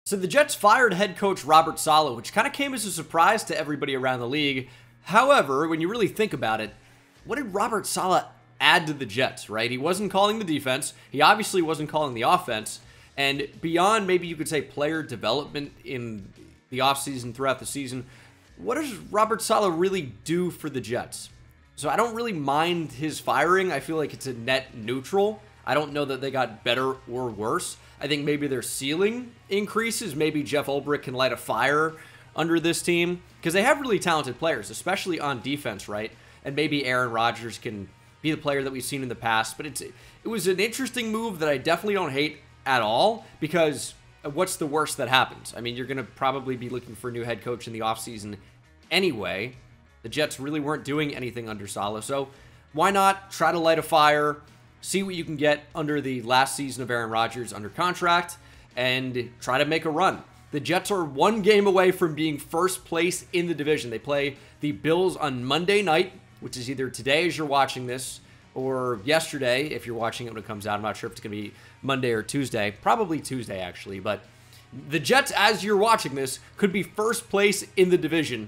So the Jets fired head coach Robert Saleh, which kind of came as a surprise to everybody around the league. However, when you really think about it, what did Robert Saleh add to the Jets, right? He wasn't calling the defense. He obviously wasn't calling the offense. And beyond maybe you could say player development in the offseason throughout the season, what does Robert Saleh really do for the Jets? So I don't really mind his firing. I feel like it's a net neutral. I don't know that they got better or worse. I think maybe their ceiling increases. Maybe Jeff Ulbrich can light a fire under this team because they have really talented players, especially on defense, right? And maybe Aaron Rodgers can be the player that we've seen in the past. But it was an interesting move that I definitely don't hate at all because what's the worst that happens? I mean, you're going to probably be looking for a new head coach in the offseason anyway. The Jets really weren't doing anything under Saleh, so why not try to light a fire, see what you can get under the last season of Aaron Rodgers under contract, and try to make a run. The Jets are one game away from being first place in the division. They play the Bills on Monday night, which is either today as you're watching this, or yesterday if you're watching it when it comes out. I'm not sure if it's going to be Monday or Tuesday. Probably Tuesday, actually. But the Jets, as you're watching this, could be first place in the division,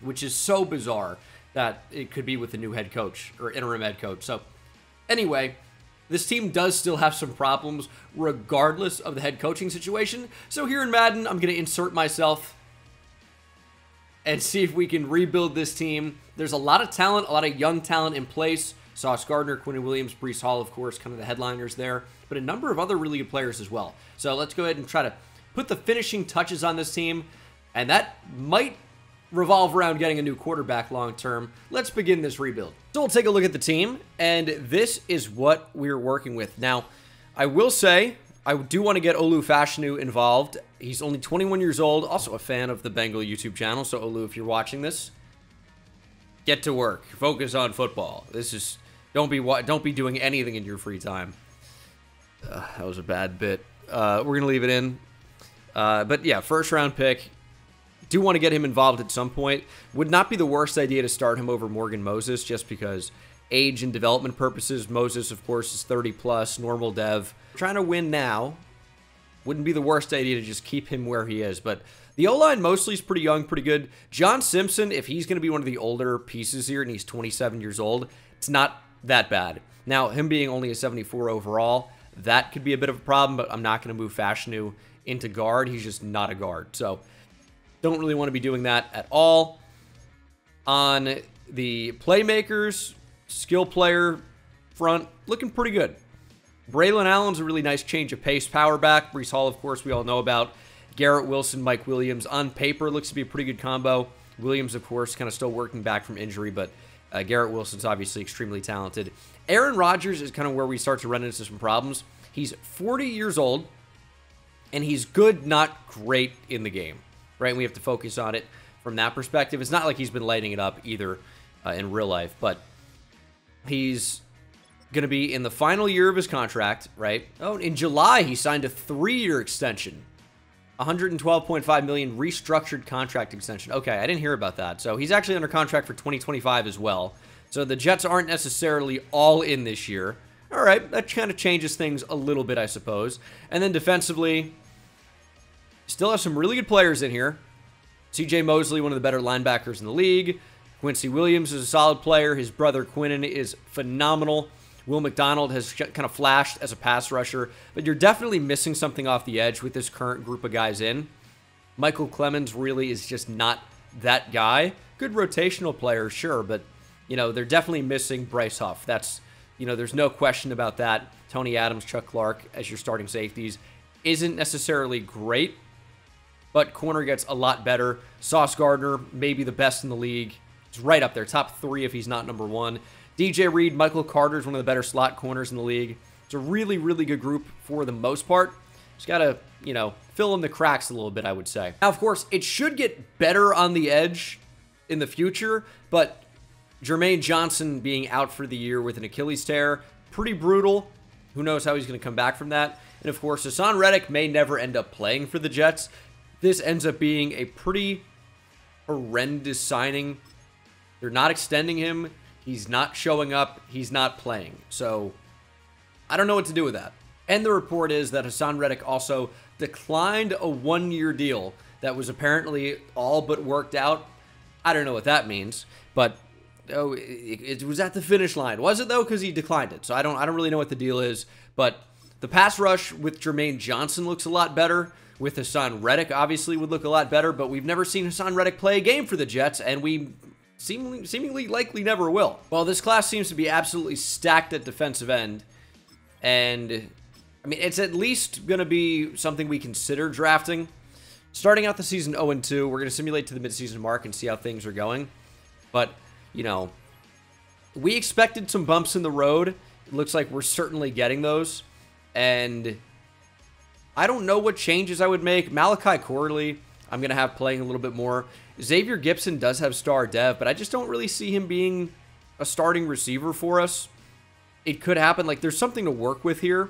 which is so bizarre that it could be with a new head coach or interim head coach. So anyway, this team does still have some problems regardless of the head coaching situation. So here in Madden, I'm going to insert myself and see if we can rebuild this team. There's a lot of talent, a lot of young talent in place. Sauce Gardner, Quinnen Williams, Breece Hall, of course, kind of the headliners there, but a number of other really good players as well. So let's go ahead and try to put the finishing touches on this team, and that might revolve around getting a new quarterback long term. Let's begin this rebuild. So we'll take a look at the team, and this is what we're working with. Now, I will say, I do want to get Olu Fashanu involved. He's only 21 years old, also a fan of the Bengal YouTube channel. So Olu, if you're watching this, get to work. Focus on football. This is don't be doing anything in your free time. That was a bad bit. We're gonna leave it in. But yeah, first round pick. Do want to get him involved at some point. Would not be the worst idea to start him over Morgan Moses just because age and development purposes. Moses, of course, is 30 plus, normal dev. Trying to win now. Wouldn't be the worst idea to just keep him where he is. But the O-line mostly is pretty young, pretty good. John Simpson, if he's going to be one of the older pieces here and he's 27 years old, it's not that bad. Now, him being only a 74 overall, that could be a bit of a problem, but I'm not going to move Fashanu into guard. He's just not a guard. So don't really want to be doing that at all. On the playmakers, skill player front, looking pretty good. Braylon Allen's a really nice change of pace power back. Breece Hall, of course, we all know about. Garrett Wilson, Mike Williams. On paper, looks to be a pretty good combo. Williams, of course, kind of still working back from injury, but Garrett Wilson's obviously extremely talented. Aaron Rodgers is kind of where we start to run into some problems. He's 40 years old, and he's good, not great in the game. Right, we have to focus on it from that perspective. It's not like he's been lighting it up either in real life, but he's going to be in the final year of his contract, right? Oh, in July, he signed a 3-year extension, $112.5 million restructured contract extension. Okay, I didn't hear about that. So he's actually under contract for 2025 as well. So the Jets aren't necessarily all in this year. All right, that kind of changes things a little bit, I suppose. And then defensively, still have some really good players in here. C.J. Mosley, one of the better linebackers in the league. Quincy Williams is a solid player. His brother Quinnen is phenomenal. Will McDonald has kind of flashed as a pass rusher, but you're definitely missing something off the edge with this current group of guys in. Michael Clemens really is just not that guy. Good rotational player, sure, but, you know, they're definitely missing Bryce Huff. That's, you know, there's no question about that. Tony Adams, Chuck Clark as your starting safeties isn't necessarily great, but corner gets a lot better. Sauce Gardner, maybe the best in the league. He's right up there, top 3 if he's not number 1. DJ Reed, Michael Carter is one of the better slot corners in the league. It's a really, really good group for the most part. Just got to, you know, fill in the cracks a little bit, I would say. Now, of course, it should get better on the edge in the future, but Jermaine Johnson being out for the year with an Achilles tear, pretty brutal. Who knows how he's going to come back from that. And, of course, Hassan Reddick may never end up playing for the Jets. This ends up being a pretty horrendous signing. They're not extending him. He's not showing up. He's not playing. So I don't know what to do with that. And the report is that Hassan Reddick also declined a one-year deal that was apparently all but worked out. I don't know what that means, but it was at the finish line. Was it though? Because he declined it. So I don't really know what the deal is. But the pass rush with Jermaine Johnson looks a lot better. With Hassan Reddick, obviously, would look a lot better. But we've never seen Hassan Reddick play a game for the Jets, and we seemingly likely never will. Well, this class seems to be absolutely stacked at defensive end. And, I mean, it's at least going to be something we consider drafting. Starting out the season 0-2, we're going to simulate to the midseason mark and see how things are going. But, you know, we expected some bumps in the road. It looks like we're certainly getting those. And I don't know what changes I would make. Malachi Corley, I'm going to have playing a little bit more. Xavier Gipson does have star dev, but I just don't really see him being a starting receiver for us. It could happen. Like, there's something to work with here.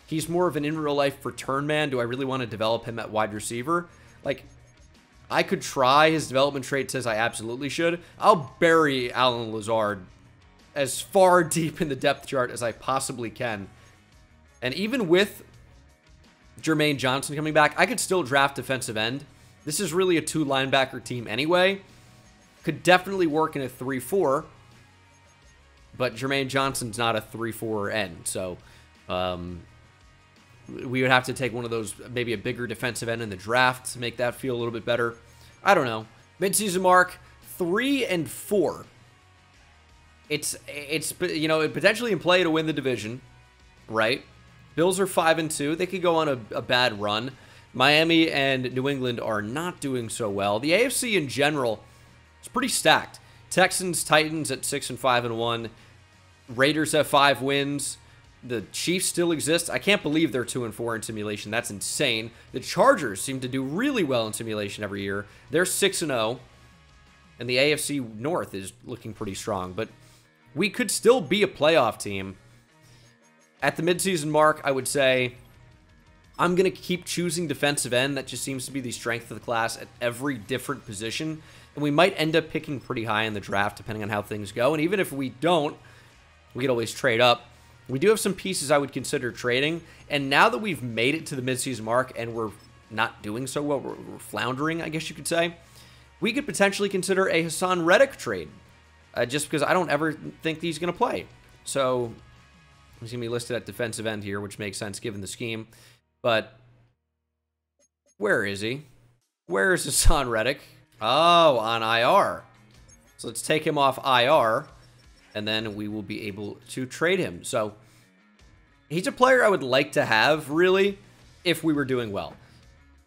He's more of an in-real-life return man. Do I really want to develop him at wide receiver? Like, I could try. His development trait says I absolutely should. I'll bury Alan Lazard as far deep in the depth chart as I possibly can. And even with Jermaine Johnson coming back, I could still draft defensive end. This is really a 2-linebacker team anyway. Could definitely work in a 3-4. But Jermaine Johnson's not a 3-4 end. So, we would have to take one of those, maybe a bigger defensive end in the draft to make that feel a little bit better. I don't know. Midseason mark, 3-4. It's you know, potentially in play to win the division, right? Bills are 5-2. They could go on a bad run. Miami and New England are not doing so well. The AFC in general is pretty stacked. Texans, Titans at 6-5-1. Raiders have 5 wins. The Chiefs still exist. I can't believe they're 2-4 in simulation. That's insane. The Chargers seem to do really well in simulation every year. They're 6-0. And the AFC North is looking pretty strong. But we could still be a playoff team. At the midseason mark, I would say I'm going to keep choosing defensive end. That just seems to be the strength of the class at every different position. And we might end up picking pretty high in the draft depending on how things go. And even if we don't, we could always trade up. We do have some pieces I would consider trading. And now that we've made it to the midseason mark and we're not doing so well, we're floundering, I guess you could say, we could potentially consider a Hassan Reddick trade. Just because I don't ever think he's going to play. So he's going to be listed at defensive end here, which makes sense given the scheme. But where is he? Where is Hassan Reddick? Oh, on IR. So let's take him off IR, and then we will be able to trade him. So he's a player I would like to have, really, if we were doing well.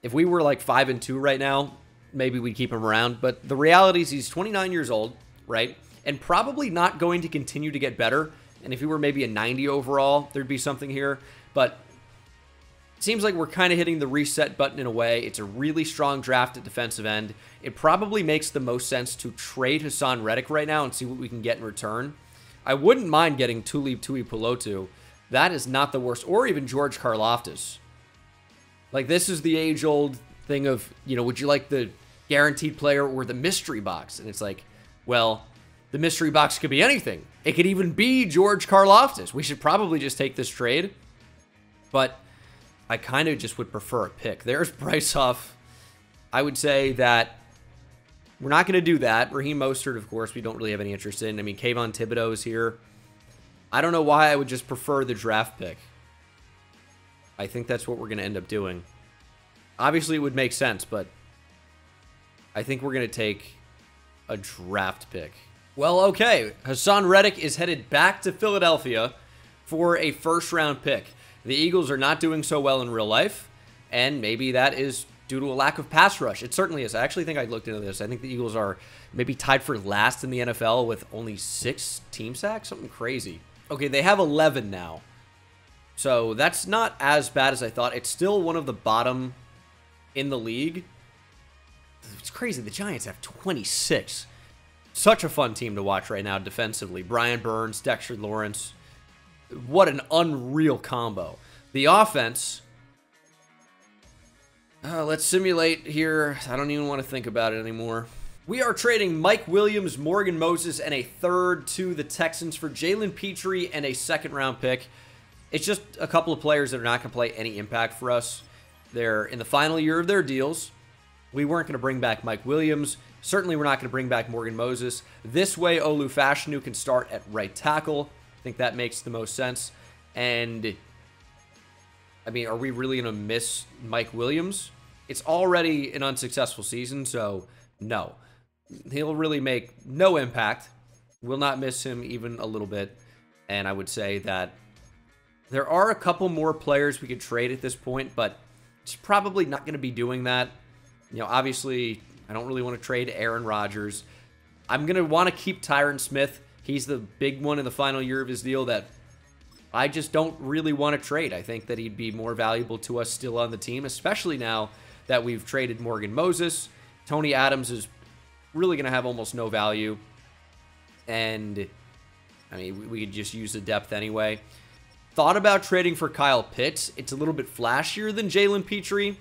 If we were like 5-2 right now, maybe we'd keep him around. But the reality is he's 29 years old, right? And probably not going to continue to get better. And if he were maybe a 90 overall, there'd be something here. But it seems like we're kind of hitting the reset button in a way. It's a really strong draft at defensive end. It probably makes the most sense to trade Hassan Reddick right now and see what we can get in return. I wouldn't mind getting Tuli Tuipulotu. That is not the worst. Or even George Karlaftis. Like, this is the age-old thing of, you know, would you like the guaranteed player or the mystery box? And it's like, well, the mystery box could be anything. It could even be George Karlaftis. We should probably just take this trade. But I kind of just would prefer a pick. There's Brycehoff. I would say that we're not going to do that. Raheem Mostert, of course, we don't really have any interest in. I mean, Kayvon Thibodeau is here. I don't know why I would just prefer the draft pick. I think that's what we're going to end up doing. Obviously, it would make sense, but I think we're going to take a draft pick. Well, okay. Hassan Reddick is headed back to Philadelphia for a first-round pick. The Eagles are not doing so well in real life, and maybe that is due to a lack of pass rush. It certainly is. I actually think I looked into this. I think the Eagles are maybe tied for last in the NFL with only 6 team sacks. Something crazy. Okay, they have 11 now. So that's not as bad as I thought. It's still one of the bottom in the league. It's crazy. The Giants have 26. Such a fun team to watch right now defensively. Brian Burns, Dexter Lawrence. What an unreal combo. The offense. Let's simulate here. I don't even want to think about it anymore. We are trading Mike Williams, Morgan Moses, and a third to the Texans for Jalen Petrie and a second-round pick. It's just a couple of players that are not going to play any impact for us. They're in the final year of their deals. We weren't going to bring back Mike Williams. Certainly, we're not going to bring back Morgan Moses. This way, Olu Fashanu can start at right tackle. I think that makes the most sense. And, I mean, are we really going to miss Mike Williams? It's already an unsuccessful season, so no. He'll really make no impact. Will not miss him even a little bit. And I would say that there are a couple more players we could trade at this point, but it's probably not going to be doing that. You know, obviously, I don't really want to trade Aaron Rodgers. I'm going to want to keep Tyron Smith. He's the big one in the final year of his deal that I just don't really want to trade. I think that he'd be more valuable to us still on the team, especially now that we've traded Morgan Moses. Tony Adams is really going to have almost no value. And, I mean, we could just use the depth anyway. Thought about trading for Kyle Pitts. It's a little bit flashier than Jalen Petrie.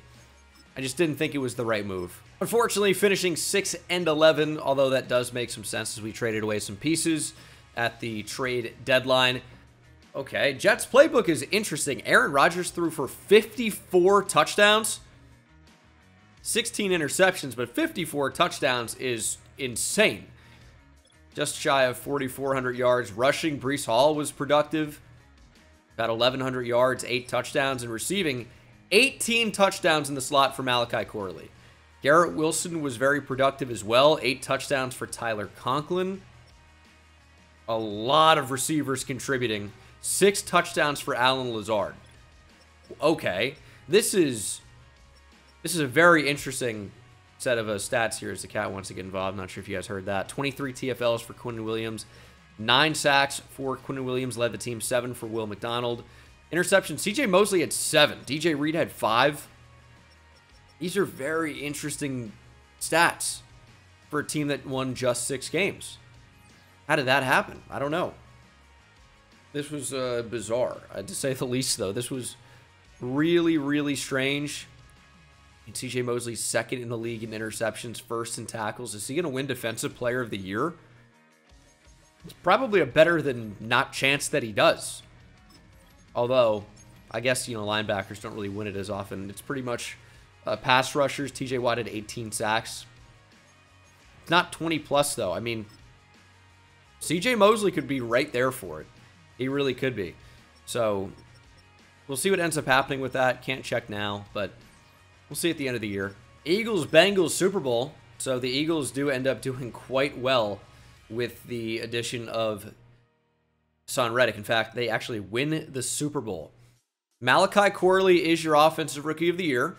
I just didn't think it was the right move. Unfortunately, finishing 6-11, although that does make some sense as we traded away some pieces at the trade deadline. Okay, Jets playbook is interesting. Aaron Rodgers threw for 54 touchdowns. 16 interceptions, but 54 touchdowns is insane. Just shy of 4,400 yards. Rushing, Breece Hall was productive. About 1,100 yards, 8 touchdowns, and receiving 18 touchdowns in the slot for Malachi Corley. Garrett Wilson was very productive as well. 8 touchdowns for Tyler Conklin. A lot of receivers contributing. 6 touchdowns for Alan Lazard. Okay, this is a very interesting set of stats here as the cat wants to get involved. Not sure if you guys heard that. 23 TFLs for Quinnen Williams. 9 sacks for Quinnen Williams, led the team. 7 for Will McDonald. Interception, CJ Mosley had 7. DJ Reed had 5. These are very interesting stats for a team that won just 6 games. How did that happen? I don't know. This was bizarre, to say the least, though. This was really, really strange. And CJ Mosley's second in the league in interceptions, first in tackles. Is he going to win Defensive Player of the Year? It's probably a better than not chance that he does. Although, I guess, you know, linebackers don't really win it as often. It's pretty much pass rushers. TJ Watt had 18 sacks. It's not 20 plus, though. I mean, CJ Mosley could be right there for it. He really could be. So, we'll see what ends up happening with that. Can't check now, but we'll see at the end of the year. Eagles-Bengals Super Bowl. So, the Eagles do end up doing quite well with the addition of Son Reddick. In fact, they actually win the Super Bowl. Malachi Corley is your Offensive Rookie of the Year,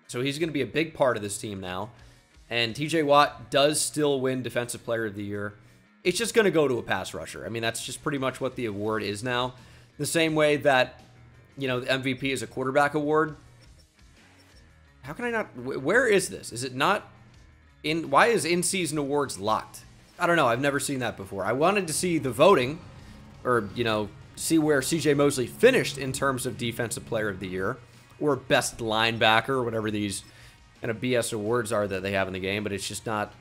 so he's going to be a big part of this team now. And TJ Watt does still win Defensive Player of the Year. It's just going to go to a pass rusher. I mean, that's just pretty much what the award is now. The same way that, you know, the MVP is a quarterback award. How can I not? Where is this? Is it not in? Why is in-season awards locked? I don't know. I've never seen that before. I wanted to see the voting, or, you know, see where CJ Mosley finished in terms of Defensive Player of the Year, or Best Linebacker, or whatever these kind of BS awards are that they have in the game, but it's just not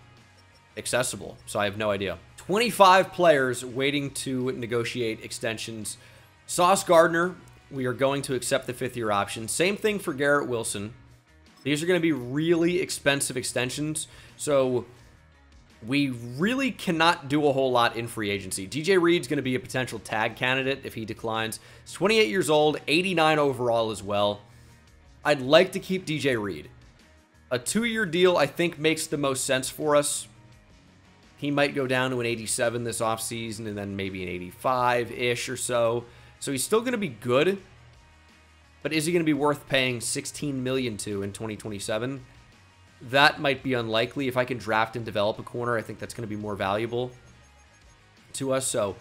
accessible, so I have no idea. 25 players waiting to negotiate extensions. Sauce Gardner, we are going to accept the 5th-year option. Same thing for Garrett Wilson. These are going to be really expensive extensions, so we really cannot do a whole lot in free agency. DJ Reed's going to be a potential tag candidate if he declines. He's 28 years old, 89 overall as well. I'd like to keep DJ Reed. A 2-year deal, I think, makes the most sense for us. He might go down to an 87 this offseason and then maybe an 85-ish or so. So he's still going to be good. But is he going to be worth paying $16 million to in 2027? That might be unlikely. If I can draft and develop a corner, I think that's going to be more valuable to us. So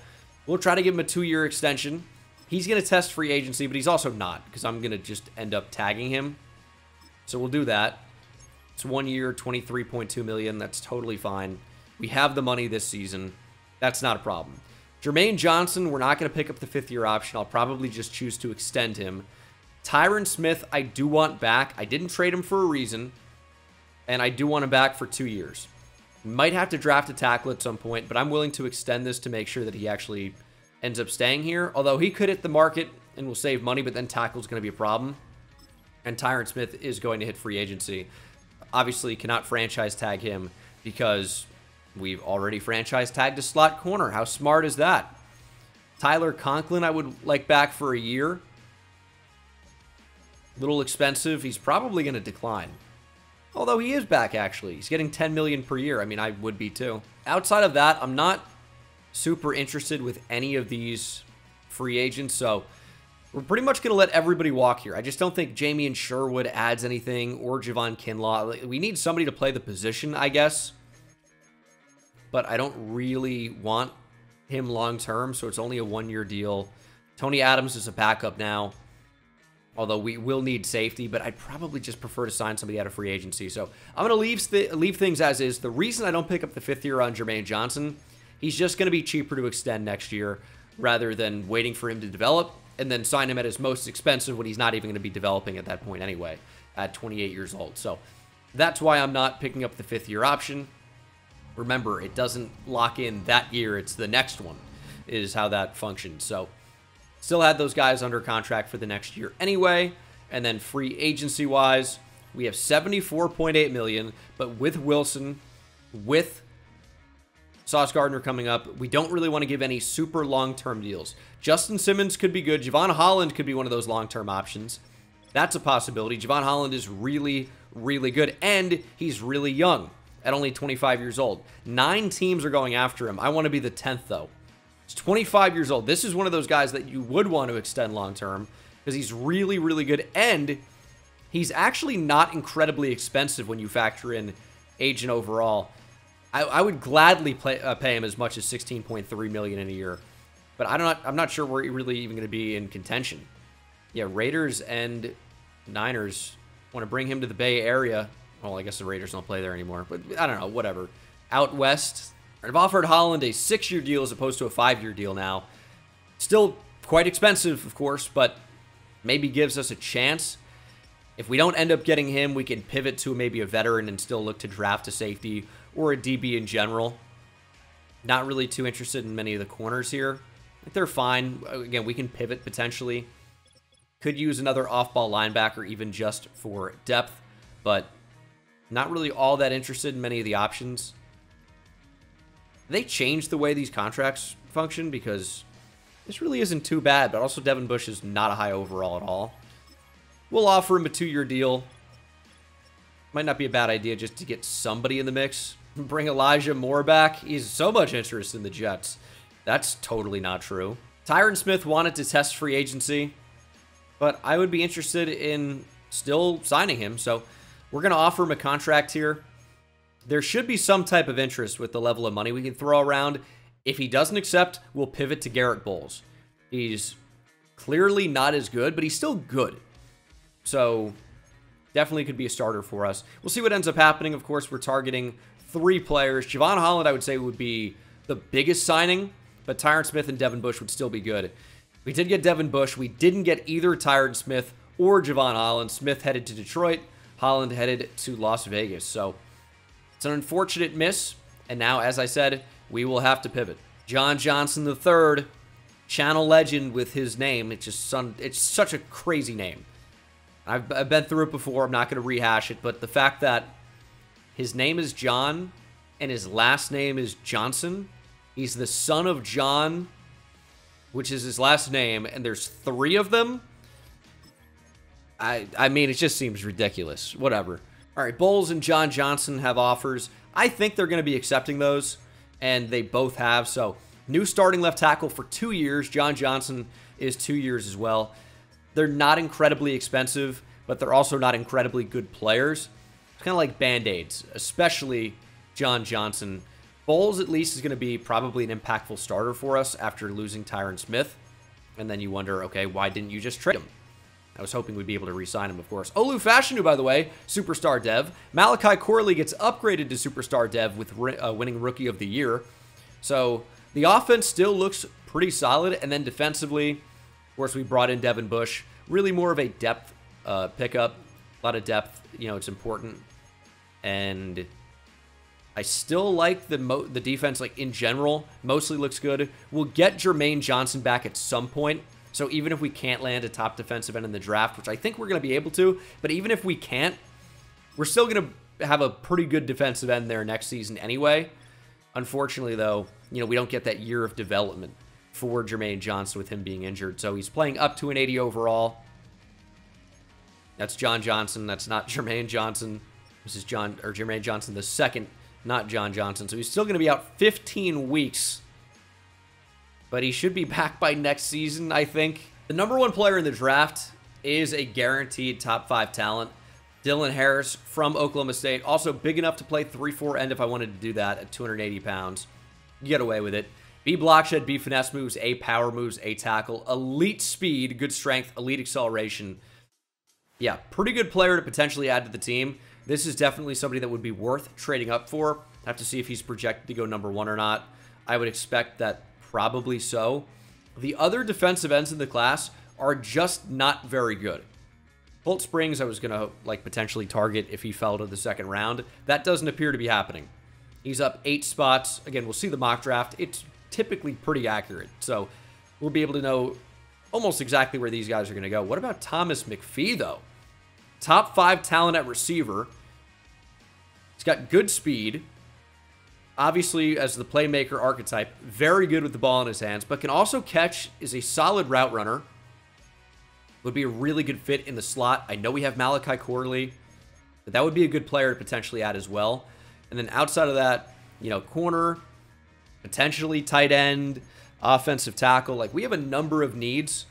we'll try to give him a 2-year extension. He's going to test free agency, but he's also not, because I'm going to just end up tagging him. So we'll do that. It's 1 year, $23.2 million. That's totally fine. We have the money this season. That's not a problem. Jermaine Johnson, we're not going to pick up the 5th-year option. I'll probably just choose to extend him. Tyron Smith, I do want back. I didn't trade him for a reason. And I do want him back for 2 years. Might have to draft a tackle at some point, but I'm willing to extend this to make sure that he actually ends up staying here. Although he could hit the market and will save money, but then tackle is going to be a problem. And Tyron Smith is going to hit free agency. Obviously, cannot franchise tag him because we've already franchise tagged a slot corner. How smart is that? Tyler Conklin, I would like back for a year. Little expensive. He's probably going to decline. Although he is back, actually. He's getting $10 million per year. I mean, I would be too. Outside of that, I'm not super interested with any of these free agents, so we're pretty much going to let everybody walk here. I just don't think Jamie and Sherwood adds anything, or Javon Kinlaw. We need somebody to play the position, I guess, but I don't really want him long-term, so it's only a one-year deal. Tony Adams is a backup now, although we will need safety, but I'd probably just prefer to sign somebody out of free agency. So I'm going to leave things as is. The reason I don't pick up the 5th year on Jermaine Johnson, he's just going to be cheaper to extend next year rather than waiting for him to develop and then sign him at his most expensive when he's not even going to be developing at that point anyway, at 28 years old. So that's why I'm not picking up the 5th year option. Remember, it doesn't lock in that year. It's the next one is how that functions. So still had those guys under contract for the next year anyway. And then free agency-wise, we have $74.8 million, but with Wilson, with Sauce Gardner coming up, we don't really want to give any super long-term deals. Justin Simmons could be good. Javon Holland could be one of those long-term options. That's a possibility. Javon Holland is really, really good, and he's really young at only 25 years old. 9 teams are going after him. I want to be the 10th, though. He's 25 years old. This is one of those guys that you would want to extend long-term because he's really, really good, and he's actually not incredibly expensive when you factor in age and overall. I would gladly pay him as much as $16.3 million in a year, but I'm not sure we're really even going to be in contention. Yeah, Raiders and Niners want to bring him to the Bay Area. Well, I guess the Raiders don't play there anymore, but I don't know, whatever. Out west, I've offered Holland a 6-year deal as opposed to a 5-year deal now. Still quite expensive, of course, but maybe gives us a chance. If we don't end up getting him, we can pivot to maybe a veteran and still look to draft a safety or a DB in general. Not really too interested in many of the corners here. I think they're fine. Again, we can pivot potentially. Could use another off-ball linebacker even just for depth, but not really all that interested in many of the options. They changed the way these contracts function because this really isn't too bad, but also Devin Bush is not a high overall at all. We'll offer him a 2-year deal. Might not be a bad idea just to get somebody in the mix. Bring Elijah Moore back. He's so much interest in the Jets. That's totally not true. Tyron Smith wanted to test free agency, but I would be interested in still signing him, so we're going to offer him a contract here. There should be some type of interest with the level of money we can throw around. If he doesn't accept, we'll pivot to Garrett Bowles. He's clearly not as good, but he's still good. So definitely could be a starter for us. We'll see what ends up happening. Of course, we're targeting 3 players. Javon Holland, I would say, would be the biggest signing, but Tyron Smith and Devin Bush would still be good. We did get Devin Bush. We didn't get either Tyron Smith or Javon Holland. Smith headed to Detroit. Holland headed to Las Vegas. So it's an unfortunate miss. And now, as I said, we will have to pivot. John Johnson III, channel legend with his name. It's such a crazy name. I've been through it before. I'm not going to rehash it. But the fact that his name is John and his last name is Johnson. He's the son of John, which is his last name, and there's 3 of them. I mean, it just seems ridiculous. Whatever. All right, Bowles and John Johnson have offers. I think they're going to be accepting those, and they both have. So, new starting left tackle for 2 years. John Johnson is 2 years as well. They're not incredibly expensive, but they're also not incredibly good players. It's kind of like Band-Aids, especially John Johnson. Bowles, at least, is going to be probably an impactful starter for us after losing Tyron Smith. And then you wonder, okay, why didn't you just trade him? I was hoping we'd be able to re-sign him, of course. Olu Fashanu, by the way, Superstar Dev. Malachi Corley gets upgraded to Superstar Dev with winning Rookie of the Year. So the offense still looks pretty solid. And then defensively, of course, we brought in Devin Bush. Really more of a depth pickup. A lot of depth. You know, it's important. And I still like the defense, like, in general. Mostly looks good. We'll get Jermaine Johnson back at some point. So even if we can't land a top defensive end in the draft, which I think we're going to be able to, but even if we can't, we're still going to have a pretty good defensive end there next season anyway. Unfortunately, though, you know, we don't get that year of development for Jermaine Johnson with him being injured. So he's playing up to an 80 overall. That's John Johnson. That's not Jermaine Johnson. This is Jermaine Johnson the second, not John Johnson. So he's still going to be out 15 weeks. But he should be back by next season, I think. The number one player in the draft is a guaranteed top 5 talent. Dylan Harris from Oklahoma State. Also big enough to play 3-4 end if I wanted to do that at 280 pounds. You get away with it. B block shed, B finesse moves, A power moves, A tackle. Elite speed, good strength, elite acceleration. Yeah, pretty good player to potentially add to the team. This is definitely somebody that would be worth trading up for. I have to see if he's projected to go number 1 or not. I would expect that probably so. The other defensive ends in the class are just not very good. Colt Springs I was going to like potentially target if he fell to the second round. That doesn't appear to be happening. He's up 8 spots. Again, we'll see the mock draft. It's typically pretty accurate. So we'll be able to know almost exactly where these guys are going to go. What about Thomas McPhee, though? Top 5 talent at receiver. He's got good speed. Obviously, as the playmaker archetype, very good with the ball in his hands, but can also catch, is a solid route runner. Would be a really good fit in the slot. I know we have Malachi Corley, but that would be a good player to potentially add as well. And then outside of that, you know, corner, potentially tight end, offensive tackle. Like, we have a number of needs.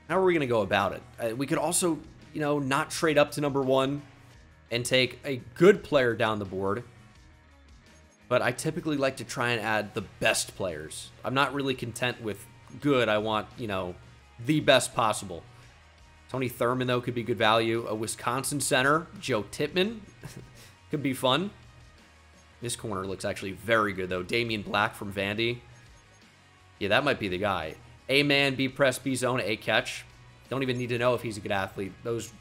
How are we going to go about it? We could also, you know, not trade up to number 1 and take a good player down the board. But I typically like to try and add the best players. I'm not really content with good. I want, you know, the best possible. Tony Thurman, though, could be good value. A Wisconsin center, Joe Tippmann, could be fun. This corner looks actually very good, though. Damian Black from Vandy. Yeah, that might be the guy. A-man, B-press, B-zone, A-catch. Don't even need to know if he's a good athlete. Those,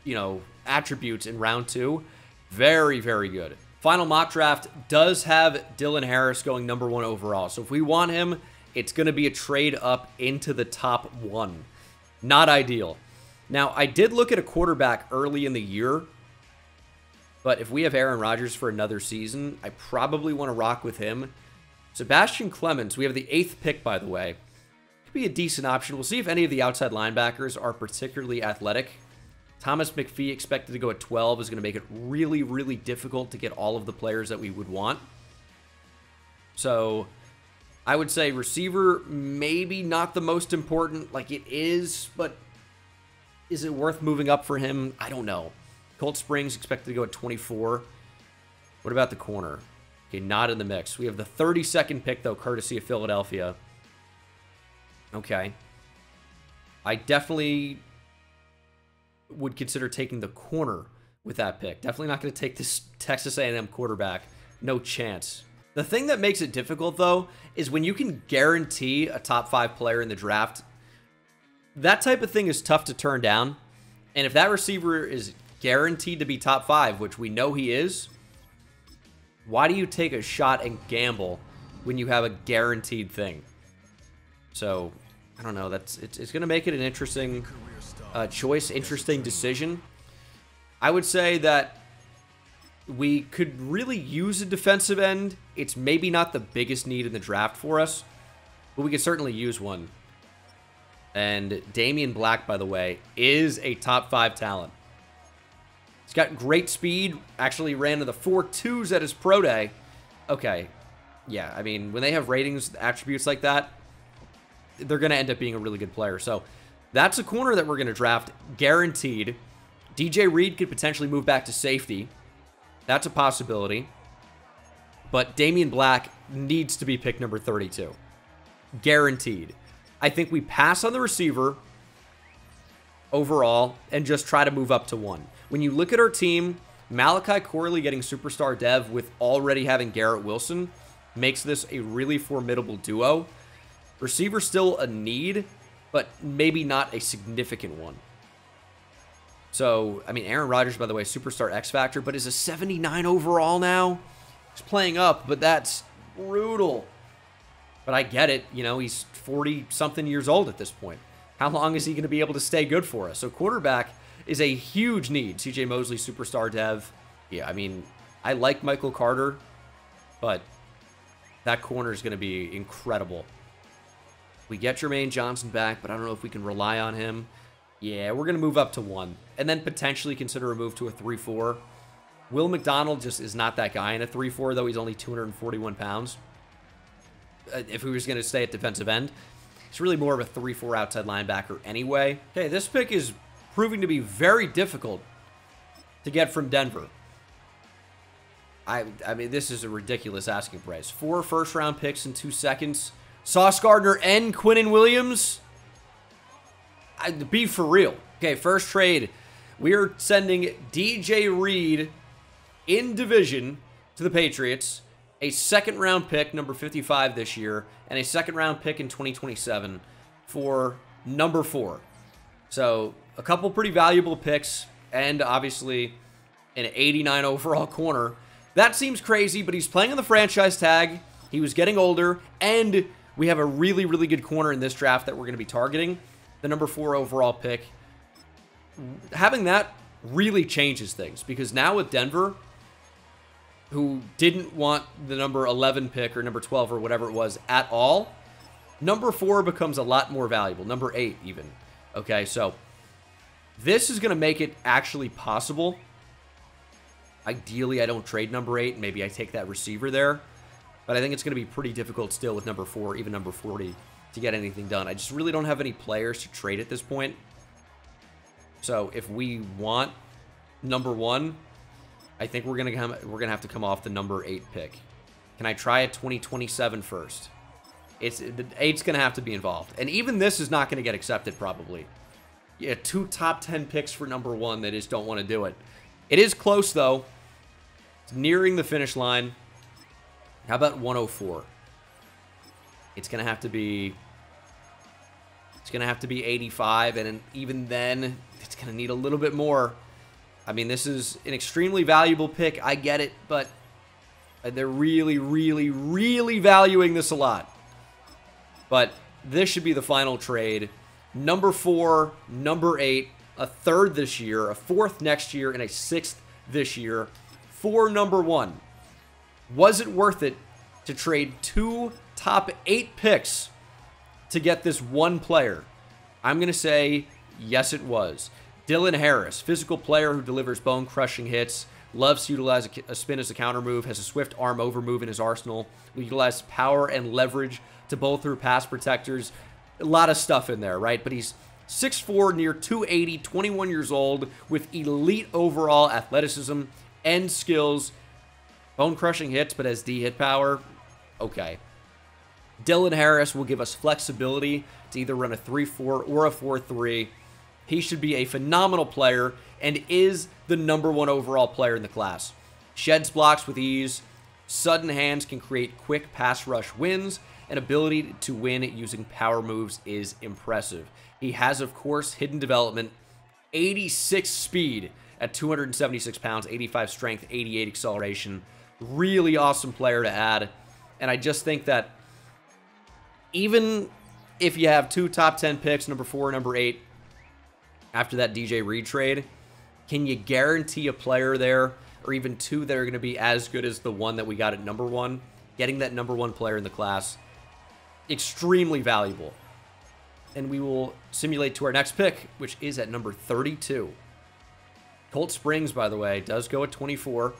you know, attributes in round 2, very, very good. Final mock draft does have Dylan Harris going number 1 overall. So if we want him, it's going to be a trade up into the top 1. Not ideal. Now, I did look at a quarterback early in the year, but if we have Aaron Rodgers for another season, I probably want to rock with him. Sebastian Clemens, we have the 8th pick, by the way. Could be a decent option. We'll see if any of the outside linebackers are particularly athletic. Thomas McPhee, expected to go at 12, is going to make it really, really difficult to get all of the players that we would want. So I would say receiver, maybe not the most important. Like, it is, but is it worth moving up for him? I don't know. Colt Springs, expected to go at 24. What about the corner? Okay, not in the mix. We have the 32nd pick, though, courtesy of Philadelphia. Okay. I definitely would consider taking the corner with that pick. Definitely not going to take this Texas A&M quarterback. No chance. The thing that makes it difficult, though, is when you can guarantee a top 5 player in the draft, that type of thing is tough to turn down. And if that receiver is guaranteed to be top 5, which we know he is, why do you take a shot and gamble when you have a guaranteed thing? So, I don't know. It's going to make it an interesting choice, interesting decision. I would say that we could really use a defensive end. It's maybe not the biggest need in the draft for us, but we could certainly use one. And Damian Black, by the way, is a top 5 talent. He's got great speed. Actually ran to the 4.2s at his pro day. Okay. Yeah, I mean, when they have ratings, attributes like that, they're going to end up being a really good player. So that's a corner that we're going to draft, guaranteed. DJ Reed could potentially move back to safety. That's a possibility. But Damian Black needs to be pick number 32. Guaranteed. I think we pass on the receiver overall and just try to move up to 1. When you look at our team, Malachi Corley getting superstar dev with already having Garrett Wilson makes this a really formidable duo. Receiver still a need, but maybe not a significant one. So, I mean, Aaron Rodgers, by the way, superstar X Factor, but is a 79 overall now. He's playing up, but that's brutal. But I get it. You know, he's 40-something years old at this point. How long is he going to be able to stay good for us? So quarterback is a huge need. CJ Mosley, superstar dev. Yeah, I mean, I like Michael Carter, but that corner is going to be incredible. We get Jermaine Johnson back, but I don't know if we can rely on him. Yeah, we're going to move up to 1. And then potentially consider a move to a 3-4. Will McDonald just is not that guy in a 3-4, though he's only 241 pounds. If he was going to stay at defensive end. He's really more of a 3-4 outside linebacker anyway. Okay, this pick is proving to be very difficult to get from Denver. I mean, this is a ridiculous asking price. 4 first-round picks in 2 seconds. Sauce Gardner and Quinnen Williams. Be for real. Okay, first trade. We are sending DJ Reed in division to the Patriots. A second-round pick, number 55 this year, and a second-round pick in 2027 for number 4. So, a couple pretty valuable picks, and obviously an 89 overall corner. That seems crazy, but he's playing on the franchise tag. He was getting older, and we have a really, really good corner in this draft that we're going to be targeting. The number 4 overall pick. Having that really changes things, because now with Denver, who didn't want the number 11 pick or number 12 or whatever it was at all, number 4 becomes a lot more valuable. Number 8 even. Okay, so this is going to make it actually possible. Ideally, I don't trade number 8. Maybe I take that receiver there. But I think it's going to be pretty difficult still with number 4, even number 40, to get anything done. I just really don't have any players to trade at this point. So if we want number 1, I think we're gonna have to come off the number 8 pick. Can I try a 2027 first? The 8's gonna have to be involved, and even this is not gonna get accepted probably. Yeah, 2 top 10 picks for number 1. They just don't want to do it. It is close though. It's nearing the finish line. How about 104? It's gonna have to be. It's gonna have to be 85, and even then, it's gonna need a little bit more. I mean, this is an extremely valuable pick. I get it, but they're really, really, really valuing this a lot. But this should be the final trade. Number 4, number 8, a 3rd this year, a 4th next year, and a 6th this year for number 1. Was it worth it to trade 2 top 8 picks to get this one player? I'm going to say yes, it was. Dylan Harris, physical player who delivers bone-crushing hits, loves to utilize a spin as a counter move, has a swift arm over move in his arsenal, will utilize power and leverage to bowl through pass protectors. A lot of stuff in there, right? But he's 6'4", near 280, 21 years old, with elite overall athleticism and skills. Bone-crushing hits, but has D-hit power. Okay. Dylan Harris will give us flexibility to either run a 3-4 or a 4-3. He should be a phenomenal player and is the number 1 overall player in the class. Sheds blocks with ease, sudden hands can create quick pass rush wins, and ability to win using power moves is impressive. He has, of course, hidden development, 86 speed at 276 pounds, 85 strength, 88 acceleration. Really awesome player to add. And I just think that even if you have 2 top 10 picks, number 4, number 8, after that DJ Reed trade, can you guarantee a player there, or even 2 that are going to be as good as the one that we got at number 1? Getting that number 1 player in the class, extremely valuable. And we will simulate to our next pick, which is at number 32. Colt Springs, by the way, does go at 24.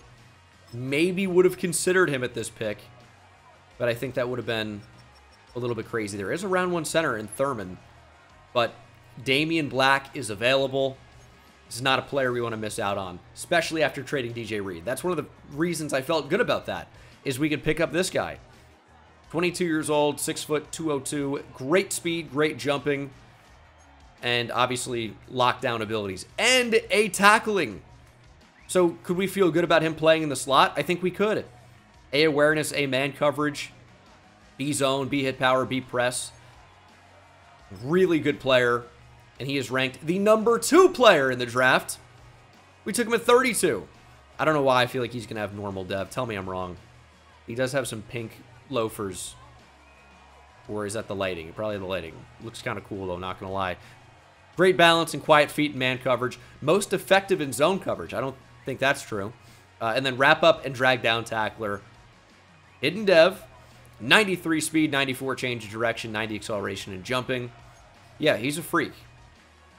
Maybe would have considered him at this pick, but I think that would have been a little bit crazy. There is a round 1 center in Thurman, but Damian Black is available. This is not a player we want to miss out on, especially after trading DJ Reed. That's one of the reasons I felt good about that, is we could pick up this guy. 22 years old, 6 foot, 202, great speed, great jumping, and obviously lockdown abilities, and a tackling. So could we feel good about him playing in the slot? I think we could. A awareness, A man coverage, B zone, B hit power, B press. Really good player. And he is ranked the number 2 player in the draft. We took him at 32. I don't know why I feel like he's going to have normal dev. Tell me I'm wrong. He does have some pink loafers. Or is that the lighting? Probably the lighting. Looks kind of cool, though, not going to lie. Great balance and quiet feet in man coverage. Most effective in zone coverage. I don't think that's true. And then wrap up and drag down tackler. Hidden dev. 93 speed, 94 change of direction, 90 acceleration and jumping. Yeah, he's a freak.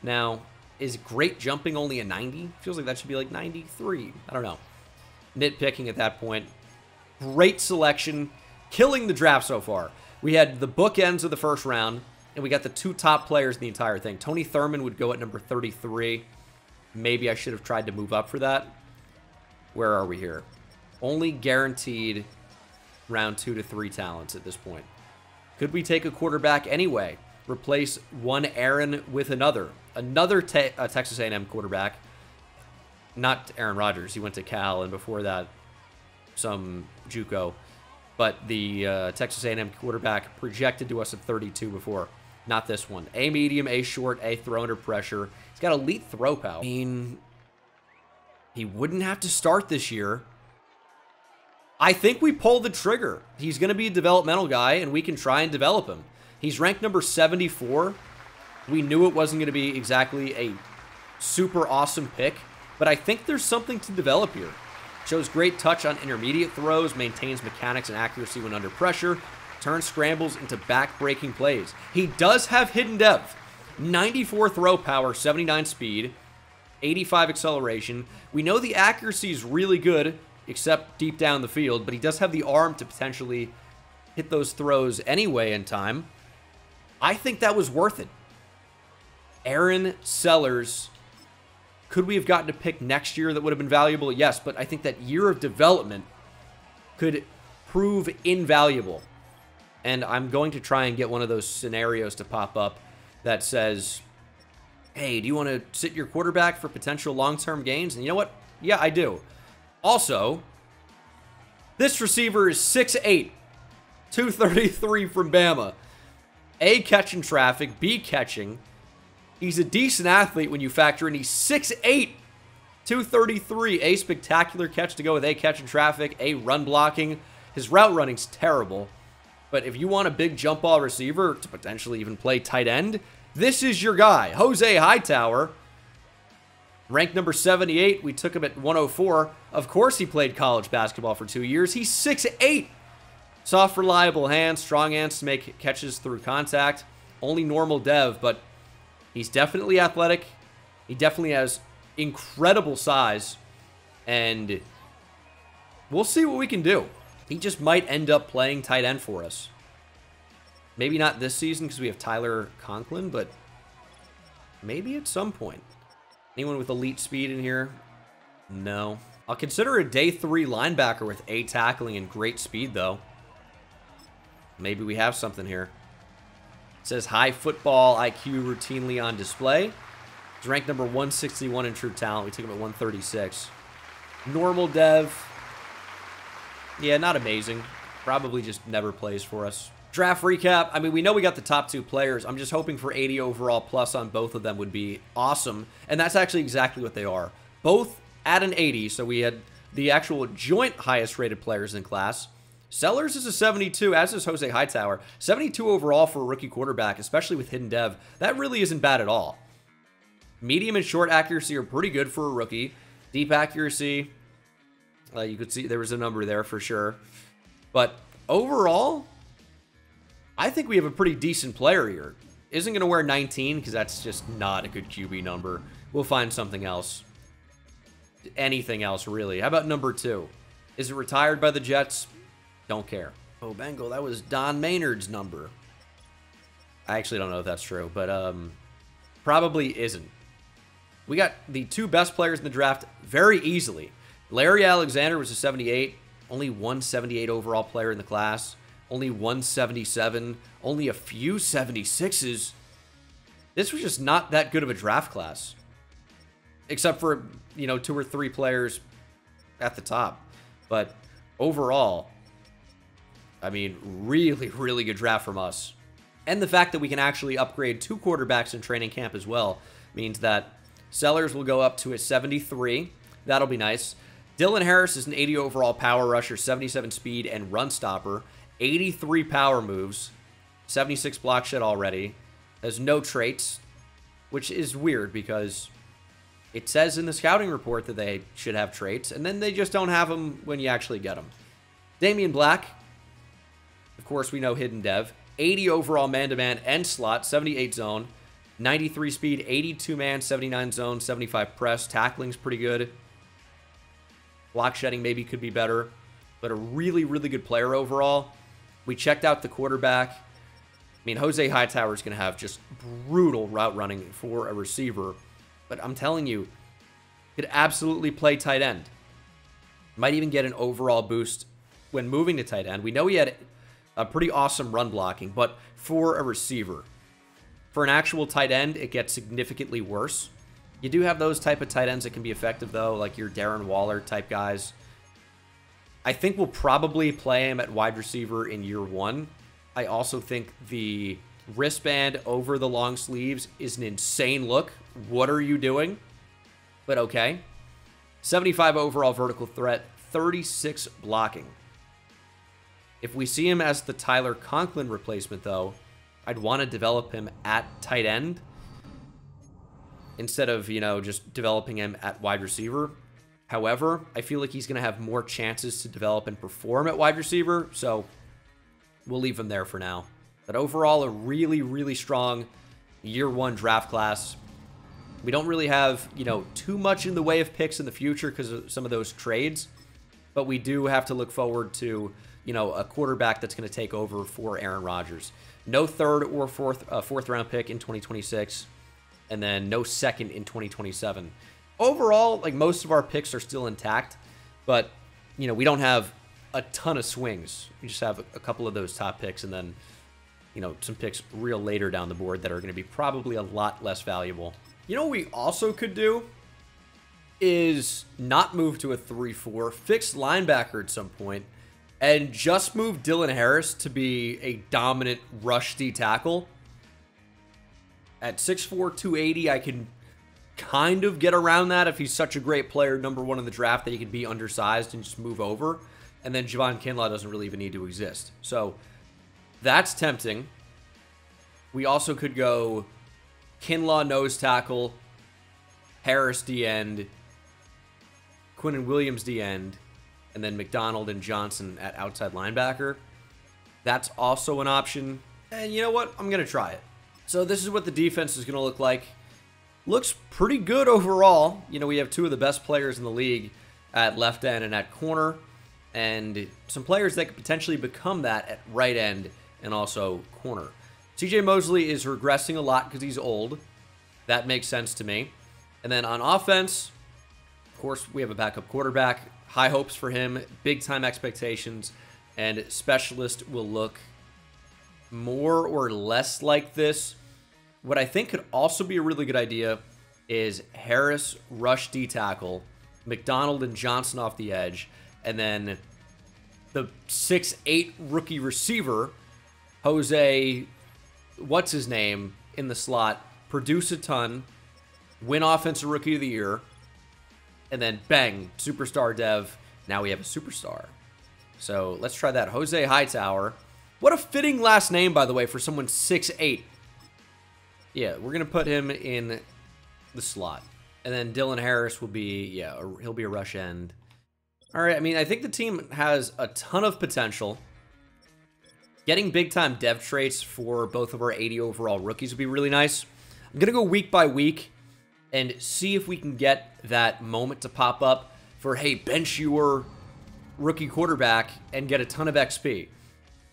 Now, is great jumping only a 90? Feels like that should be like 93. I don't know. Nitpicking at that point. Great selection. Killing the draft so far. We had the bookends of the first round, and we got the two top players in the entire thing. Tony Thurman would go at number 33. Maybe I should have tried to move up for that. Where are we here? Only guaranteed round 2 to 3 talents at this point. Could we take a quarterback anyway? Replace one Aaron with another. Another Texas A&M quarterback. Not Aaron Rodgers. He went to Cal, and before that, some JUCO. But the Texas A&M quarterback projected to us at 32 before. Not this one. A medium, A short, A throw under pressure. He's got elite throw power. I mean, he wouldn't have to start this year. I think we pull the trigger. He's going to be a developmental guy, and we can try and develop him. He's ranked number 74. We knew it wasn't going to be exactly a super awesome pick, but I think there's something to develop here. Shows great touch on intermediate throws, maintains mechanics and accuracy when under pressure, turns scrambles into back-breaking plays. He does have hidden depth. 94 throw power, 79 speed, 85 acceleration. We know the accuracy is really good, except deep down the field, but he does have the arm to potentially hit those throws anyway in time. I think that was worth it. Aaron Sellers. Could we have gotten a pick next year that would have been valuable? Yes, but I think that year of development could prove invaluable. And I'm going to try and get one of those scenarios to pop up that says, hey, do you want to sit your quarterback for potential long-term gains? And you know what? Yeah, I do. Also, this receiver is 6'8", 233 from Bama. A, catching traffic. B, catching. He's a decent athlete when you factor in he's 6'8", 233. A spectacular catch to go with A, catching traffic. A, run blocking. His route running's terrible. But if you want a big jump ball receiver to potentially even play tight end, this is your guy. Jose Hightower, ranked number 78. We took him at 104. Of course he played college basketball for 2 years. He's 6'8". Soft, reliable hands, strong hands to make catches through contact. Only normal dev, but he's definitely athletic. He definitely has incredible size. And we'll see what we can do. He just might end up playing tight end for us. Maybe not this season because we have Tyler Conklin, but maybe at some point. Anyone with elite speed in here? No. I'll consider a day 3 linebacker with A tackling and great speed, though. Maybe we have something here. It says high football IQ routinely on display. He's ranked number 161 in true talent. We took him at 136. Normal dev. Yeah, not amazing. Probably just never plays for us. Draft recap. I mean, we know we got the top 2 players. I'm just hoping for 80 overall plus on both of them would be awesome. And that's actually exactly what they are. Both at an 80, so we had the actual joint highest rated players in class. Sellers is a 72, as is Jose Hightower. 72 overall for a rookie quarterback, especially with hidden dev. That really isn't bad at all. Medium and short accuracy are pretty good for a rookie. Deep accuracy, you could see there was a number there for sure. But overall, I think we have a pretty decent player here. Isn't going to wear 19 because that's just not a good QB number. We'll find something else. Anything else, really. How about number 2? Is it retired by the Jets? Don't care. Oh, Bengal, that was Don Maynard's number. I actually don't know if that's true, but probably isn't. We got the 2 best players in the draft very easily. Larry Alexander was a 78. Only 178 overall player in the class. Only 177. Only a few 76s. This was just not that good of a draft class. Except for, you know, 2 or 3 players at the top. But overall, I mean, really, really good draft from us. And the fact that we can actually upgrade 2 quarterbacks in training camp as well means that Sellers will go up to a 73. That'll be nice. Dylan Harris is an 80 overall power rusher, 77 speed and run stopper, 83 power moves, 76 block shed already. Has no traits, which is weird because it says in the scouting report that they should have traits, and then they just don't have them when you actually get them. Damian Black, of course, we know hidden dev. 80 overall man-to-man and slot, 78 zone, 93 speed, 82 man, 79 zone, 75 press. Tackling's pretty good. Block shedding maybe could be better, but a really, really good player overall. We checked out the quarterback. I mean, Jose Hightower is going to have just brutal route running for a receiver, but I'm telling you, could absolutely play tight end. Might even get an overall boost when moving to tight end. We know he had a pretty awesome run blocking, but for a receiver, for an actual tight end, it gets significantly worse. You do have those type of tight ends that can be effective, though, like your Darren Waller type guys. I think we'll probably play him at wide receiver in year 1. I also think the wristband over the long sleeves is an insane look. What are you doing? But okay. 75 overall vertical threat, 36 blocking. If we see him as the Tyler Conklin replacement, though, I'd want to develop him at tight end instead of, you know, just developing him at wide receiver. However, I feel like he's going to have more chances to develop and perform at wide receiver, so we'll leave him there for now. But overall, a really, really strong year 1 draft class. We don't really have, you know, too much in the way of picks in the future because of some of those trades, but we do have to look forward to, you know, a quarterback that's going to take over for Aaron Rodgers. No third or fourth round pick in 2026, and then no second in 2027. Overall, like, most of our picks are still intact, but, you know, we don't have a ton of swings. We just have a couple of those top picks, and then, you know, some picks real later down the board that are going to be probably a lot less valuable. You know what we also could do is not move to a 3-4, fix linebacker at some point, and just move Dylan Harris to be a dominant rush D tackle. At 6'4", 280, I can kind of get around that if he's such a great player, number 1 in the draft, that he can be undersized and just move over. And then Javon Kinlaw doesn't really even need to exist. So that's tempting. We also could go Kinlaw nose tackle, Harris D end, Quinnen Williams D end, and then McDonald and Johnson at outside linebacker. That's also an option. And you know what? I'm going to try it. So this is what the defense is going to look like. Looks pretty good overall. You know, we have 2 of the best players in the league at left end and at corner, and some players that could potentially become that at right end and also corner. CJ Mosley is regressing a lot because he's old. That makes sense to me. And then on offense, of course, we have a backup quarterback. High hopes for him, big-time expectations, and specialist will look more or less like this. What I think could also be a really good idea is Harris rush D tackle, McDonald and Johnson off the edge, and then the 6'8" rookie receiver, Jose, what's his name, in the slot, produce a ton, win Offensive Rookie of the Year, and then bang, superstar dev. Now we have a superstar. So let's try that. Jose Hightower. What a fitting last name, by the way, for someone 6'8". Yeah, we're going to put him in the slot. And then Dylan Harris will be, yeah, he'll be a rush end. All right, I mean, I think the team has a ton of potential. Getting big-time dev traits for both of our 80 overall rookies would be really nice. I'm going to go week by week and see if we can get that moment to pop up for, hey, bench your rookie quarterback and get a ton of XP.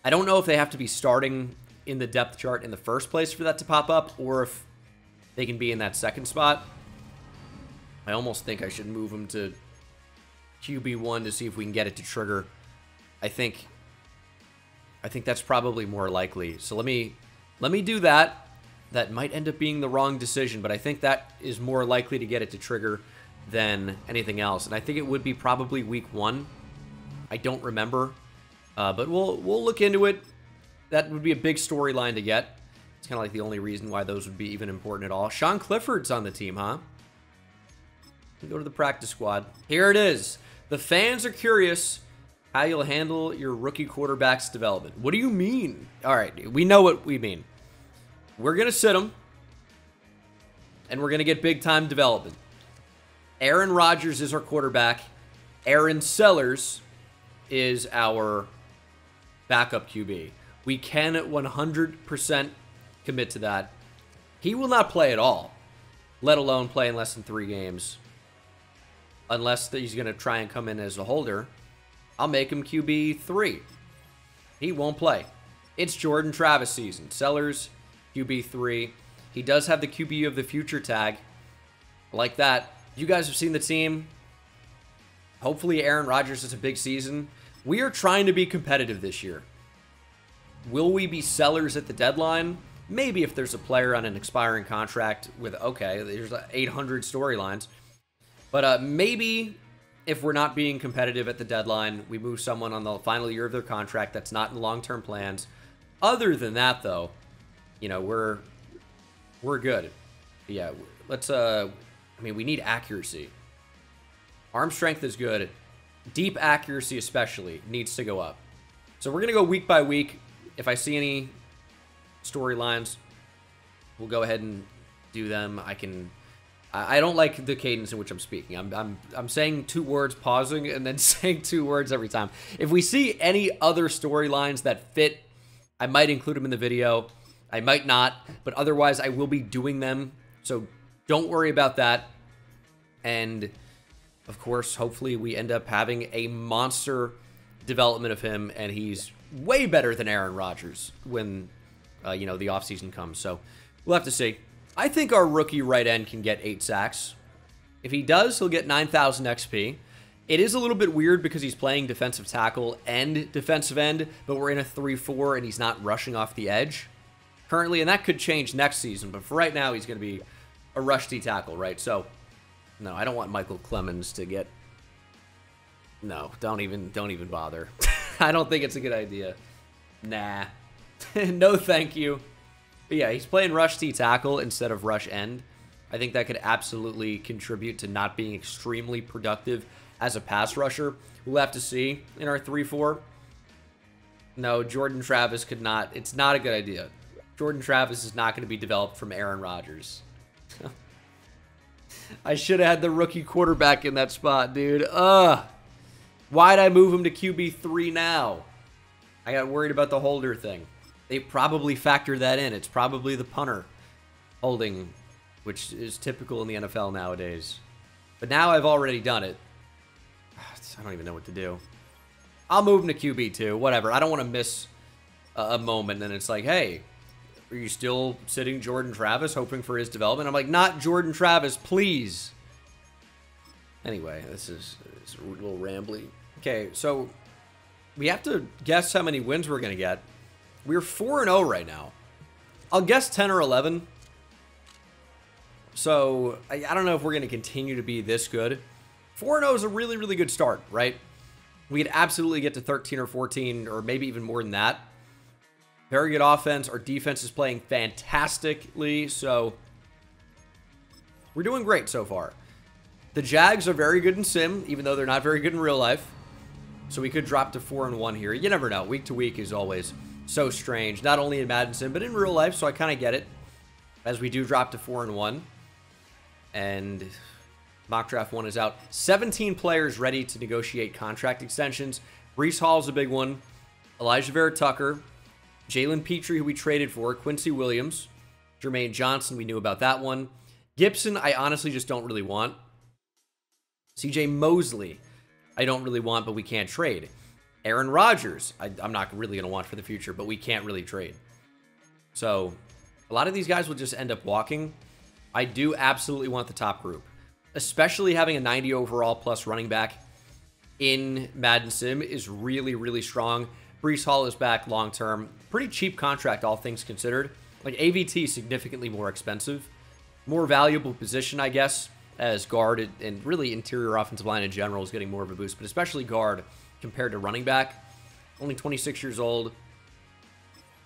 I don't know if they have to be starting in the depth chart in the first place for that to pop up, or if they can be in that second spot. I almost think I should move them to QB1 to see if we can get it to trigger. I think that's probably more likely. So let me do that. That might end up being the wrong decision, but I think that is more likely to get it to trigger than anything else. And I think it would be probably week 1. I don't remember, but we'll look into it. That would be a big storyline to get. It's kind of like the only reason why those would be even important at all. Sean Clifford's on the team, huh? Go to the practice squad. Here it is. The fans are curious how you'll handle your rookie quarterback's development. What do you mean? All right, we know what we mean. We're going to sit him, and we're going to get big-time development. Aaron Rodgers is our quarterback. Aaron Sellers is our backup QB. We can 100% commit to that. He will not play at all, let alone play in less than 3 games. Unless he's going to try and come in as a holder. I'll make him QB 3. He won't play. It's Jordan Travis season. Sellers, QB 3. He does have the QB of the future tag. I like that. You guys have seen the team. Hopefully Aaron Rodgers has a big season. We are trying to be competitive this year. Will we be sellers at the deadline? Maybe if there's a player on an expiring contract with, okay, there's 800 storylines. But maybe if we're not being competitive at the deadline, we move someone on the final year of their contract that's not in long-term plans. Other than that, though, you know, we're good. But yeah, let's, I mean, we need accuracy. Arm strength is good. Deep accuracy especially needs to go up. So we're going to go week by week. If I see any storylines, we'll go ahead and do them. I don't like the cadence in which I'm speaking. I'm saying 2 words, pausing, and then saying 2 words every time. If we see any other storylines that fit, I might include them in the video. I might not, but otherwise I will be doing them. So don't worry about that. And of course, hopefully we end up having a monster development of him, and he's way better than Aaron Rodgers when, you know, the offseason comes. So we'll have to see. I think our rookie right end can get 8 sacks. If he does, he'll get 9,000 XP. It is a little bit weird because he's playing defensive tackle and defensive end, but we're in a 3-4 and he's not rushing off the edge currently, and that could change next season. But for right now, he's going to be a rush D tackle, right? So, no, I don't want Michael Clemens to get... No, don't even bother. I don't think it's a good idea. Nah. No, thank you. But yeah, he's playing rush D tackle instead of rush end. I think that could absolutely contribute to not being extremely productive as a pass rusher. We'll have to see in our 3-4. No, Jordan Travis could not. It's not a good idea. Jordan Travis is not going to be developed from Aaron Rodgers. I should have had the rookie quarterback in that spot, dude. Why'd I move him to QB3 now? I got worried about the holder thing. They probably factor that in. It's probably the punter holding, which is typical in the NFL nowadays. But now I've already done it. I don't even know what to do. I'll move him to QB2. Whatever. I don't want to miss a moment. And it's like, hey, are you still sitting Jordan Travis hoping for his development? I'm like, not Jordan Travis, please. Anyway, this is a little rambly. Okay, so we have to guess how many wins we're going to get. We're 4-0 right now. I'll guess 10 or 11. So I don't know if we're going to continue to be this good. 4-0 is a really, really good start, right? We could absolutely get to 13 or 14 or maybe even more than that. Very good offense. Our defense is playing fantastically. So we're doing great so far. The Jags are very good in sim, even though they're not very good in real life. So we could drop to 4-1 here. You never know. Week to week is always so strange. Not only in Madden sim, but in real life. So I kind of get it. As we do drop to 4-1. And mock draft 1 is out. 17 players ready to negotiate contract extensions. Breece Hall is a big one. Elijah Vera-Tucker. Jalen Petrie, who we traded for. Quincy Williams. Jermaine Johnson, we knew about that one. Gibson, I honestly just don't really want. CJ Mosley, I don't really want, but we can't trade. Aaron Rodgers, I'm not really going to want for the future, but we can't really trade. So a lot of these guys will just end up walking. I do absolutely want the top group, especially having a 90 overall plus running back in Madden Sim is really, really strong. Breece Hall is back long-term. Pretty cheap contract, all things considered. Like, AVT significantly more expensive. More valuable position, I guess, as guard and really interior offensive line in general is getting more of a boost, but especially guard compared to running back. Only 26 years old.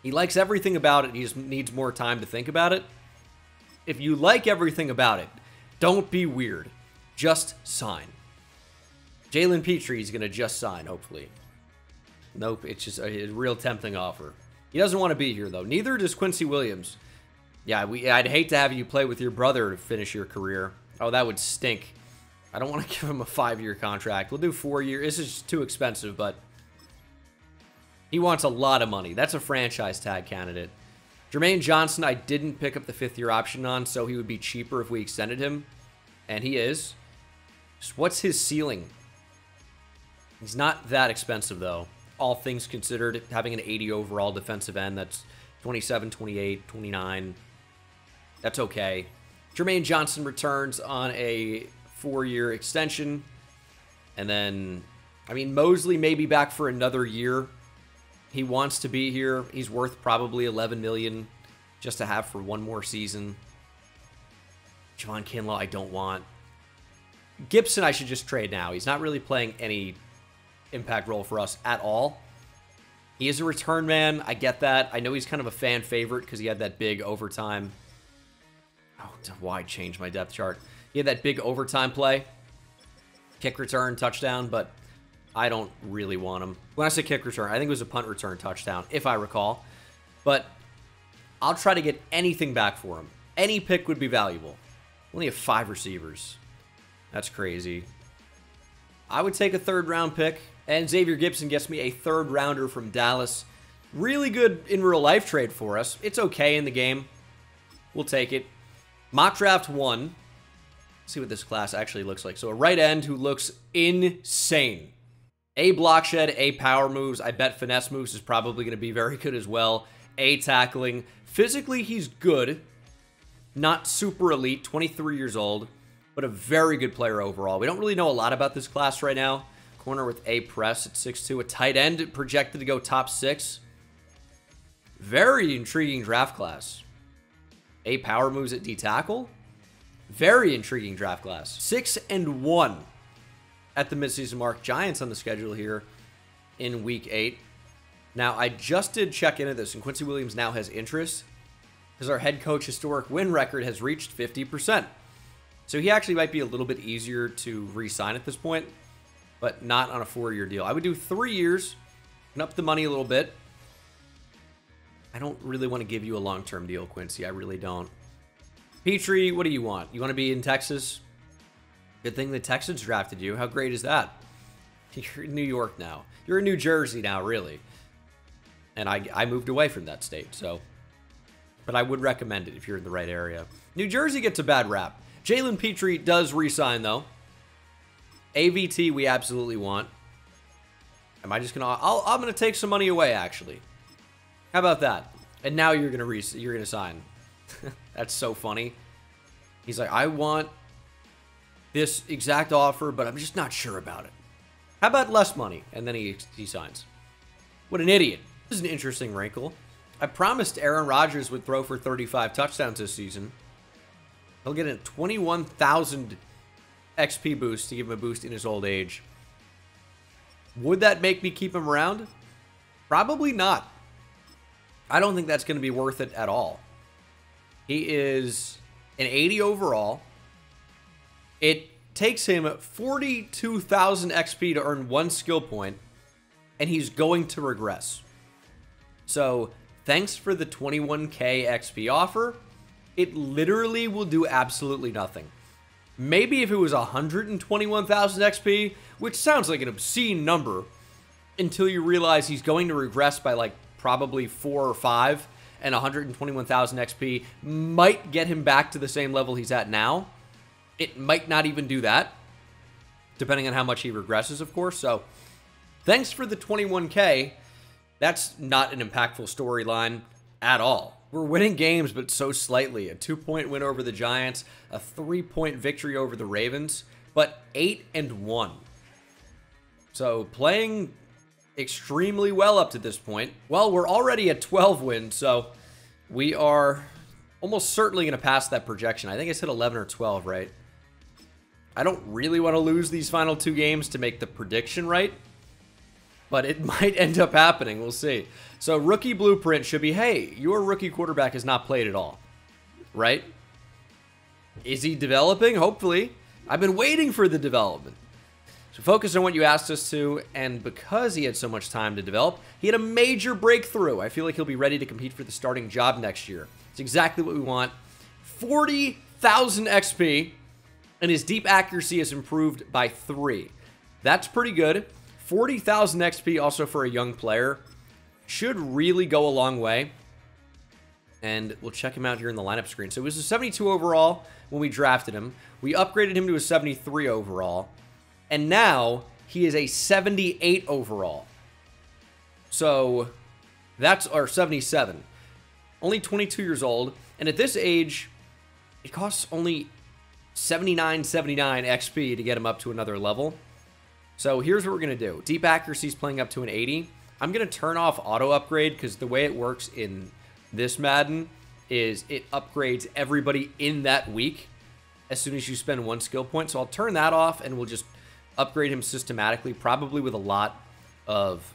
He likes everything about it. He just needs more time to think about it. If you like everything about it, don't be weird. Just sign. Jalen Petrie is going to just sign, hopefully. Nope, it's just a real tempting offer. He doesn't want to be here, though. Neither does Quincy Williams. Yeah, I'd hate to have you play with your brother to finish your career. Oh, that would stink. I don't want to give him a 5-year contract. We'll do 4 years. This is just too expensive, but he wants a lot of money. That's a franchise tag candidate. Jermaine Johnson, I didn't pick up the 5th-year option on, so he would be cheaper if we extended him. And he is. So what's his ceiling? He's not that expensive, though. All things considered, having an 80 overall defensive end, that's 27, 28, 29. That's okay. Jermaine Johnson returns on a 4-year extension. And then, I mean, Mosley may be back for another year. He wants to be here. He's worth probably $11 million just to have for one more season. Javon Kinlaw, I don't want. Gibson, I should just trade now. He's not really playing any impact role for us at all. He is a return man. I get that. I know he's kind of a fan favorite because he had that big overtime. Oh, why change my depth chart? He had that big overtime play. Kick return, touchdown, but I don't really want him. When I say kick return, I think it was a punt return touchdown, if I recall. But I'll try to get anything back for him. Any pick would be valuable. Only have 5 receivers. That's crazy. I would take a 3rd-round pick. And Xavier Gibson gets me a 3rd-rounder from Dallas. Really good in real life trade for us. It's okay in the game. We'll take it. Mock draft 1. Let's see what this class actually looks like. So a right end who looks insane. A block shed, A power moves. I bet finesse moves is probably going to be very good as well. A tackling. Physically, he's good. Not super elite. 23 years old. But a very good player overall. We don't really know a lot about this class right now. Corner with A press at 6'2". A tight end projected to go top 6. Very intriguing draft class. A power moves at D tackle. Very intriguing draft class. 6-1 at the midseason mark. Giants on the schedule here in week 8. Now, I just did check into this, and Quincy Williams now has interest because our head coach historic win record has reached 50%. So he actually might be a little bit easier to re-sign at this point, but not on a 4-year deal. I would do 3 years and up the money a little bit. I don't really want to give you a long-term deal, Quincy. I really don't. Petrie, what do you want? You want to be in Texas? Good thing the Texans drafted you. How great is that? You're in New York now. You're in New Jersey now, really. And I moved away from that state, so. But I would recommend it if you're in the right area. New Jersey gets a bad rap. Jalen Petrie does re-sign, though. AVT we absolutely want. Am I just gonna? I'm gonna take some money away, actually. How about that? And now you're gonna sign. That's so funny. He's like, I want this exact offer, but I'm just not sure about it. How about less money? And then he signs. What an idiot. This is an interesting wrinkle. I promised Aaron Rodgers would throw for 35 touchdowns this season. He'll get a 21,000 XP boost to give him a boost in his old age. Would that make me keep him around? Probably not. I don't think that's going to be worth it at all. He is an 80 overall. It takes him 42,000 XP to earn 1 skill point, and he's going to regress. So, thanks for the 21k XP offer. It literally will do absolutely nothing. Maybe if it was 121,000 XP, which sounds like an obscene number, until you realize he's going to regress by like probably 4 or 5, and 121,000 XP might get him back to the same level he's at now. It might not even do that, depending on how much he regresses, of course. So, thanks for the 21k. That's not an impactful storyline at all. We're winning games, but so slightly. A 2-point win over the Giants, a 3-point victory over the Ravens, but 8-1. So playing extremely well up to this point. Well, we're already at 12 wins, so we are almost certainly going to pass that projection. I think I said 11 or 12, right? I don't really want to lose these final 2 games to make the prediction right, but it might end up happening. We'll see. So rookie blueprint should be, hey, your rookie quarterback has not played at all, right? Is he developing? Hopefully. I've been waiting for the development. So focus on what you asked us to, and because he had so much time to develop, he had a major breakthrough. I feel like he'll be ready to compete for the starting job next year. It's exactly what we want. 40,000 XP, and his deep accuracy is improved by 3. That's pretty good. 40,000 XP also for a young player should really go a long way. And we'll check him out here in the lineup screen. So it was a 72 overall when we drafted him. We upgraded him to a 73 overall. And now he is a 78 overall. So that's our 77. Only 22 years old. And at this age, it costs only 79.79 XP to get him up to another level. So here's what we're going to do. Deep accuracy is playing up to an 80. I'm going to turn off auto upgrade because the way it works in this Madden is it upgrades everybody in that week as soon as you spend 1 skill point. So I'll turn that off and we'll just upgrade him systematically, probably with a lot of,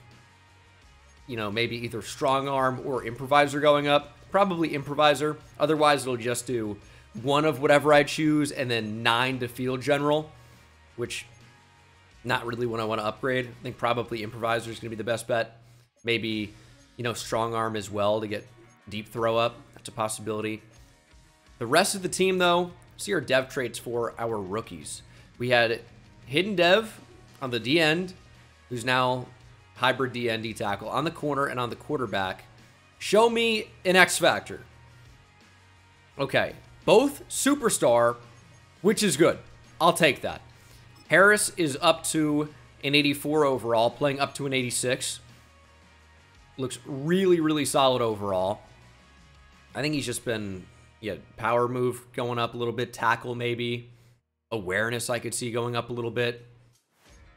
you know, maybe either strong arm or improviser going up. Probably improviser. Otherwise, it'll just do 1 of whatever I choose and then 9 to field general, which not really what I want to upgrade. I think probably improviser is going to be the best bet. Maybe, you know, strong arm as well to get deep throw up. That's a possibility. The rest of the team, though, see our dev traits for our rookies. We had hidden dev on the D end, who's now hybrid D end D tackle on the corner and on the quarterback. Show me an X factor. Okay, both superstar, which is good. I'll take that. Harris is up to an 84 overall, playing up to an 86. Looks really, really solid overall. I think he's just been, yeah, power move going up a little bit, tackle maybe, awareness I could see going up a little bit.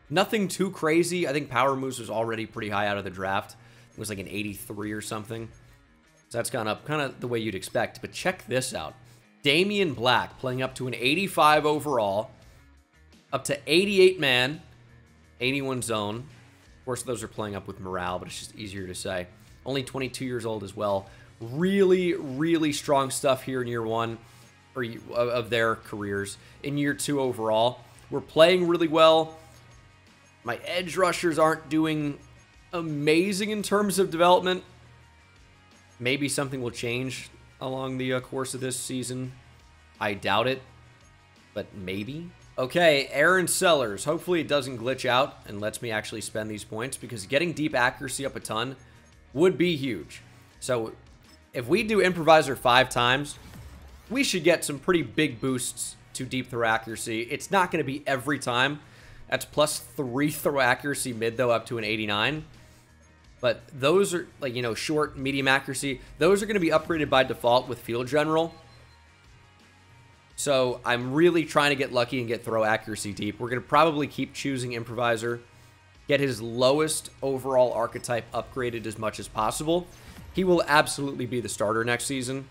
Nothing too crazy. I think power moves was already pretty high out of the draft. It was like an 83 or something. So that's gone up kind of the way you'd expect. But check this out. Damian Black playing up to an 85 overall, up to 88 man, 81 zone. Of course, those are playing up with morale, but it's just easier to say. Only 22 years old as well. Really, really strong stuff here in year 1 or of their careers. In year 2 overall, we're playing really well. My edge rushers aren't doing amazing in terms of development. Maybe something will change along the course of this season. I doubt it, but maybe. Okay, Aaron Sellers. Hopefully it doesn't glitch out and lets me actually spend these points, because getting deep accuracy up a ton would be huge. So if we do improviser 5 times, we should get some pretty big boosts to deep throw accuracy. It's not going to be every time. That's plus 3 throw accuracy mid, though, up to an 89. But those are, like, you know, short, medium accuracy. Those are going to be upgraded by default with field general. So I'm really trying to get lucky and get throw accuracy deep. We're going to probably keep choosing improviser. Get his lowest overall archetype upgraded as much as possible. He will absolutely be the starter next season.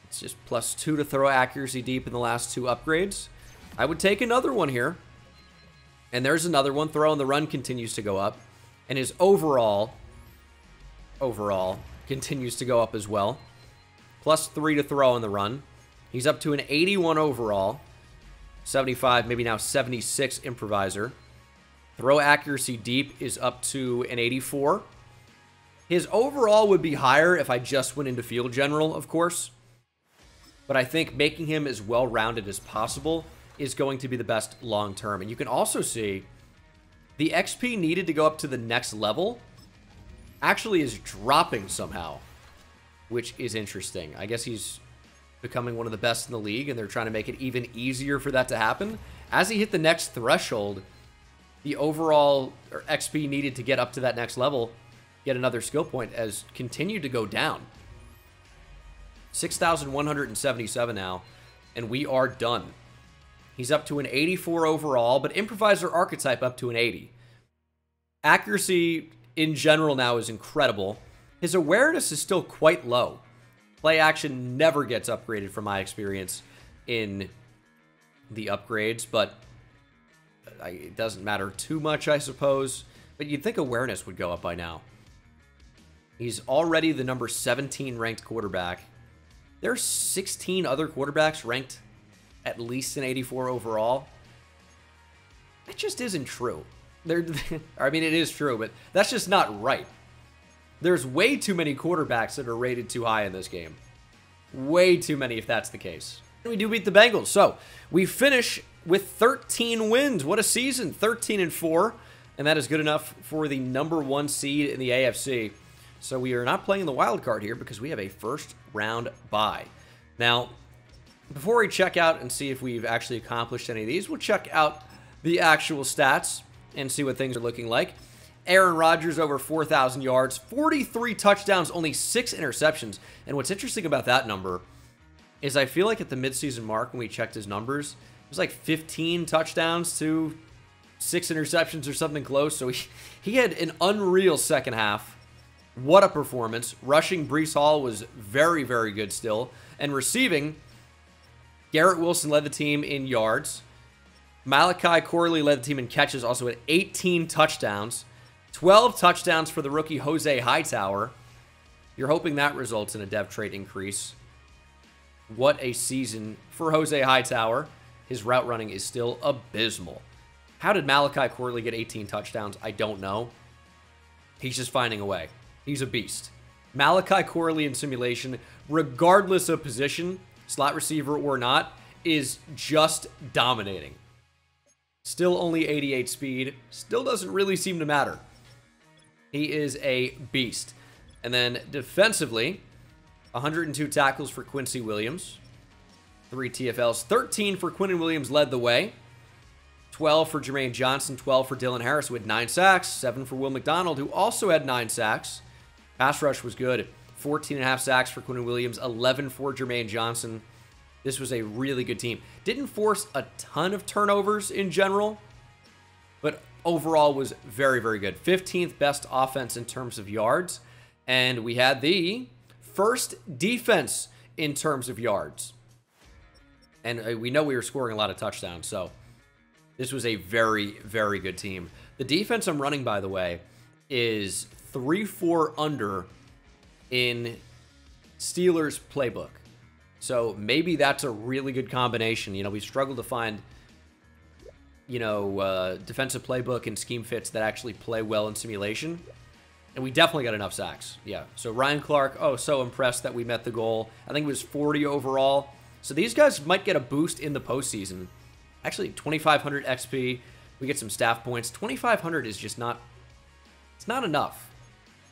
It's just plus 2 to throw accuracy deep in the last 2 upgrades. I would take another one here. And there's another one. Throw and the run continues to go up. And his overall continues to go up as well. Plus 3 to throw and the run. He's up to an 81 overall. 75, maybe now 76 improviser. Throw accuracy deep is up to an 84. His overall would be higher if I just went into field general, of course. But I think making him as well-rounded as possible is going to be the best long-term. And you can also see the XP needed to go up to the next level actually is dropping somehow, which is interesting. I guess he's becoming one of the best in the league, and they're trying to make it even easier for that to happen. As he hit the next threshold, the overall XP needed to get up to that next level, get another skill point, has continued to go down. 6,177 now, and we are done. He's up to an 84 overall, but improviser archetype up to an 80. Accuracy in general now is incredible. His awareness is still quite low. Play action never gets upgraded from my experience in the upgrades, but it doesn't matter too much, I suppose. But you'd think awareness would go up by now. He's already the number 17 ranked quarterback. There's 16 other quarterbacks ranked at least an 84 overall. That just isn't true. I mean, it is true, but that's just not right. There's way too many quarterbacks that are rated too high in this game. Way too many if that's the case. And we do beat the Bengals. So we finish with 13 wins. What a season. 13-4. And that is good enough for the #1 seed in the AFC. So we are not playing the wild card here because we have a first round bye. Now, before we check out and see if we've actually accomplished any of these, we'll check out the actual stats and see what things are looking like. Aaron Rodgers over 4,000 yards, 43 touchdowns, only 6 interceptions. And what's interesting about that number is I feel like at the midseason mark when we checked his numbers, it was like 15 touchdowns to 6 interceptions or something close. So he had an unreal second half. What a performance. Rushing, Breece Hall was very, very good still. And receiving, Garrett Wilson led the team in yards. Malachi Corley led the team in catches, also at 18 touchdowns. 12 touchdowns for the rookie Jose Hightower. You're hoping that results in a dev trait increase. What a season for Jose Hightower. His route running is still abysmal. How did Malachi Corley get 18 touchdowns? I don't know. He's just finding a way. He's a beast. Malachi Corley in simulation, regardless of position, slot receiver or not, is just dominating. Still only 88 speed. Still doesn't really seem to matter. He is a beast. And then defensively, 102 tackles for Quincy Williams. 3 TFLs. 13 for Quinnen Williams led the way. 12 for Jermaine Johnson. 12 for Dylan Harris, who had 9 sacks. 7 for Will McDonald, who also had 9 sacks. Pass rush was good. 14.5 sacks for Quinnen Williams. 11 for Jermaine Johnson. This was a really good team. Didn't force a ton of turnovers in general, but overall was very, very good. 15th best offense in terms of yards. And we had the first defense in terms of yards. And we know we were scoring a lot of touchdowns, so this was a very, very good team. The defense I'm running, by the way, is 3-4 under in Steelers playbook. So maybe that's a really good combination. You know, we struggled to find, you know, defensive playbook and scheme fits that actually play well in simulation. And we definitely got enough sacks. Yeah. So Ryan Clark, oh, so impressed that we met the goal. I think it was 40 overall. So these guys might get a boost in the postseason. Actually, 2,500 XP. We get some staff points. 2,500 is just not, it's not enough.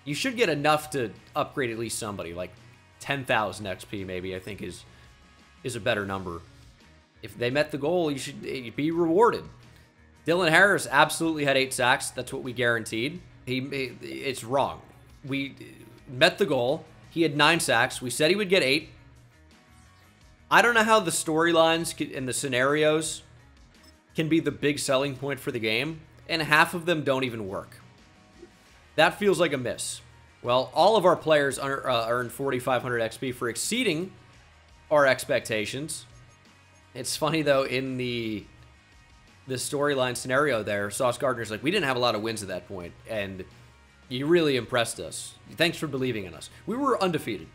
You should get enough to upgrade at least somebody, like 10,000 XP maybe, I think is a better number. If they met the goal, you should be rewarded. Dylan Harris absolutely had 8 sacks. That's what we guaranteed. It's wrong. We met the goal. He had 9 sacks. We said he would get 8. I don't know how the storylines and the scenarios can be the big selling point for the game, and half of them don't even work. That feels like a miss. Well, all of our players earned 4,500 XP for exceeding our expectations. It's funny, though, in the storyline scenario there, Sauce Gardner's like, we didn't have a lot of wins at that point, and you really impressed us. Thanks for believing in us. We were undefeated.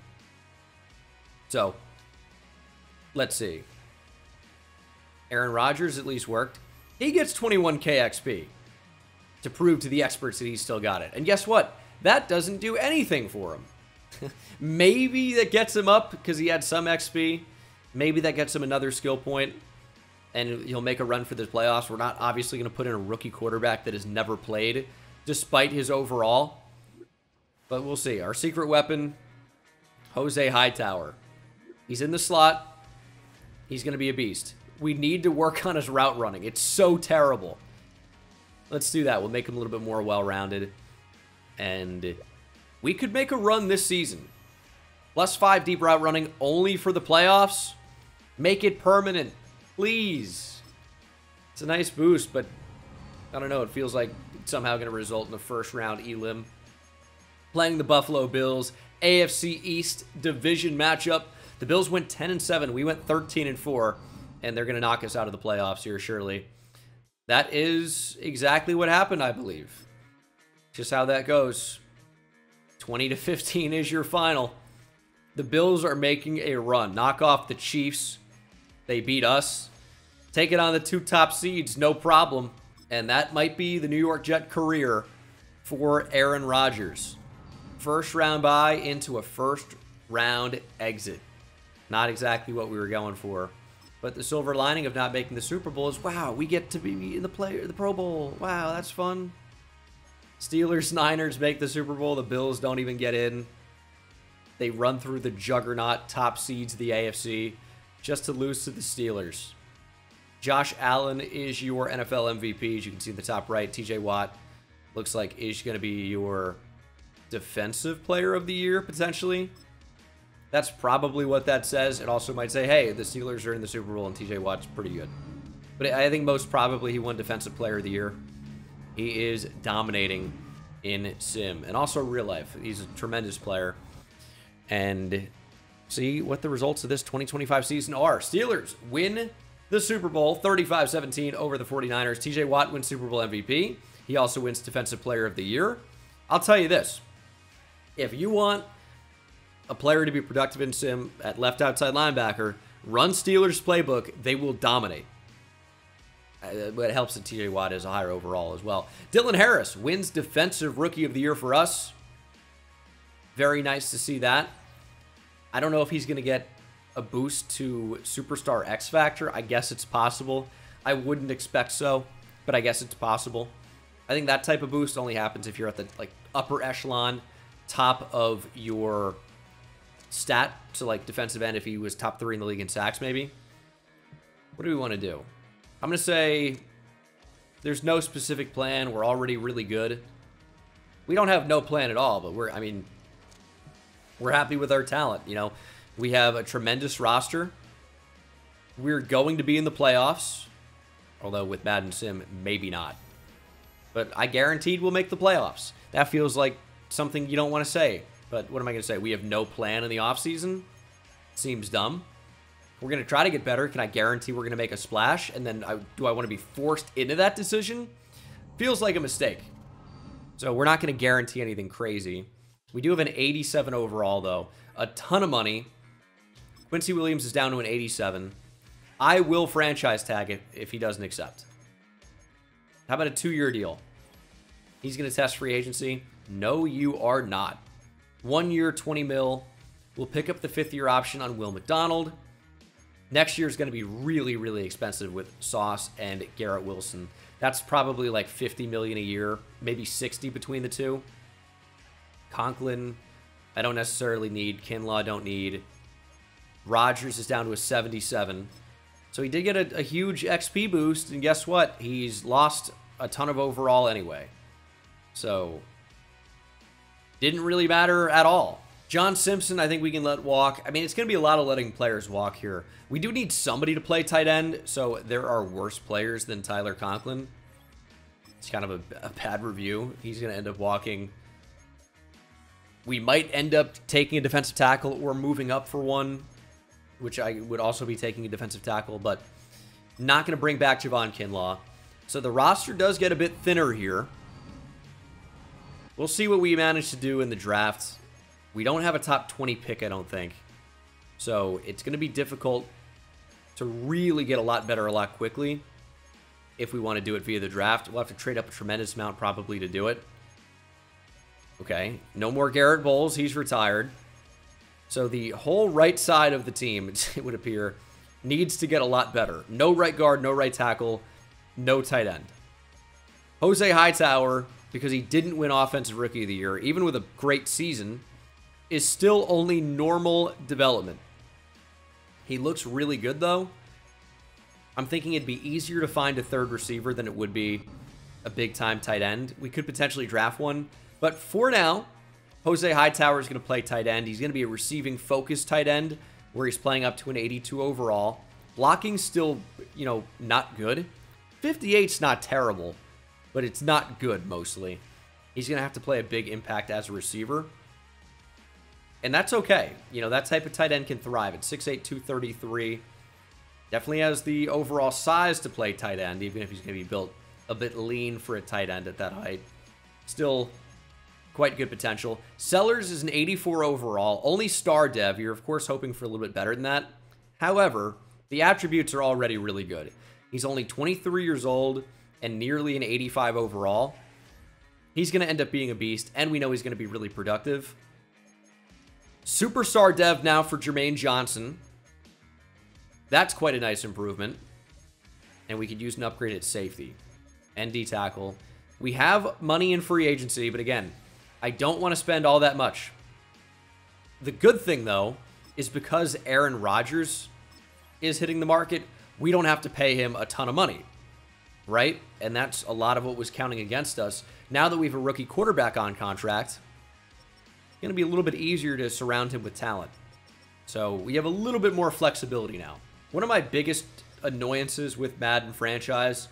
So, let's see. Aaron Rodgers at least worked. He gets 21k XP to prove to the experts that he's still got it. And guess what? That doesn't do anything for him. Maybe that gets him up because he had some XP. Maybe that gets him another skill point, and he'll make a run for the playoffs. We're not obviously going to put in a rookie quarterback that has never played, despite his overall. But we'll see. Our secret weapon, Jose Hightower. He's in the slot. He's going to be a beast. We need to work on his route running. It's so terrible. Let's do that. We'll make him a little bit more well-rounded. And we could make a run this season. +5 deep route running only for the playoffs. Make it permanent. Please. It's a nice boost, but I don't know. It feels like it's somehow going to result in the first round elim. Playing the Buffalo Bills. AFC East division matchup. The Bills went 10-7. We went 13-4. And they're going to knock us out of the playoffs here, surely. That is exactly what happened, I believe. Just how that goes. 20-15 is your final. The Bills are making a run. Knock off the Chiefs. They beat us. Take it on the 2 top seeds, no problem. And that might be the New York Jet career for Aaron Rodgers. First round buy into a first round exit. Not exactly what we were going for. But the silver lining of not making the Super Bowl is, wow, we get to be in the Pro Bowl. Wow, that's fun. Steelers, Niners make the Super Bowl. The Bills don't even get in. They run through the juggernaut top seeds of the AFC just to lose to the Steelers. Josh Allen is your NFL MVP, as you can see in the top right. TJ Watt looks like is going to be your defensive player of the year, potentially. That's probably what that says. It also might say, hey, the Steelers are in the Super Bowl and TJ Watt's pretty good. But I think most probably he won Defensive Player of the Year. He is dominating in Sim and also real life. He's a tremendous player. And see what the results of this 2025 season are. Steelers win the Super Bowl 35-17 over the 49ers. TJ Watt wins Super Bowl MVP. He also wins Defensive Player of the Year. I'll tell you this. If you want a player to be productive in Sim at left outside linebacker, run Steelers playbook. They will dominate. But it helps that TJ Watt is a higher overall as well. Dylan Harris wins Defensive Rookie of the Year for us. Very nice to see that. I don't know if he's going to get a boost to Superstar X Factor. I guess it's possible. I wouldn't expect so, but I guess it's possible. I think that type of boost only happens if you're at the upper echelon, top of your stat. So defensive end, if he was top 3 in the league in sacks, maybe. What do we want to do? I'm going to say there's no specific plan. We're already really good. We don't have no plan at all, but we're happy with our talent. We have a tremendous roster. We're going to be in the playoffs, although with Madden Sim, maybe not. But I guaranteed we'll make the playoffs. That feels like something you don't want to say. But what am I going to say? We have no plan in the offseason? Seems dumb. We're going to try to get better. Can I guarantee we're going to make a splash? And then do I want to be forced into that decision? Feels like a mistake. So we're not going to guarantee anything crazy. We do have an 87 overall, though. A ton of money. Quincy Williams is down to an 87. I will franchise tag it if he doesn't accept. How about a 2-year deal? He's going to test free agency. No, you are not. 1 year, 20 mil. We'll pick up the 5th-year option on Will McDonald. Next year is going to be really, really expensive with Sauce and Garrett Wilson. That's probably like $50 million a year, maybe 60 between the two. Conklin, I don't necessarily need. Kinlaw, don't need. Rodgers is down to a 77. So he did get a huge XP boost, and guess what? He's lost a ton of overall anyway. So, didn't really matter at all. John Simpson, I think we can let walk. I mean, it's going to be a lot of letting players walk here. We do need somebody to play tight end, so there are worse players than Tyler Conklin. It's kind of a bad review. He's going to end up walking. We might end up taking a defensive tackle or moving up for one, which I would also be taking a defensive tackle, but not going to bring back Javon Kinlaw. So the roster does get a bit thinner here. We'll see what we manage to do in the draft. We don't have a top 20 pick, I don't think. So it's going to be difficult to really get a lot better a lot quickly if we want to do it via the draft. We'll have to trade up a tremendous amount probably to do it. Okay, no more Garrett Bowles. He's retired. So the whole right side of the team, it would appear, needs to get a lot better. No right guard, no right tackle, no tight end. Jose Hightower, because he didn't win Offensive Rookie of the Year, even with a great season, is still only normal development. He looks really good, though. I'm thinking it'd be easier to find a third receiver than it would be a big-time tight end. We could potentially draft one. But for now, Jose Hightower is going to play tight end. He's going to be a receiving-focused tight end where he's playing up to an 82 overall. Blocking's still, not good. 58's not terrible, but it's not good mostly. He's going to have to play a big impact as a receiver. And that's okay. That type of tight end can thrive at 6'8", 233. Definitely has the overall size to play tight end, even if he's going to be built a bit lean for a tight end at that height. Still quite good potential. Sellers is an 84 overall, only star dev. You're, of course, hoping for a little bit better than that. However, the attributes are already really good. He's only 23 years old. and nearly an 85 overall, he's going to end up being a beast, and we know he's going to be really productive. Superstar dev now for Jermaine Johnson. That's quite a nice improvement. And we could use an upgrade at safety and D-tackle. We have money in free agency, but again, I don't want to spend all that much. The good thing, though, is because Aaron Rodgers is hitting the market, we don't have to pay him a ton of money, right? And that's a lot of what was counting against us. Now that we have a rookie quarterback on contract, it's going to be a little bit easier to surround him with talent. So we have a little bit more flexibility now. One of my biggest annoyances with Madden franchise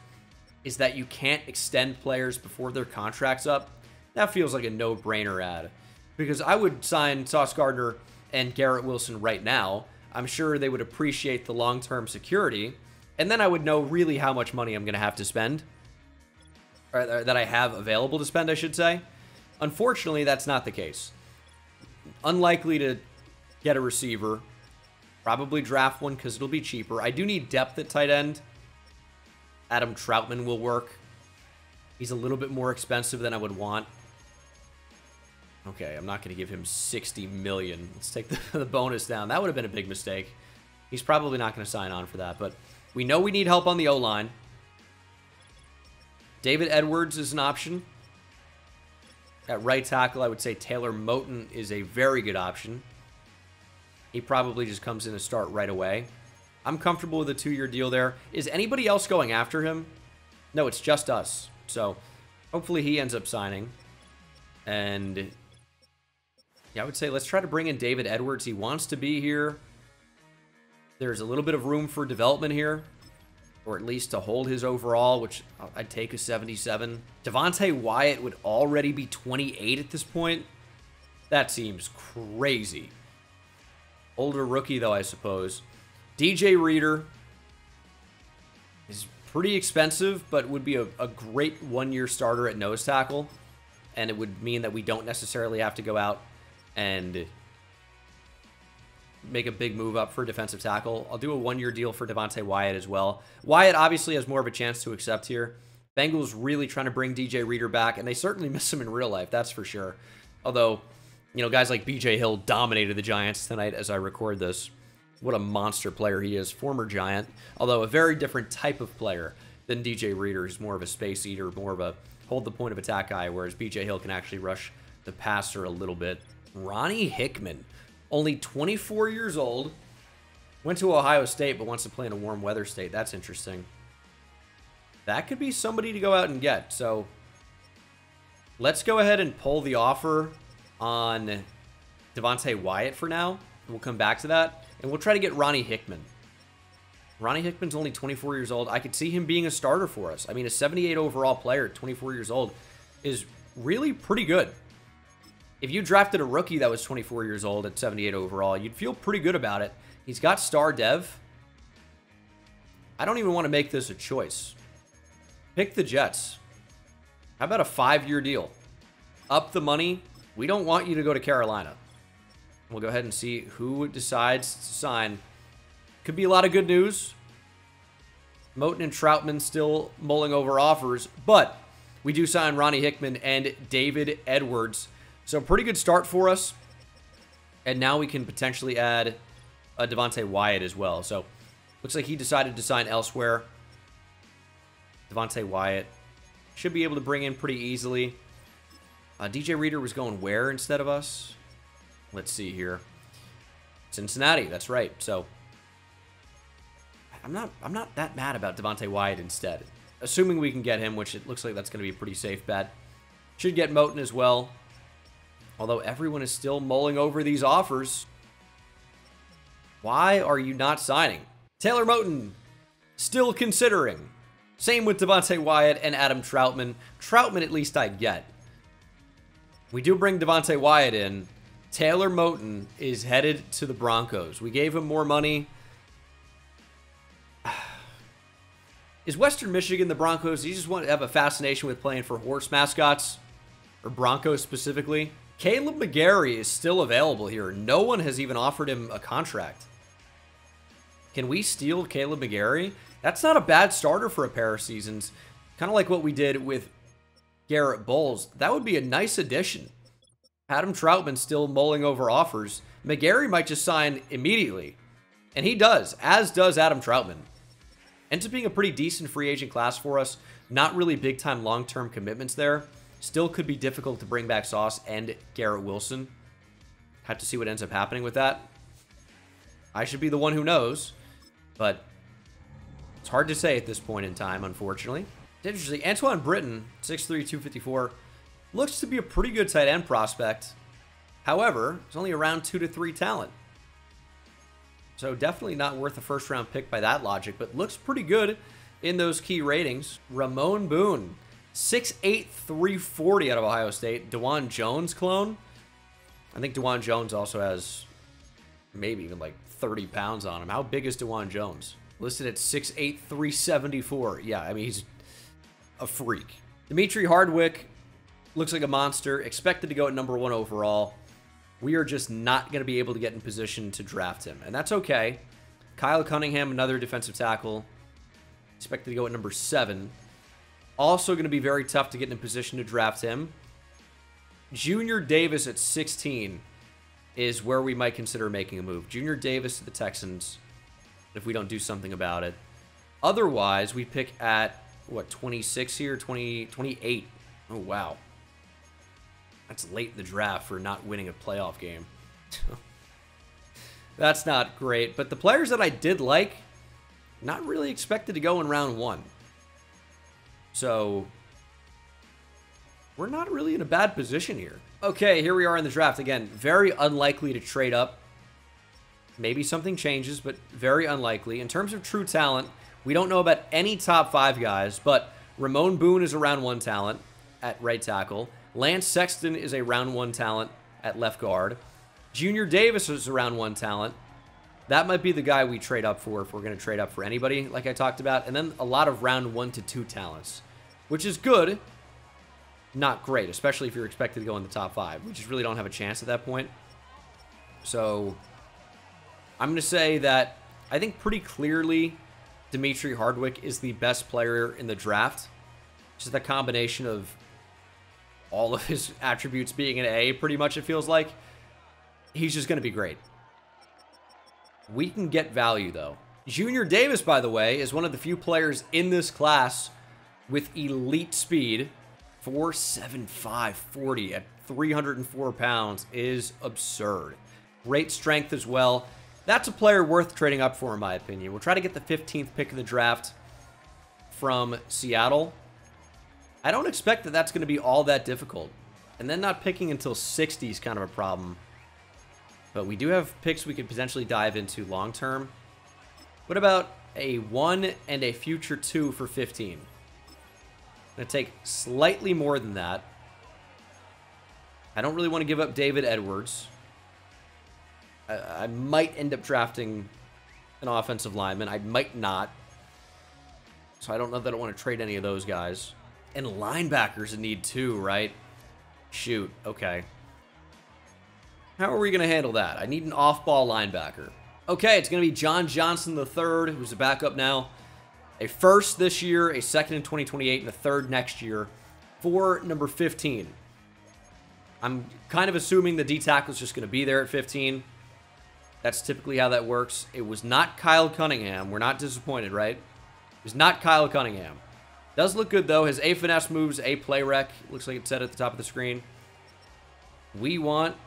is that you can't extend players before their contract's up. That feels like a no-brainer ad. Because I would sign Sauce Gardner and Garrett Wilson right now. I'm sure they would appreciate the long-term security. And then I would know really how much money I'm going to have to spend. Or that I have available to spend, I should say. Unfortunately, that's not the case. Unlikely to get a receiver. Probably draft one because it'll be cheaper. I do need depth at tight end. Adam Troutman will work. He's a little bit more expensive than I would want. Okay, I'm not going to give him $60 million. Let's take the bonus down. That would have been a big mistake. He's probably not going to sign on for that, but we know we need help on the O-line. David Edwards is an option. At right tackle, I would say Taylor Moton is a very good option. He probably just comes in to start right away. I'm comfortable with a 2-year deal there. Is anybody else going after him? No, it's just us. So hopefully he ends up signing. And yeah, I would say let's try to bring in David Edwards. He wants to be here. There's a little bit of room for development here, or at least to hold his overall, which I'd take a 77. Devontae Wyatt would already be 28 at this point. That seems crazy. Older rookie, though, I suppose. DJ Reader is pretty expensive, but would be a great 1-year starter at nose tackle. And it would mean that we don't necessarily have to go out and make a big move up for defensive tackle. I'll do a 1-year deal for Devontae Wyatt as well. Wyatt obviously has more of a chance to accept here. Bengals really trying to bring DJ Reader back, and they certainly miss him in real life, that's for sure. Although, you know, guys like BJ Hill dominated the Giants tonight as I record this. What a monster player he is. Former Giant, although a very different type of player than DJ Reader. He's more of a space eater, more of a hold the point of attack guy, whereas BJ Hill can actually rush the passer a little bit. Ronnie Hickman, only 24 years old, went to Ohio State but wants to play in a warm weather state. That's interesting. That could be somebody to go out and get. So let's go ahead and pull the offer on Devontae Wyatt for now. We'll come back to that. And we'll try to get Ronnie Hickman. Ronnie Hickman's only 24 years old. I could see him being a starter for us. I mean, a 78 overall player at 24 years old is really pretty good. If you drafted a rookie that was 24 years old at 78 overall, you'd feel pretty good about it. He's got star dev. I don't even want to make this a choice. Pick the Jets. How about a 5-year deal? Up the money. We don't want you to go to Carolina. We'll go ahead and see who decides to sign. Could be a lot of good news. Moton and Troutman still mulling over offers, but we do sign Ronnie Hickman and David Edwards. So pretty good start for us. And now we can potentially add a Devontae Wyatt as well. So looks like he decided to sign elsewhere. Devontae Wyatt should be able to bring in pretty easily. DJ Reader was going where instead of us? Let's see here. Cincinnati, that's right. So I'm not that mad about Devontae Wyatt instead. Assuming we can get him, which it looks like that's going to be a pretty safe bet. Should get Moton as well. Although everyone is still mulling over these offers. Why are you not signing? Taylor Moton, still considering. Same with Devontae Wyatt and Adam Troutman. Troutman at least I get. We do bring Devontae Wyatt in. Taylor Moton is headed to the Broncos. We gave him more money. Is Western Michigan the Broncos? Do you just want to have a fascination with playing for horse mascots? Or Broncos specifically? Caleb McGarry is still available here. No one has even offered him a contract. Can we steal Caleb McGarry? That's not a bad starter for a pair of seasons. Kind of like what we did with Garrett Bowles. That would be a nice addition. Adam Troutman still mulling over offers. McGarry might just sign immediately. And he does, as does Adam Troutman. Ends up being a pretty decent free agent class for us. Not really big-time long-term commitments there. Still could be difficult to bring back Sauce and Garrett Wilson. Have to see what ends up happening with that. I should be the one who knows, but it's hard to say at this point in time, unfortunately. It's interesting. Antoine Britton, 6'3", 254, looks to be a pretty good tight end prospect. However, it's only around 2 to 3 talent. So definitely not worth a first-round pick by that logic, but looks pretty good in those key ratings. Ramon Boone, 6'8", 340 out of Ohio State. DeJuan Jones clone. I think DeJuan Jones also has maybe even like 30 pounds on him. How big is DeJuan Jones? Listed at 6'8", 374. Yeah, I mean, he's a freak. Dimitri Hardwick looks like a monster. Expected to go at number 1 overall. We are just not going to be able to get in position to draft him, and that's okay. Kyle Cunningham, another defensive tackle. Expected to go at number 7. Also going to be very tough to get in position to draft him. Junior Davis at 16 is where we might consider making a move. Junior Davis to the Texans, if we don't do something about it. Otherwise, we pick at, what, 26 here? 28. Oh, wow. That's late in the draft for not winning a playoff game. That's not great. But the players that I did like, not really expected to go in round 1. So we're not really in a bad position here. Okay, here we are in the draft. Again, very unlikely to trade up. Maybe something changes, but very unlikely. In terms of true talent, we don't know about any top 5 guys, but Ramon Boone is a round 1 talent at right tackle. Lance Sexton is a round 1 talent at left guard. Junior Davis is a round 1 talent. That might be the guy we trade up for if we're going to trade up for anybody, like I talked about. And then a lot of round 1 to 2 talents, which is good. Not great, especially if you're expected to go in the top 5. We just really don't have a chance at that point. So I'm going to say that I think pretty clearly Dimitri Hardwick is the best player in the draft. Just the combination of all of his attributes being an A, pretty much it feels like. He's just going to be great. We can get value, though. Junior Davis, by the way, is one of the few players in this class with elite speed. 4.75 40 at 304 pounds is absurd. Great strength as well. That's a player worth trading up for, in my opinion. We'll try to get the 15th pick of the draft from Seattle. I don't expect that that's going to be all that difficult. And then not picking until 60 is kind of a problem. But we do have picks we could potentially dive into long term. What about a 1 and a future 2 for 15? Going to take slightly more than that. I don't really want to give up David Edwards. I might end up drafting an offensive lineman. I might not. So I don't know that I want to trade any of those guys. And linebackers in need too, right? Shoot, okay. How are we going to handle that? I need an off-ball linebacker. Okay, it's going to be John Johnson III, who's a backup now. A first this year, a second in 2028, and a third next year for number 15. I'm kind of assuming the D-tackle is just going to be there at 15. That's typically how that works. It was not Kyle Cunningham. We're not disappointed, right? It was not Kyle Cunningham. Does look good, though. His A finesse moves, A play rec. Looks like it said at the top of the screen. We want,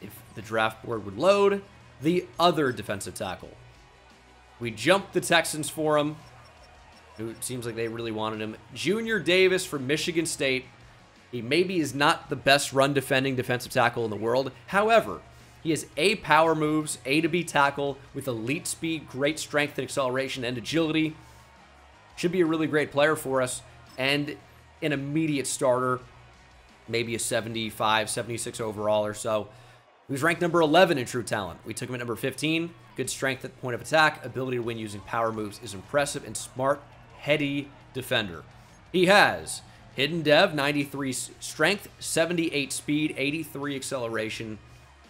if the draft board would load, the other defensive tackle. We jumped the Texans for him. It seems like they really wanted him. Junior Davis from Michigan State. He maybe is not the best run-defending defensive tackle in the world. However, he has A power moves, A to B tackle with elite speed, great strength and acceleration, and agility. Should be a really great player for us. And an immediate starter. Maybe a 75, 76 overall or so. He was ranked number 11 in true talent. We took him at number 15. Good strength at the point of attack. Ability to win using power moves is impressive. And smart, heady defender. He has hidden dev, 93 strength, 78 speed, 83 acceleration.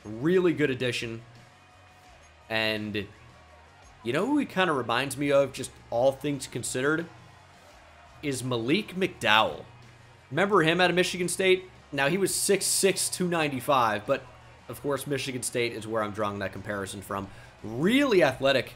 Really good addition. And you know who he kind of reminds me of, just all things considered? is Malik McDowell. Remember him out of Michigan State? Now, he was 6'6", 295, but of course, Michigan State is where I'm drawing that comparison from. Really athletic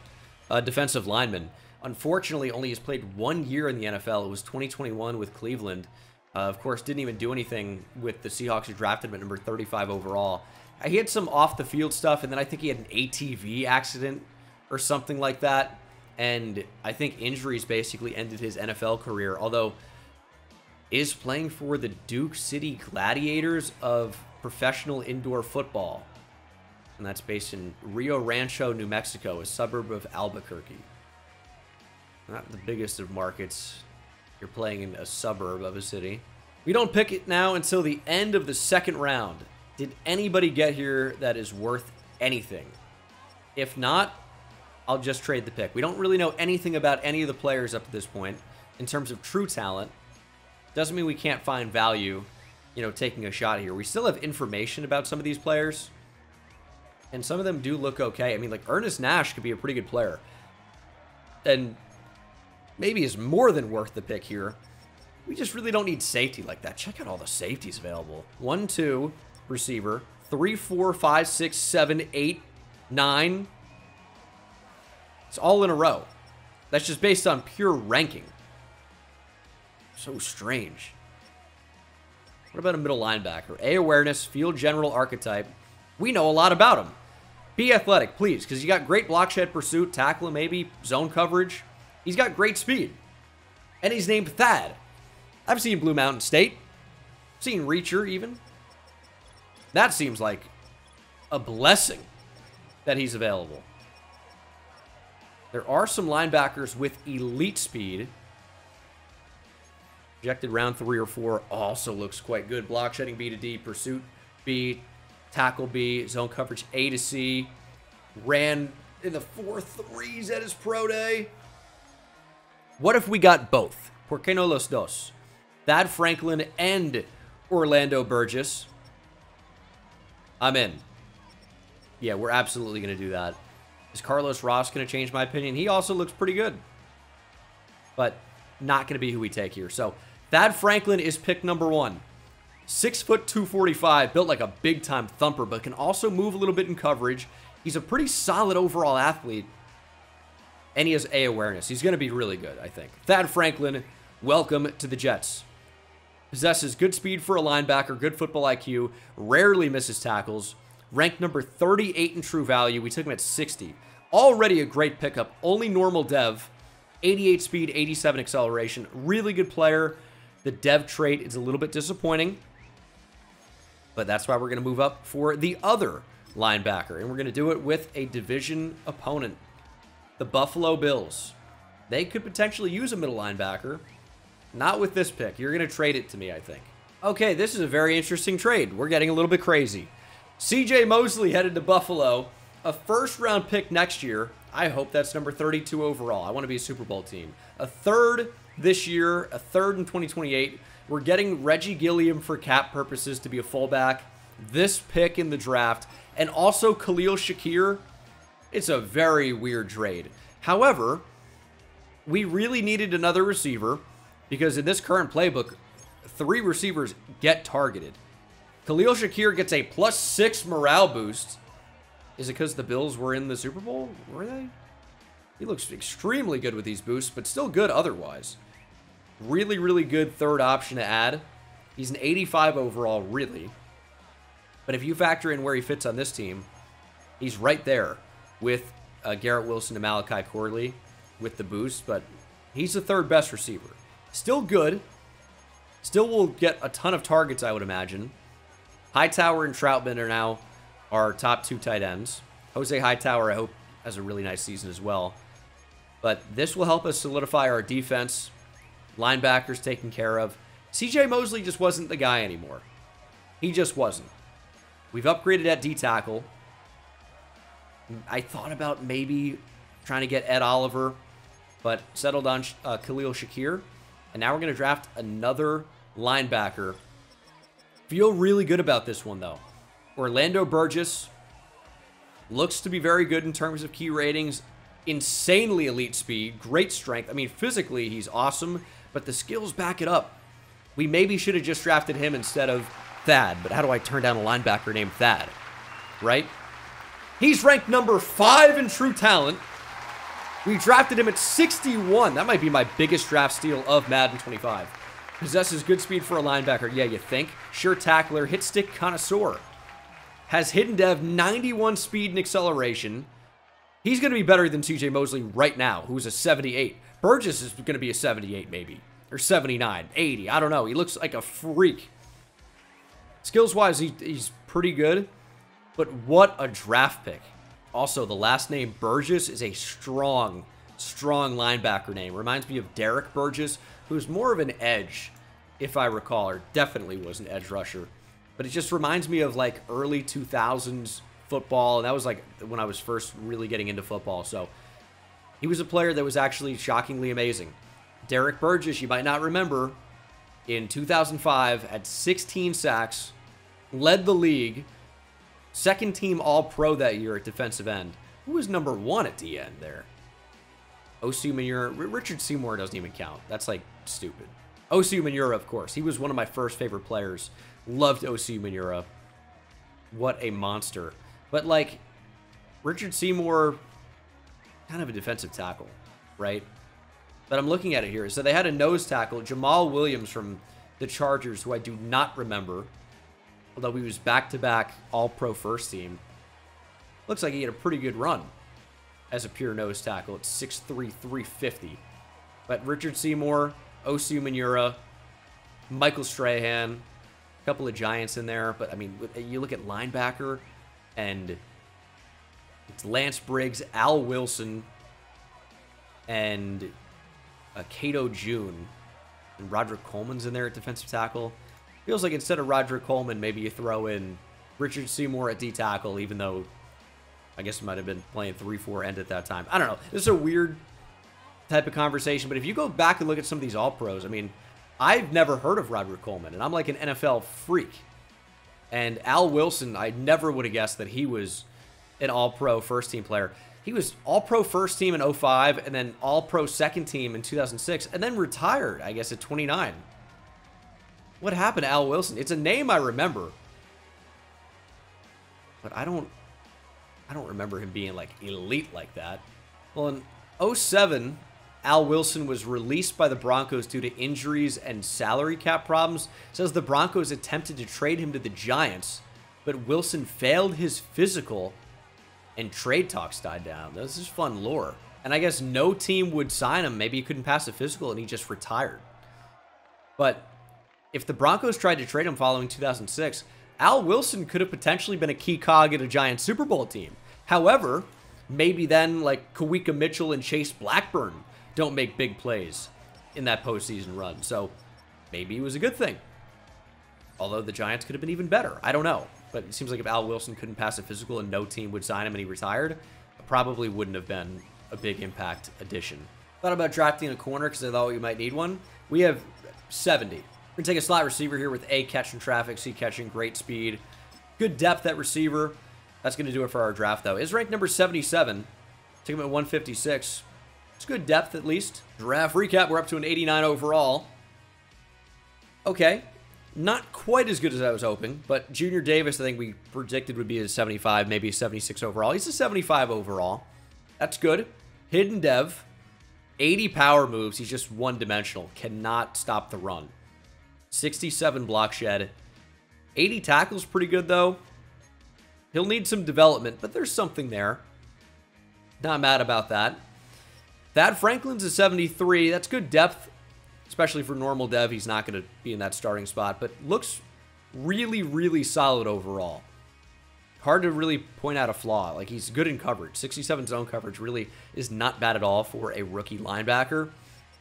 defensive lineman. Unfortunately, only has played 1 year in the NFL. It was 2021 with Cleveland. Of course, didn't even do anything with the Seahawks, who drafted him at number 35 overall. He had some off-the-field stuff, and then I think he had an ATV accident or something like that. And I think injuries basically ended his NFL career, although is playing for the Duke City Gladiators of professional indoor football. And that's based in Rio Rancho, New Mexico, a suburb of Albuquerque. Not the biggest of markets. You're playing in a suburb of a city. We don't pick it now until the end of the second round. Did anybody get here that is worth anything? If not, I'll just trade the pick. We don't really know anything about any of the players up to this point in terms of true talent. Doesn't mean we can't find value, you know, taking a shot here. We still have information about some of these players, and some of them do look okay. I mean, like, Ernest Nash could be a pretty good player, and maybe is more than worth the pick here. We just really don't need safety like that. Check out all the safeties available. 1, 2, receiver. 3, 4, 5, 6, 7, 8, 9. It's all in a row. That's just based on pure ranking. So strange. What about a middle linebacker? A, awareness, field general archetype. We know a lot about him. Be athletic, please, because you got great block shed pursuit, tackle, maybe zone coverage. He's got great speed. And he's named Thad. I've seen Blue Mountain State. Seen Reacher, even. That seems like a blessing that he's available. There are some linebackers with elite speed. Projected round 3 or 4 also looks quite good. Block shedding B to D, pursuit B, tackle B, zone coverage A to C. Ran in the 4.3s at his pro day. What if we got both? ¿Por qué no los dos? Thad Franklin and Orlando Burgess. I'm in. Yeah, we're absolutely going to do that. Is Carlos Ross going to change my opinion? He also looks pretty good. But not going to be who we take here. So, Thad Franklin is pick number 1. 6 foot 245, built like a big-time thumper, but can also move a little bit in coverage. He's a pretty solid overall athlete. And he has A awareness. He's going to be really good, I think. Thad Franklin, welcome to the Jets. Possesses good speed for a linebacker, good football IQ, rarely misses tackles. Ranked number 38 in true value. We took him at 60. Already a great pickup. Only normal dev. 88 speed, 87 acceleration. Really good player. The dev trait is a little bit disappointing. But that's why we're going to move up for the other linebacker. And we're going to do it with a division opponent. The Buffalo Bills. They could potentially use a middle linebacker. Not with this pick. You're going to trade it to me, I think. Okay, this is a very interesting trade. We're getting a little bit crazy. CJ Mosley headed to Buffalo. A first-round pick next year. I hope that's number 32 overall. I want to be a Super Bowl team. A third this year. A third in 2028. We're getting Reggie Gilliam for cap purposes to be a fullback. This pick in the draft. And also Khalil Shakir. It's a very weird trade. However, we really needed another receiver because in this current playbook, 3 receivers get targeted. Khalil Shakir gets a +6 morale boost. Is it because the Bills were in the Super Bowl? Were they? He looks extremely good with these boosts, but still good otherwise. Really, really good third option to add. He's an 85 overall, really. But if you factor in where he fits on this team, he's right there with Garrett Wilson and Malachi Corley with the boost, but he's the third best receiver. Still good. Still will get a ton of targets, I would imagine. Hightower and Troutman are now our top 2 tight ends. Jose Hightower, I hope, has a really nice season as well. But this will help us solidify our defense. Linebackers taken care of. CJ Mosley just wasn't the guy anymore. He just wasn't. We've upgraded at D-tackle. I thought about maybe trying to get Ed Oliver, but settled on Khalil Shakir. And now we're going to draft another linebacker. Feel really good about this one, though. Orlando Burgess looks to be very good in terms of key ratings. Insanely elite speed, great strength. I mean, physically, he's awesome, but the skills back it up. We maybe should have just drafted him instead of Thad, but how do I turn down a linebacker named Thad, right? He's ranked number 5 in true talent. We drafted him at 61. That might be my biggest draft steal of Madden 25. Possesses good speed for a linebacker. Yeah, you think? Sure tackler, hit stick connoisseur. Has hidden dev, 91 speed and acceleration. He's going to be better than CJ Mosley right now, who's a 78. Burgess is going to be a 78 maybe. Or 79, 80. I don't know. He looks like a freak. Skills-wise, he's pretty good. But what a draft pick. Also, the last name Burgess is a strong linebacker name. Reminds me of Derek Burgess, who's more of an edge, if I recall, or definitely was an edge rusher. But it just reminds me of like early 2000s football, and that was like when I was first really getting into football. So he was a player that was actually shockingly amazing. Derek Burgess, you might not remember, in 2005 had 16 sacks, led the league, second team All-Pro that year at defensive end. Who was number 1 at the end there? Osi Manura. Richard Seymour doesn't even count. That's like stupid. Osi Manura, of course. He was one of my first favorite players. Loved Osi Manura. What a monster. But like, Richard Seymour, kind of a defensive tackle, right? But I'm looking at it here. So they had a nose tackle, Jamal Williams from the Chargers, who I do not remember. Although he was back-to-back All-Pro first team. Looks like he had a pretty good run as a pure nose tackle at 6'3", 350. But Richard Seymour, Osi Manura, Michael Strahan, a couple of Giants in there. But, I mean, you look at linebacker, and it's Lance Briggs, Al Wilson, and Cato June. And Roderick Coleman's in there at defensive tackle. Feels like instead of Roderick Coleman, maybe you throw in Richard Seymour at D-tackle, even though I guess he might have been playing 3-4 end at that time. I don't know. This is a weird type of conversation, but if you go back and look at some of these All-Pros, I mean, I've never heard of Roderick Coleman, and I'm like an NFL freak. And Al Wilson, I never would have guessed that he was an All-Pro first-team player. He was All-Pro first team in 05, and then All-Pro second team in 2006, and then retired, I guess, at 29. What happened to Al Wilson? It's a name I remember, but I don't remember him being like elite like that. Well, in 07, Al Wilson was released by the Broncos due to injuries and salary cap problems. It says the Broncos attempted to trade him to the Giants, but Wilson failed his physical and trade talks died down. This is fun lore. And I guess no team would sign him. Maybe he couldn't pass a physical and he just retired. But if the Broncos tried to trade him following 2006, Al Wilson could have potentially been a key cog in a Giants Super Bowl team. However, maybe then like Kawika Mitchell and Chase Blackburn don't make big plays in that postseason run. So maybe it was a good thing. Although the Giants could have been even better. I don't know. But it seems like if Al Wilson couldn't pass a physical and no team would sign him and he retired, it probably wouldn't have been a big impact addition. Thought about drafting a corner because I thought we might need one. We have 70. We're going to take a slot receiver here with A, catching traffic, C, catching, great speed. Good depth at receiver. That's going to do it for our draft, though. Is ranked number 77. Took him at 156. It's good depth, at least. Draft recap, we're up to an 89 overall. Okay. Not quite as good as I was hoping, but Junior Davis, I think we predicted would be a 75, maybe a 76 overall. He's a 75 overall. That's good. Hidden dev. 80 power moves. He's just one-dimensional. Cannot stop the run. 67 block shed. 80 tackles, pretty good, though. He'll need some development, but there's something there. Not mad about that. Thad Franklin's a 73. That's good depth, especially for normal dev. He's not going to be in that starting spot, but looks really, really solid overall. Hard to really point out a flaw. Like, he's good in coverage. 67 zone coverage really is not bad at all for a rookie linebacker.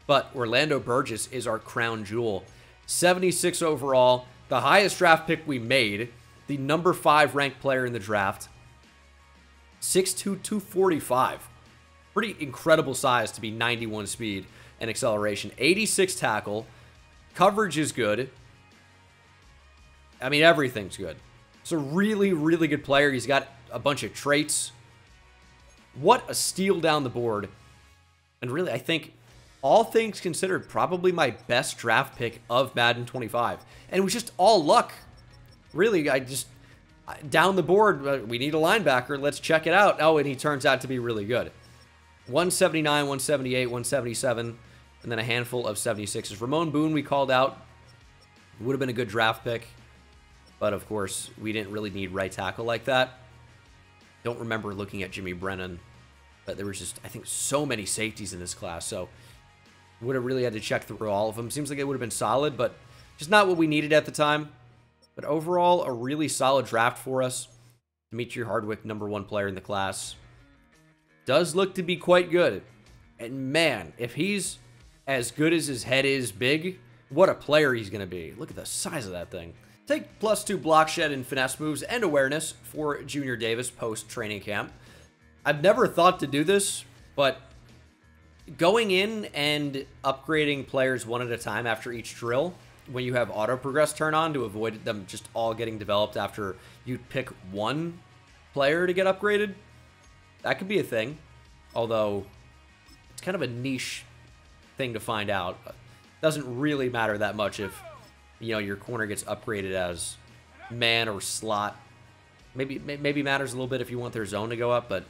But Orlando Burgess is our crown jewel. 76 overall, the highest draft pick we made, the number 5 ranked player in the draft. 6'2", 245. Pretty incredible size to be 91 speed and acceleration. 86 tackle. Coverage is good. I mean, everything's good. It's a really, really good player. He's got a bunch of traits. What a steal down the board. And really, I think all things considered, probably my best draft pick of Madden 25. And it was just all luck. Really, down the board, we need a linebacker. Let's check it out. Oh, and he turns out to be really good. 179, 178, 177, and then a handful of 76s. Ramon Boone we called out. Would have been a good draft pick. But, of course, we didn't really need right tackle like that. Don't remember looking at Jimmy Brennan. But there was just, I think, so many safeties in this class. So, would have really had to check through all of them. Seems like it would have been solid, but just not what we needed at the time. But overall, a really solid draft for us. Dimitri Hardwick, #1 player in the class. Does look to be quite good. And man, if he's as good as his head is big, what a player he's going to be. Look at the size of that thing. Take +2 block shed and finesse moves and awareness for Junior Davis post-training camp. I've never thought to do this, but going in and upgrading players one at a time after each drill, when you have auto progress turn on to avoid them just all getting developed after you pick one player to get upgraded, that could be a thing. Although it's kind of a niche thing to find out. Doesn't really matter that much if, you know, your corner gets upgraded as man or slot. Maybe matters a little bit if you want their zone to go up, but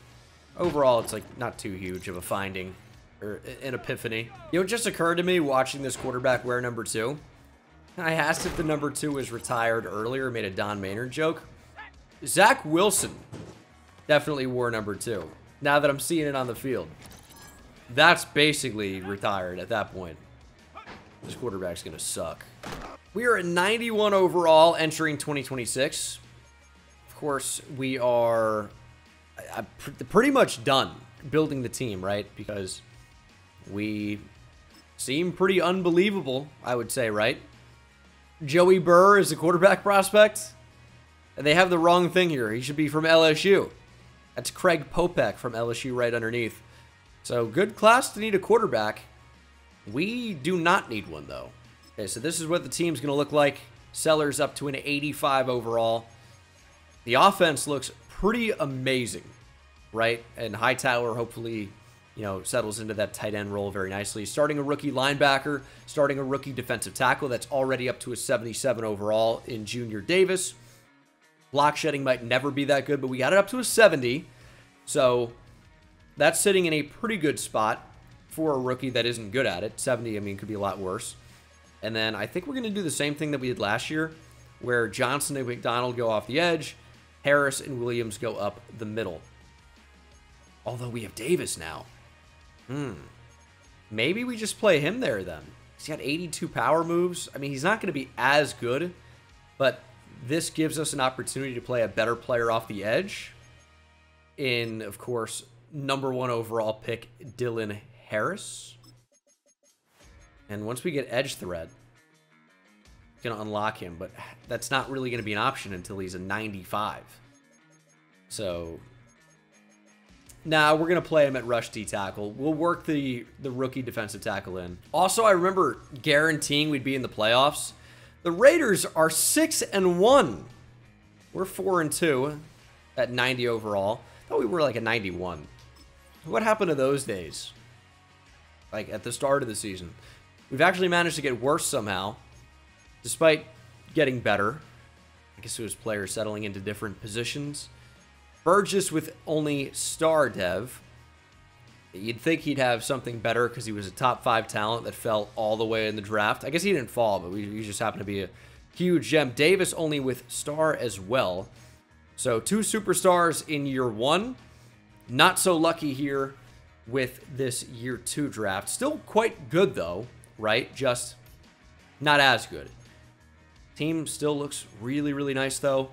overall it's like not too huge of a finding or an epiphany. You know, it just occurred to me watching this quarterback wear #2. I asked if the #2 was retired earlier, made a Don Maynard joke. Zach Wilson definitely wore #2. Now that I'm seeing it on the field. That's basically retired at that point. This quarterback's going to suck. We are at 91 overall entering 2026. Of course, we are pretty much done building the team, right? Because we seem pretty unbelievable, I would say, right? Joey Burr is a quarterback prospect. And they have the wrong thing here. He should be from LSU. That's Craig Popek from LSU right underneath. So good class to need a quarterback. We do not need one, though. Okay, so this is what the team's going to look like. Sellers up to an 85 overall. The offense looks pretty amazing, right? And Hightower hopefully, you know, settles into that tight end role very nicely. Starting a rookie linebacker, starting a rookie defensive tackle. That's already up to a 77 overall in Junior Davis. Block shedding might never be that good, but we got it up to a 70. So that's sitting in a pretty good spot for a rookie that isn't good at it. 70, I mean, could be a lot worse. And then I think we're going to do the same thing that we did last year, where Johnson and McDonald go off the edge, Harris and Williams go up the middle. Although we have Davis now. Maybe we just play him there then. He's got 82 power moves. I mean, he's not going to be as good, but this gives us an opportunity to play a better player off the edge in, of course, #1 overall pick, Dylan Harris. And once we get edge threat, it's going to unlock him, but that's not really going to be an option until he's a 95. So now we're going to play him at rush D tackle. We'll work the rookie defensive tackle in. Also, I remember guaranteeing we'd be in the playoffs. The Raiders are 6-1. We're 4-2 at 90 overall. I thought we were like a 91. What happened to those days? Like at the start of the season. We've actually managed to get worse somehow, despite getting better. I guess it was players settling into different positions. Burgess with only star dev. You'd think he'd have something better because he was a top 5 talent that fell all the way in the draft. I guess he didn't fall, but he just happened to be a huge gem. Davis only with star as well. So 2 superstars in year 1. Not so lucky here with this year 2 draft. Still quite good though, right? Just not as good. Team still looks really, really nice though.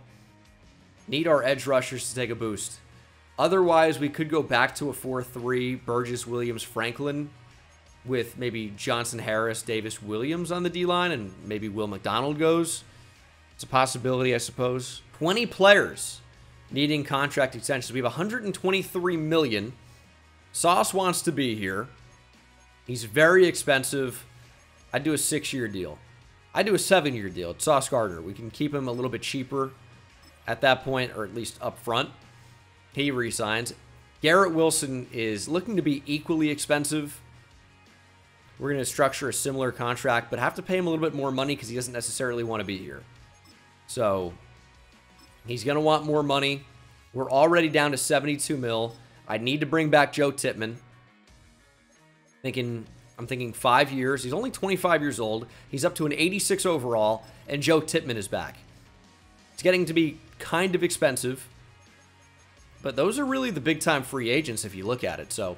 Need our edge rushers to take a boost. Otherwise, we could go back to a 4-3, Burgess, Williams, Franklin, with maybe Johnson, Harris, Davis, Williams on the D-line, and maybe Will McDonald goes. It's a possibility, I suppose. 20 players needing contract extensions. We have 123 million. Sauce wants to be here. He's very expensive. I'd do a 6-year deal. I'd do a 7-year deal. It's Sauce Gardner. We can keep him a little bit cheaper at that point, or at least up front. He resigns. Garrett Wilson is looking to be equally expensive. we're going to structure a similar contract, but have to pay him a little bit more money because he doesn't necessarily want to be here. So he's going to want more money. We're already down to 72 mil. I need to bring back Joe Tippmann. I'm thinking 5 years. He's only 25 years old. He's up to an 86 overall, and Joe Tippmann is back. It's getting to be kind of expensive, but those are really the big-time free agents if you look at it, so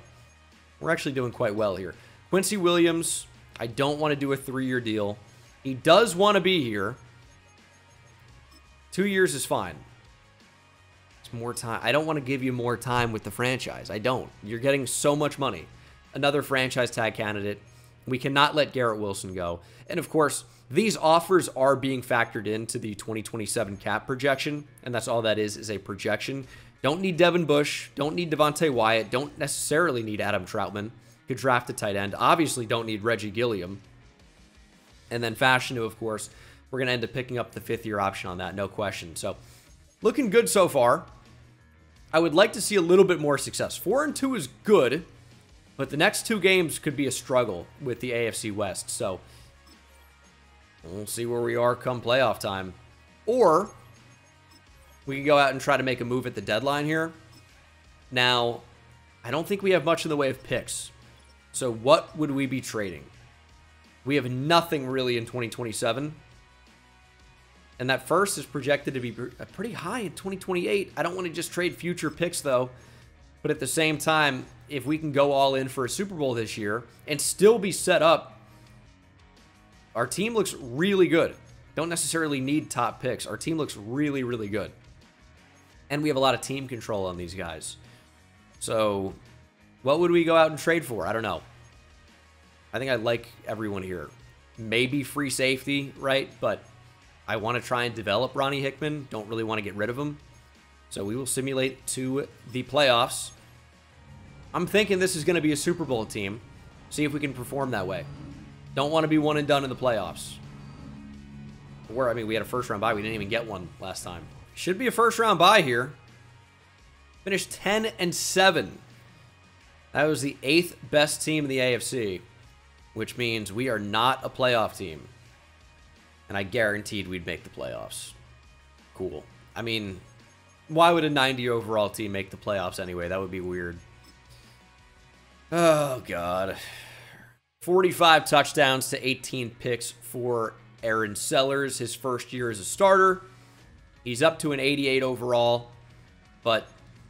we're actually doing quite well here. Quincy Williams, I don't want to do a 3-year deal. He does want to be here. 2 years is fine. It's more time. I don't want to give you more time with the franchise. I don't. You're getting so much money. Another franchise tag candidate. We cannot let Garrett Wilson go. And of course, these offers are being factored into the 2027 cap projection, and that's all that is a projection. Don't need Devin Bush. Don't need Devontae Wyatt. Don't necessarily need Adam Troutman. Could draft a tight end. Obviously don't need Reggie Gilliam. And then Fashanu, of course, we're going to end up picking up the 5th-year option on that, no question. So, looking good so far. I would like to see a little bit more success. 4-2 is good, but the next 2 games could be a struggle with the AFC West. So, we'll see where we are come playoff time. Or, we can go out and try to make a move at the deadline here. Now, I don't think we have much in the way of picks. So, what would we be trading? We have nothing really in 2027. And that first is projected to be pretty high in 2028. I don't want to just trade future picks, though. But at the same time, if we can go all in for a Super Bowl this year and still be set up, our team looks really good. Don't necessarily need top picks. Our team looks really, really good. And we have a lot of team control on these guys. So, what would we go out and trade for? I don't know. I think I like everyone here. Maybe free safety, right? But I want to try and develop Ronnie Hickman. Don't really want to get rid of him. So we will simulate to the playoffs. I'm thinking this is going to be a Super Bowl team. See if we can perform that way. Don't want to be one and done in the playoffs. I mean, we had a first-round bye. We didn't even get one last time. Should be a first-round bye here. Finished 10-7. That was the 8th best team in the AFC, which means we are not a playoff team. And I guaranteed we'd make the playoffs. Cool. I mean, why would a 90 overall team make the playoffs anyway? That would be weird. Oh, God. 45 touchdowns to 18 picks for Aaron Sellers, his first year as a starter. He's up to an 88 overall, but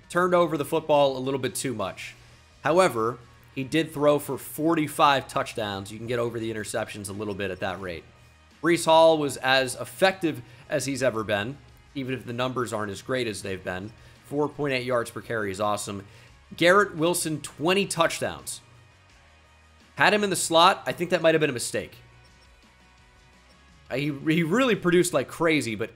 turned over the football a little bit too much. However, he did throw for 45 touchdowns. You can get over the interceptions a little bit at that rate. Breece Hall was as effective as he's ever been, even if the numbers aren't as great as they've been. 4.8 yards per carry is awesome. Garrett Wilson, 20 touchdowns. Had him in the slot. I think that might have been a mistake. He really produced like crazy, but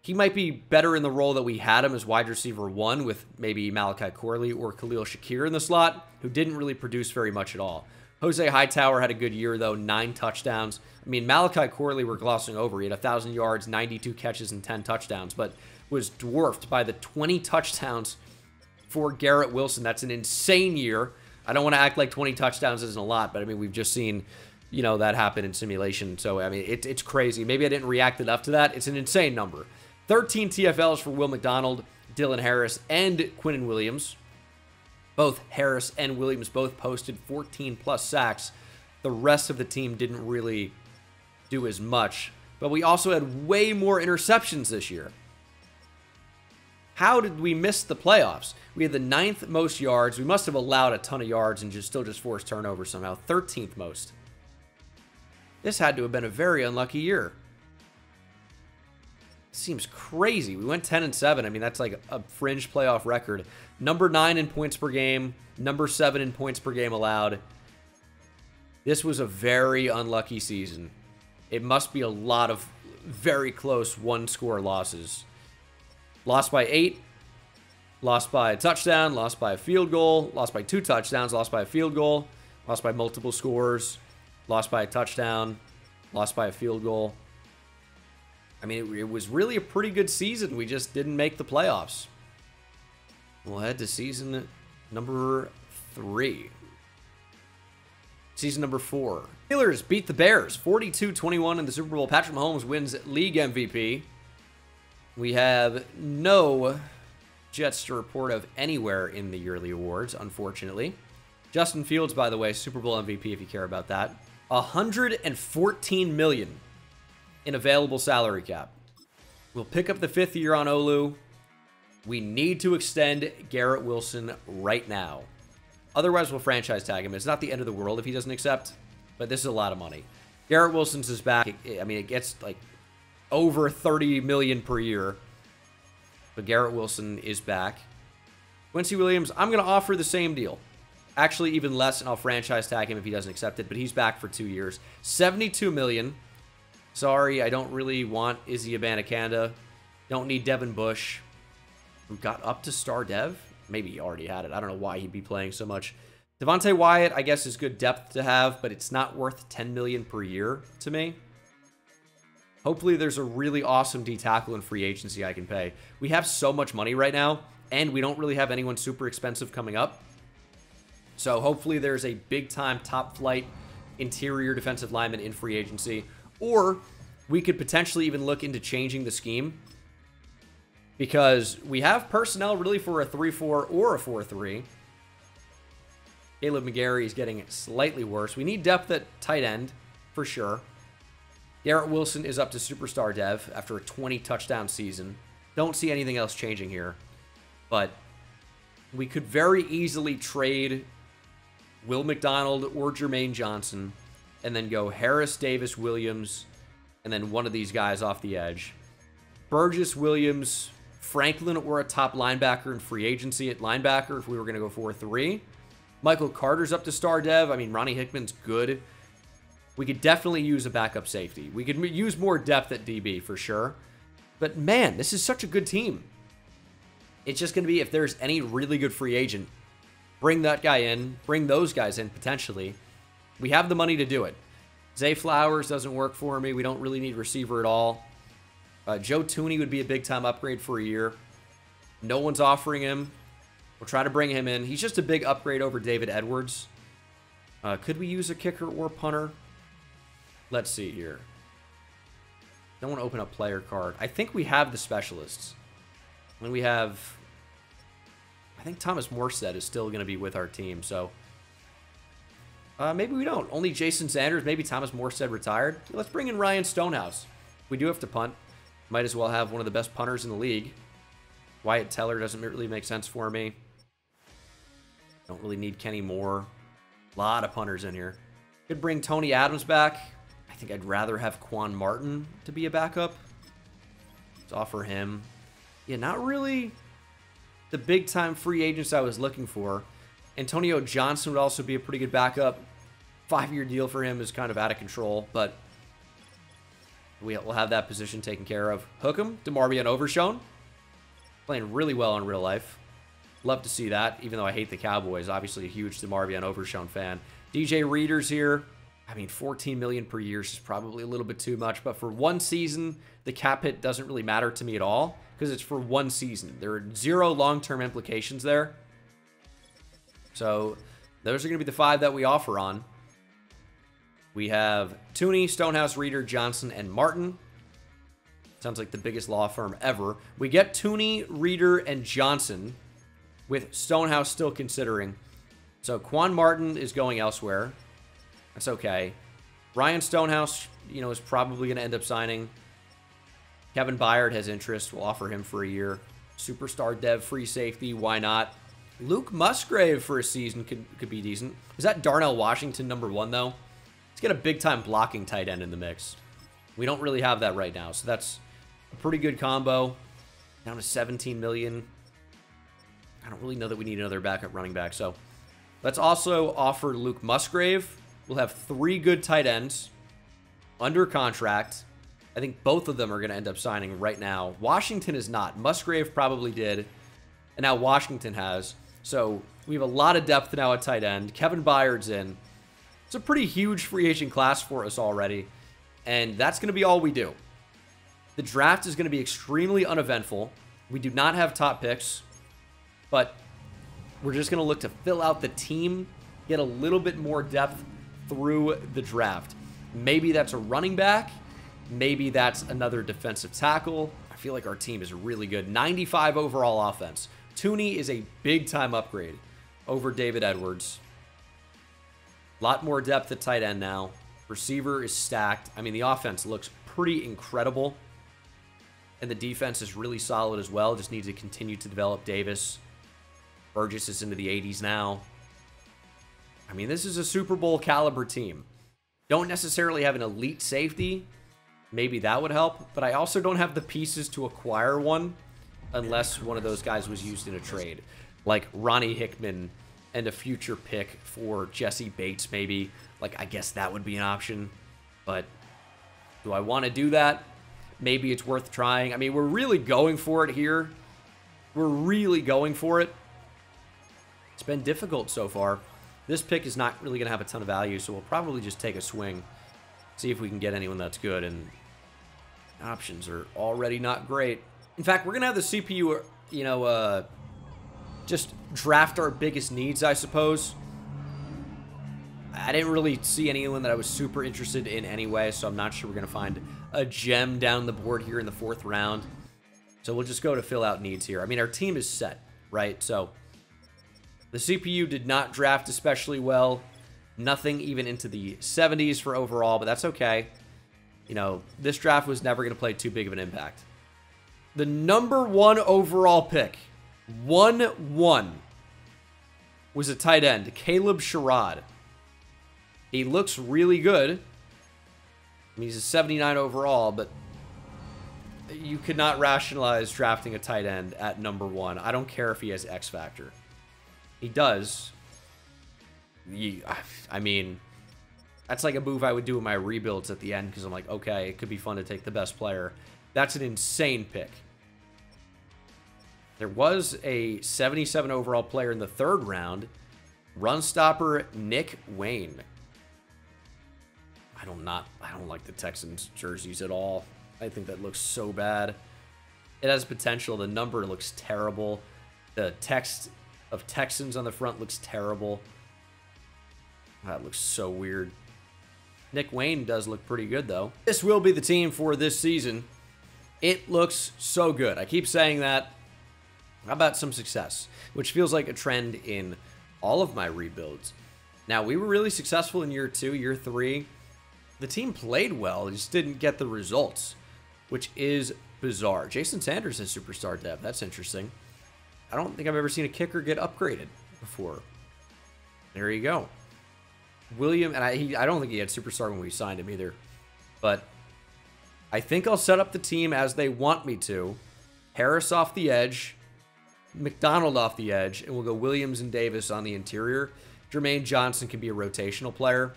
he might be better in the role that we had him as wide receiver 1 with maybe Malachi Corley or Khalil Shakir in the slot, who didn't really produce very much at all. Jose Hightower had a good year, though, 9 touchdowns. I mean, Malachi Corley we're glossing over. He had 1,000 yards, 92 catches, and 10 touchdowns, but was dwarfed by the 20 touchdowns for Garrett Wilson. That's an insane year. I don't want to act like 20 touchdowns isn't a lot, but I mean, we've just seen, you know, that happen in simulation. So, I mean, it's crazy. Maybe I didn't react enough to that. It's an insane number. 13 TFLs for Will McDonald, Dylan Harris, and Quinnen Williams. Both Harris and Williams both posted 14-plus sacks. The rest of the team didn't really do as much. But we also had way more interceptions this year. How did we miss the playoffs? We had the 9th most yards. We must have allowed a ton of yards and still just forced turnovers somehow. 13th most. This had to have been a very unlucky year. Seems crazy. We went 10-7. I mean, that's like a fringe playoff record. Number 9 in points per game. Number 7 in points per game allowed. This was a very unlucky season. It must be a lot of very close one-score losses. Lost by 8. Lost by a touchdown. Lost by a field goal. Lost by 2 touchdowns. Lost by a field goal. Lost by multiple scores. Lost by a touchdown. Lost by a field goal. I mean, it was really a pretty good season. We just didn't make the playoffs. We'll head to season number 3. Season number 4. Steelers beat the Bears 42-21 in the Super Bowl. Patrick Mahomes wins league MVP. We have no Jets to report of anywhere in the yearly awards, unfortunately. Justin Fields, by the way, Super Bowl MVP if you care about that. $114 million in available salary cap. We'll pick up the 5th year on Olu. We need to extend Garrett Wilson right now. Otherwise, we'll franchise tag him. It's not the end of the world if he doesn't accept, but this is a lot of money. Garrett Wilson's is back. I mean, it gets like over $30 million per year. But Garrett Wilson is back. Quincy Williams, I'm going to offer the same deal. Actually, even less, and I'll franchise tag him if he doesn't accept it, but he's back for 2 years. $72 million. Sorry, I don't really want Izzy Abanikanda. Don't need Devin Bush, who got up to star dev. Maybe he already had it. I don't know why he'd be playing so much. Devontae Wyatt, I guess, is good depth to have, but it's not worth $10 million per year to me. Hopefully there's a really awesome D-tackle in free agency I can pay. We have so much money right now, and we don't really have anyone super expensive coming up. So hopefully there's a big-time top-flight interior defensive lineman in free agency. Or we could potentially even look into changing the scheme, because we have personnel really for a 3-4 or a 4-3. Caleb McGarry is getting slightly worse. We need depth at tight end, for sure. Garrett Wilson is up to superstar dev after a 20-touchdown season. Don't see anything else changing here. But we could very easily trade Will McDonald or Jermaine Johnson and then go Harris, Davis, Williams, and then one of these guys off the edge. Burgess, Williams, Franklin, or a top linebacker in free agency at linebacker if we were going to go 4-3. Michael Carter's up to star dev. I mean, Ronnie Hickman's good. We could definitely use a backup safety. We could use more depth at DB for sure. But man, this is such a good team. It's just going to be, if there's any really good free agent, bring that guy in, bring those guys in potentially. We have the money to do it. Zay Flowers doesn't work for me. We don't really need receiver at all. Joe Tooney would be a big-time upgrade for a year. No one's offering him. We'll try to bring him in. He's just a big upgrade over David Edwards. Could we use a kicker or punter? Let's see here. Don't want to open up player card. I think we have the specialists. When we have... I think Thomas Morstead is still going to be with our team, so... maybe we don't. Only Jason Sanders, maybe Thomas Morstead retired. Let's bring in Ryan Stonehouse. We do have to punt. Might as well have one of the best punters in the league. Wyatt Teller doesn't really make sense for me. Don't really need Kenny Moore. A lot of punters in here. Could bring Tony Adams back. I think I'd rather have Quan Martin to be a backup. Let's offer him. Yeah, not really the big-time free agents I was looking for. Antonio Johnson would also be a pretty good backup. 5-year deal for him is kind of out of control, but we'll have that position taken care of. Hookem, DeMarvion Overshown. Playing really well in real life. Love to see that, even though I hate the Cowboys. Obviously a huge DeMarvion Overshown fan. DJ Reader's here. I mean, $14 million per year is probably a little bit too much, but for one season, the cap hit doesn't really matter to me at all, because it's for one season. There are 0 long-term implications there. So those are going to be the 5 that we offer on. We have Tooney, Stonehouse, Reader, Johnson, and Martin. Sounds like the biggest law firm ever. We get Tooney, Reader, and Johnson, with Stonehouse still considering. So Quan Martin is going elsewhere. That's okay. Ryan Stonehouse, you know, is probably going to end up signing. Kevin Byard has interest. We'll offer him for a year. Superstar dev, free safety. Why not? Luke Musgrave for a season could be decent. Is that Darnell Washington #1, though? Let's get a big-time blocking tight end in the mix. We don't really have that right now, so that's a pretty good combo. Down to $17 million. I don't really know that we need another backup running back, so let's also offer Luke Musgrave. We'll have 3 good tight ends under contract. I think both of them are going to end up signing right now. Washington is not. Musgrave probably did, and now Washington has. So we have a lot of depth now at tight end. Kevin Byard's in. It's a pretty huge free agent class for us already, and that's going to be all we do. The draft is going to be extremely uneventful. We do not have top picks, but we're just going to look to fill out the team, get a little bit more depth through the draft. Maybe that's a running back. Maybe that's another defensive tackle. I feel like our team is really good. 95 overall offense. Tooney is a big-time upgrade over David Edwards. A lot more depth at tight end now. Receiver is stacked. I mean, the offense looks pretty incredible. And the defense is really solid as well. Just needs to continue to develop Davis. Burgess is into the 80s now. I mean, this is a Super Bowl caliber team. Don't necessarily have an elite safety. Maybe that would help. But I also don't have the pieces to acquire one unless one of those guys was used in a trade. Like Ronnie Hickman and a future pick for Jesse Bates maybe. Like, I guess that would be an option. But do I want to do that? Maybe it's worth trying. I mean, we're really going for it here. We're really going for it. It's been difficult so far. This pick is not really going to have a ton of value, so we'll probably just take a swing. See if we can get anyone that's good, and options are already not great. In fact, we're going to have the CPU, you know, just draft our biggest needs, I suppose. I didn't really see anyone that I was super interested in anyway, so I'm not sure we're going to find a gem down the board here in the 4th round. So we'll just go to fill out needs here. I mean, our team is set, right? So the CPU did not draft especially well. Nothing even into the 70s for overall, but that's okay. You know, this draft was never going to play too big of an impact. The number 1 overall pick, 1-1, was a tight end, Caleb Sherrod. He looks really good. I mean, he's a 79 overall, but you could not rationalize drafting a tight end at number 1. I don't care if he has X Factor. He does. I mean, that's like a move I would do in my rebuilds at the end because I'm like, okay, it could be fun to take the best player. That's an insane pick. There was a 77 overall player in the 3rd round, run stopper Nick Wayne. I don't like the Texans jerseys at all. I think that looks so bad. It has potential. The number looks terrible. The text of Texans on the front looks terrible. That looks so weird. Nick Wayne does look pretty good, though. This will be the team for this season. It looks so good. I keep saying that. How about some success? Which feels like a trend in all of my rebuilds. Now, we were really successful in year 2, year 3. The team played well, it just didn't get the results, which is bizarre. Jason Sanders has superstar depth. That's interesting. I don't think I've ever seen a kicker get upgraded before. There you go. William, and I don't think he had superstar when we signed him either. But I think I'll set up the team as they want me to. Harris off the edge, McDonald off the edge, and we'll go Williams and Davis on the interior. Jermaine Johnson can be a rotational player.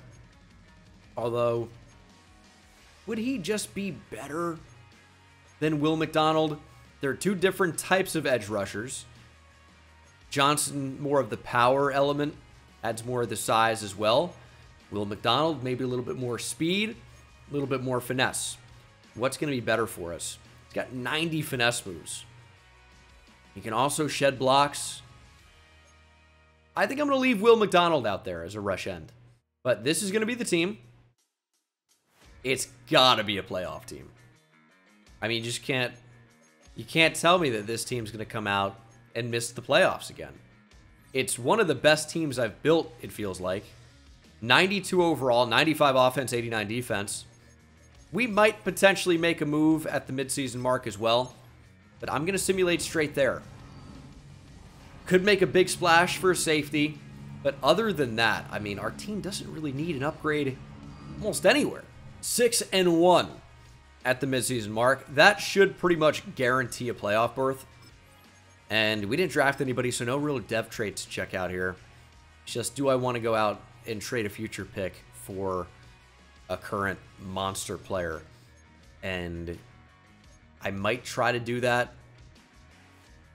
Although, would he just be better than Will McDonald? There are 2 different types of edge rushers. Johnson, more of the power element, adds more of the size as well. Will McDonald, maybe a little bit more speed, a little bit more finesse. What's going to be better for us? He's got 90 finesse moves. He can also shed blocks. I think I'm going to leave Will McDonald out there as a rush end. But this is going to be the team. It's got to be a playoff team. I mean, you can't tell me that this team's going to come out and miss the playoffs again. It's one of the best teams I've built, it feels like. 92 overall, 95 offense, 89 defense. We might potentially make a move at the midseason mark as well, but I'm going to simulate straight there. Could make a big splash for a safety, but other than that, I mean, our team doesn't really need an upgrade almost anywhere. 6-1 at the midseason mark. That should pretty much guarantee a playoff berth. And we didn't draft anybody, so no real dev traits to check out here. It's just, do I want to go out and trade a future pick for a current monster player? And I might try to do that.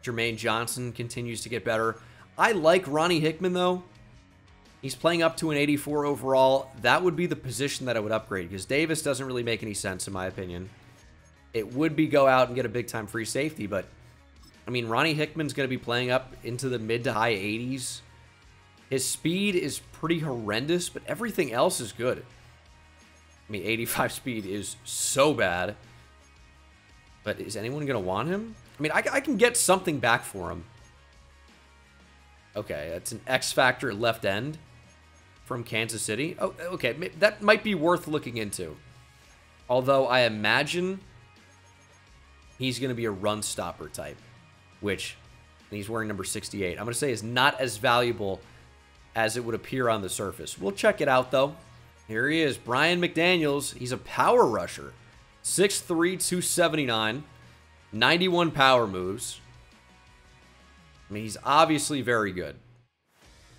Jermaine Johnson continues to get better. I like Ronnie Hickman, though. He's playing up to an 84 overall. That would be the position that I would upgrade, because Davis doesn't really make any sense, in my opinion. It would be go out and get a big-time free safety, but, I mean, Ronnie Hickman's going to be playing up into the mid to high 80s. His speed is pretty horrendous, but everything else is good. I mean, 85 speed is so bad. But is anyone going to want him? I mean, I can get something back for him. Okay, that's an X Factor left end from Kansas City. Oh, okay, that might be worth looking into. Although I imagine he's going to be a run stopper type, which, and he's wearing number 68, I'm going to say is not as valuable as it would appear on the surface. We'll check it out, though. Here he is, Brian McDaniels. He's a power rusher. 6'3", 279, 91 power moves. I mean, he's obviously very good.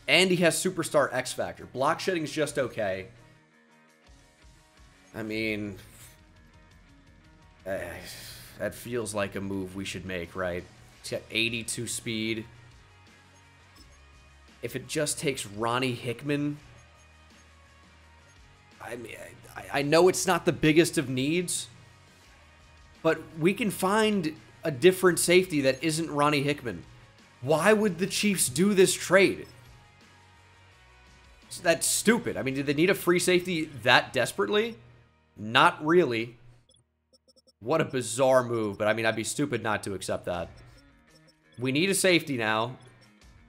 And he has superstar X Factor. Block shedding is just okay. I mean, that feels like a move we should make, right? He's got 82 speed. If it just takes Ronnie Hickman, I mean, I know it's not the biggest of needs, but we can find a different safety that isn't Ronnie Hickman. Why would the Chiefs do this trade? That's stupid. I mean, did they need a free safety that desperately? Not really. What a bizarre move, but I mean, I'd be stupid not to accept that. We need a safety now,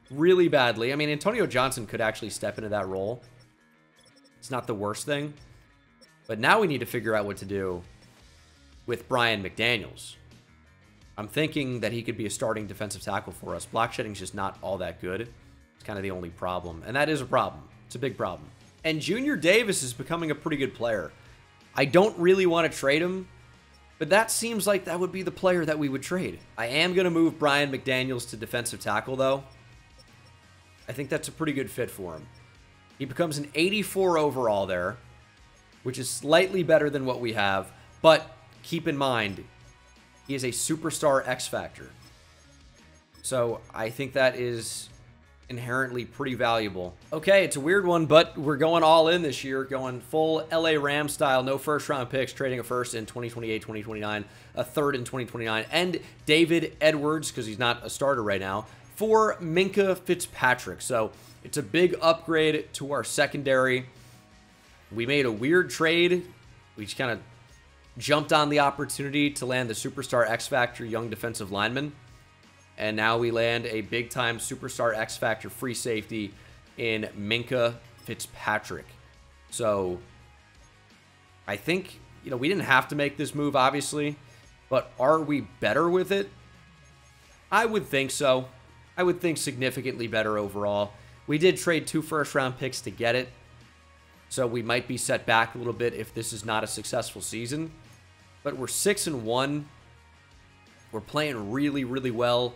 really badly. I mean, Antonio Johnson could actually step into that role. It's not the worst thing. But now we need to figure out what to do with Brian McDaniels. I'm thinking that he could be a starting defensive tackle for us. Block shedding's just not all that good. It's kind of the only problem. And that is a problem. It's a big problem. And Junior Davis is becoming a pretty good player. I don't really want to trade him, but that seems like that would be the player that we would trade. I am going to move Brian McDaniels to defensive tackle, though. I think that's a pretty good fit for him. He becomes an 84 overall there, which is slightly better than what we have. But keep in mind, he is a superstar X Factor. So I think that is inherently pretty valuable. Okay, it's a weird one, but we're going all in this year, going full LA Rams style, no first round picks, trading a first in 2028, 2029, a third in 2029, and David Edwards, because he's not a starter right now, for Minkah Fitzpatrick. So it's a big upgrade to our secondary. We made a weird trade. We just kind of jumped on the opportunity to land the superstar X Factor young defensive lineman. And now we land a big-time superstar X Factor free safety in Minkah Fitzpatrick. So I think, you know, we didn't have to make this move, obviously. But are we better with it? I would think so. I would think significantly better overall. We did trade 2 first-round picks to get it. So we might be set back a little bit if this is not a successful season. But we're 6-1. We're playing really, really well.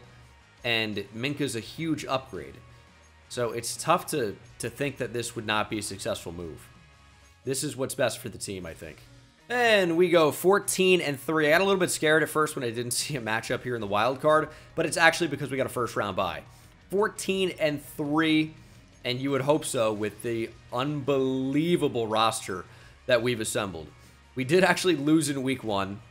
And Minkah's a huge upgrade. So it's tough to think that this would not be a successful move. This is what's best for the team, I think. And we go 14-3. I got a little bit scared at first when I didn't see a matchup here in the wild card. But it's actually because we got a first-round bye. 14-3. And you would hope so with the unbelievable roster that we've assembled. We did actually lose in week 1.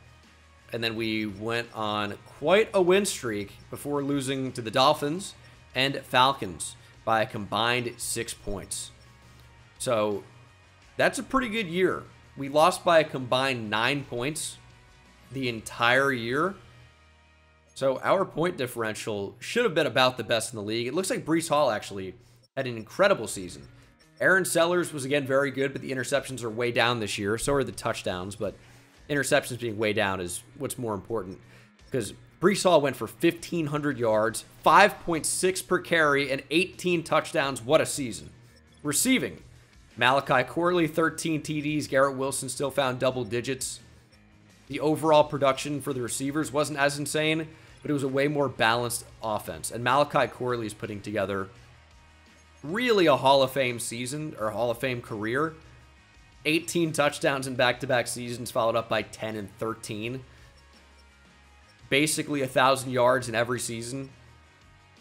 And then we went on quite a win streak before losing to the Dolphins and Falcons by a combined 6 points. So that's a pretty good year. We lost by a combined 9 points the entire year. So our point differential should have been about the best in the league. It looks like Breece Hall actually had an incredible season. Aaron Sellers was again very good, but the interceptions are way down this year. So are the touchdowns, but interceptions being way down is what's more important, because Breece Hall went for 1,500 yards, 5.6 per carry, and 18 touchdowns. What a season. Receiving, Malachi Corley, 13 TDs. Garrett Wilson still found double digits. The overall production for the receivers wasn't as insane, but it was a way more balanced offense. And Malachi Corley is putting together really a Hall of Fame season, or Hall of Fame career. 18 touchdowns in back-to-back seasons, followed up by 10 and 13. Basically 1,000 yards in every season.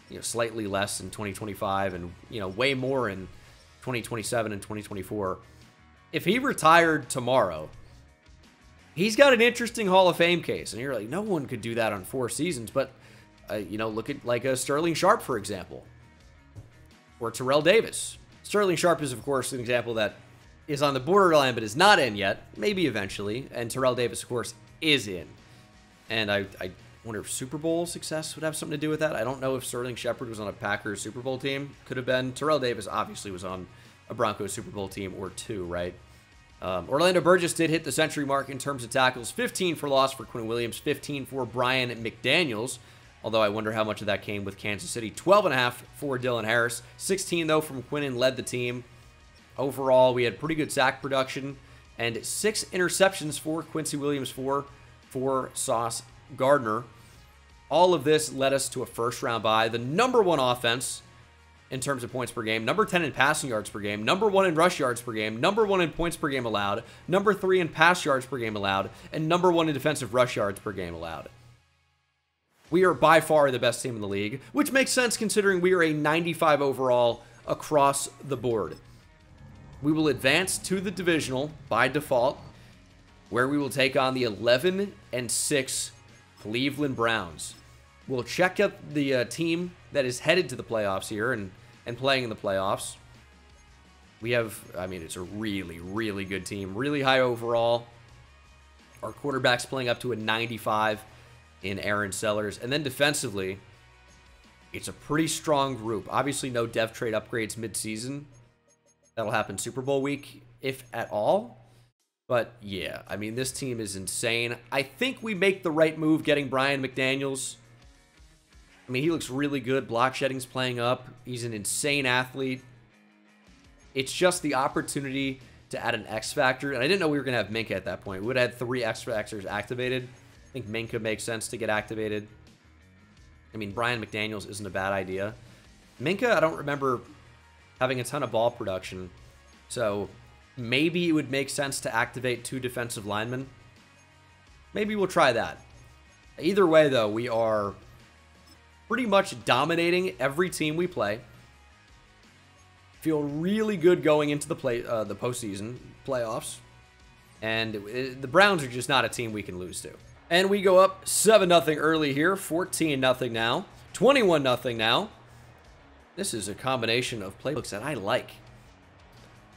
You know, slightly less in 2025, and you know, way more in 2027 and 2024. If he retired tomorrow, he's got an interesting Hall of Fame case. And you're like, no one could do that on 4 seasons. But you know, look at like a Sterling Sharp, for example. or Terrell Davis. Sterling Sharp is, of course, an example that is on the borderline but is not in yet. Maybe eventually. And Terrell Davis, of course, is in. And I wonder if Super Bowl success would have something to do with that. I don't know if Sterling Shepard was on a Packers Super Bowl team. Could have been. Terrell Davis obviously was on a Broncos Super Bowl team or two, right? Orlando Burgess did hit the century mark in terms of tackles. 15 for loss for Quinn Williams. 15 for Brian McDaniels. Although I wonder how much of that came with Kansas City. 12.5 for Dylan Harris. 16, though, from Quinnen led the team. Overall, we had pretty good sack production. And 6 interceptions for Quincy Williams, 4 for Sauce Gardner. All of this led us to a first-round bye. The number 1 offense in terms of points per game. Number 10 in passing yards per game. Number 1 in rush yards per game. Number 1 in points per game allowed. Number 3 in pass yards per game allowed. And number 1 in defensive rush yards per game allowed. We are by far the best team in the league, which makes sense considering we are a 95 overall across the board. We will advance to the divisional by default, where we will take on the 11-6 Cleveland Browns. We'll check out the team that is headed to the playoffs here and playing in the playoffs. We have, I mean, it's a really, really good team. Really high overall. Our quarterback's playing up to a 95 in Aaron Sellers. And then defensively, it's a pretty strong group. Obviously, no dev trade upgrades mid-season. That'll happen Super Bowl week, if at all. But, yeah, I mean, this team is insane. I think we make the right move getting Brian McDaniels. I mean, he looks really good. Block shedding's playing up. He's an insane athlete. It's just the opportunity to add an X factor. And I didn't know we were going to have Minka at that point. We would have had 3 X factors activated. I think Minka makes sense to get activated. I mean, Brian McDaniels isn't a bad idea. Minka, I don't remember having a ton of ball production. So maybe it would make sense to activate 2 defensive linemen. Maybe we'll try that. Either way, though, we are pretty much dominating every team we play. Feel really good going into the postseason playoffs. And the Browns are just not a team we can lose to. And we go up 7-0 early here, 14-0 now, 21-0 now. This is a combination of playbooks that I like.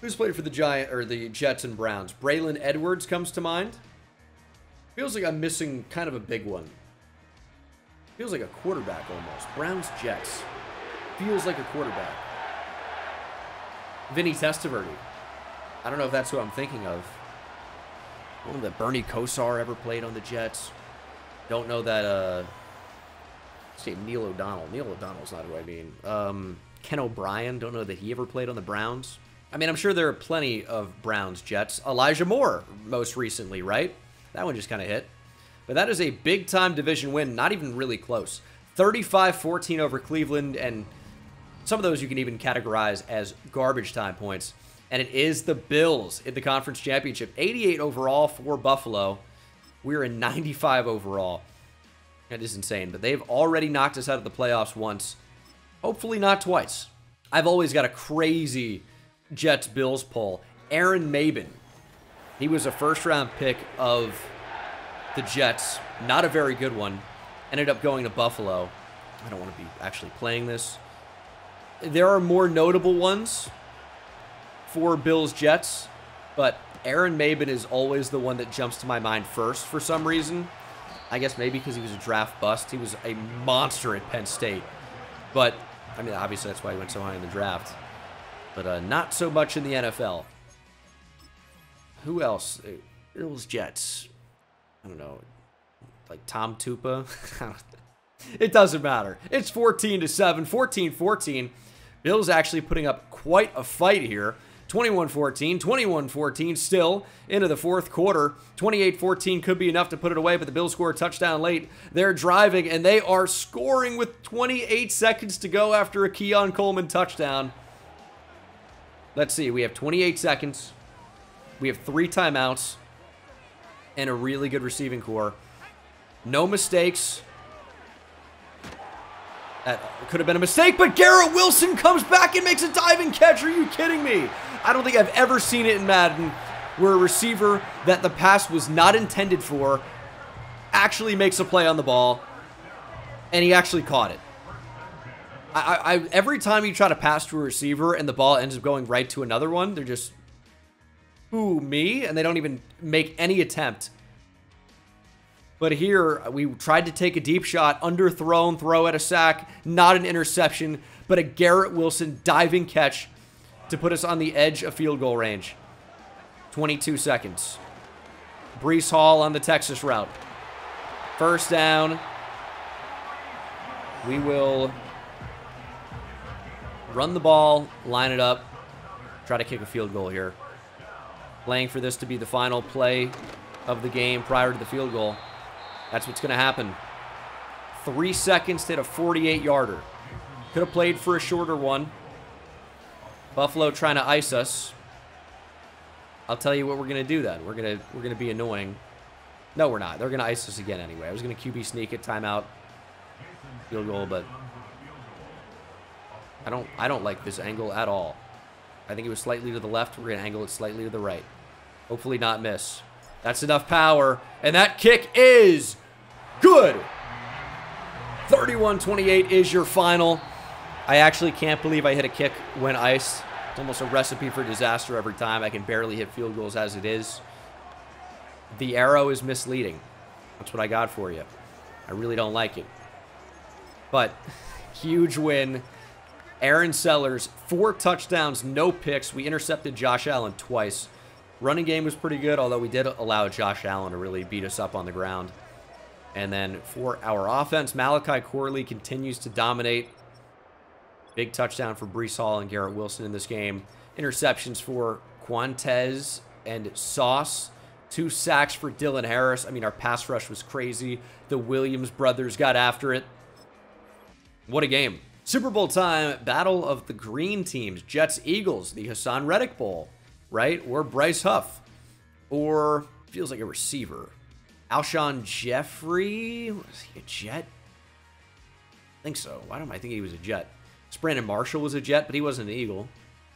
Who's played for the Jets and Browns? Braylon Edwards comes to mind. Feels like I'm missing kind of a big one. Feels like a quarterback almost. Browns, Jets. Feels like a quarterback. Vinny Testaverde. I don't know if that's who I'm thinking of. I don't know that Bernie Kosar ever played on the Jets. Don't know that, say Neil O'Donnell. Neil O'Donnell's not who I mean. Ken O'Brien. Don't know that he ever played on the Browns. I mean, I'm sure there are plenty of Browns, Jets. Elijah Moore, most recently, right? That one just kind of hit. But that is a big-time division win, not even really close. 35-14 over Cleveland, and some of those you can even categorize as garbage time points. And it is the Bills in the conference championship. 88 overall for Buffalo. We're in 95 overall. That is insane, but they've already knocked us out of the playoffs once. Hopefully not twice. I've always got a crazy Jets-Bills poll. Aaron Maben. He was a first-round pick of the Jets. Not a very good one. Ended up going to Buffalo. I don't want to be actually playing this. There are more notable ones for Bills-Jets, but Aaron Maben is always the one that jumps to my mind first for some reason. I guess maybe because he was a draft bust. He was a monster at Penn State. But, I mean, obviously that's why he went so high in the draft. But not so much in the NFL. Who else? Bills, Jets. I don't know. Like Tom Tupa? It doesn't matter. It's 14-7, 14-14. Bills actually putting up quite a fight here. 21-14, 21-14, still into the fourth quarter. 28-14 could be enough to put it away, but the Bills score a touchdown late. They're driving, and they are scoring with 28 seconds to go after a Keon Coleman touchdown. Let's see. We have 28 seconds. We have 3 timeouts and a really good receiving core. No mistakes. That could have been a mistake, but Garrett Wilson comes back and makes a diving catch. Are you kidding me? I don't think I've ever seen it in Madden where a receiver that the pass was not intended for actually makes a play on the ball, and he actually caught it. Every time you try to pass to a receiver and the ball ends up going right to another one, they're just, ooh, me? And they don't even make any attempt. But here, we tried to take a deep shot, underthrown, throw at a sack, not an interception, but a Garrett Wilson diving catch to put us on the edge of field goal range. 22 seconds. Breece Hall on the Texas route. First down. We will run the ball, line it up, try to kick a field goal here. Playing for this to be the final play of the game prior to the field goal. That's what's going to happen. 3 seconds to hit a 48-yarder. Could have played for a shorter one. Buffalo trying to ice us. I'll tell you what we're going to do then. We're going to be annoying. No, we're not. They're going to ice us again anyway. I was going to QB sneak it, timeout, field goal, but I don't like this angle at all. I think it was slightly to the left. We're going to angle it slightly to the right. Hopefully not miss. That's enough power, and that kick is good. 31-28 is your final. I actually can't believe I hit a kick when iced. It's almost a recipe for disaster every time. I can barely hit field goals as it is. The arrow is misleading. That's what I got for you. I really don't like it. But, huge win. Aaron Sellers, 4 touchdowns, no picks. We intercepted Josh Allen twice. Running game was pretty good, although we did allow Josh Allen to really beat us up on the ground. And then for our offense, Malachi Corley continues to dominate. Big touchdown for Breece Hall and Garrett Wilson in this game. Interceptions for Quantez and Sauce. 2 sacks for Dylan Harris. I mean, our pass rush was crazy. The Williams brothers got after it. What a game. Super Bowl time, battle of the green teams. Jets, Eagles, the Hassan Reddick Bowl. Right? Or Bryce Huff. Or, feels like a receiver. Alshon Jeffrey? Was he a Jet? I think so. Why don't I think he was a Jet? Brandon Marshall was a Jet, but he wasn't an Eagle.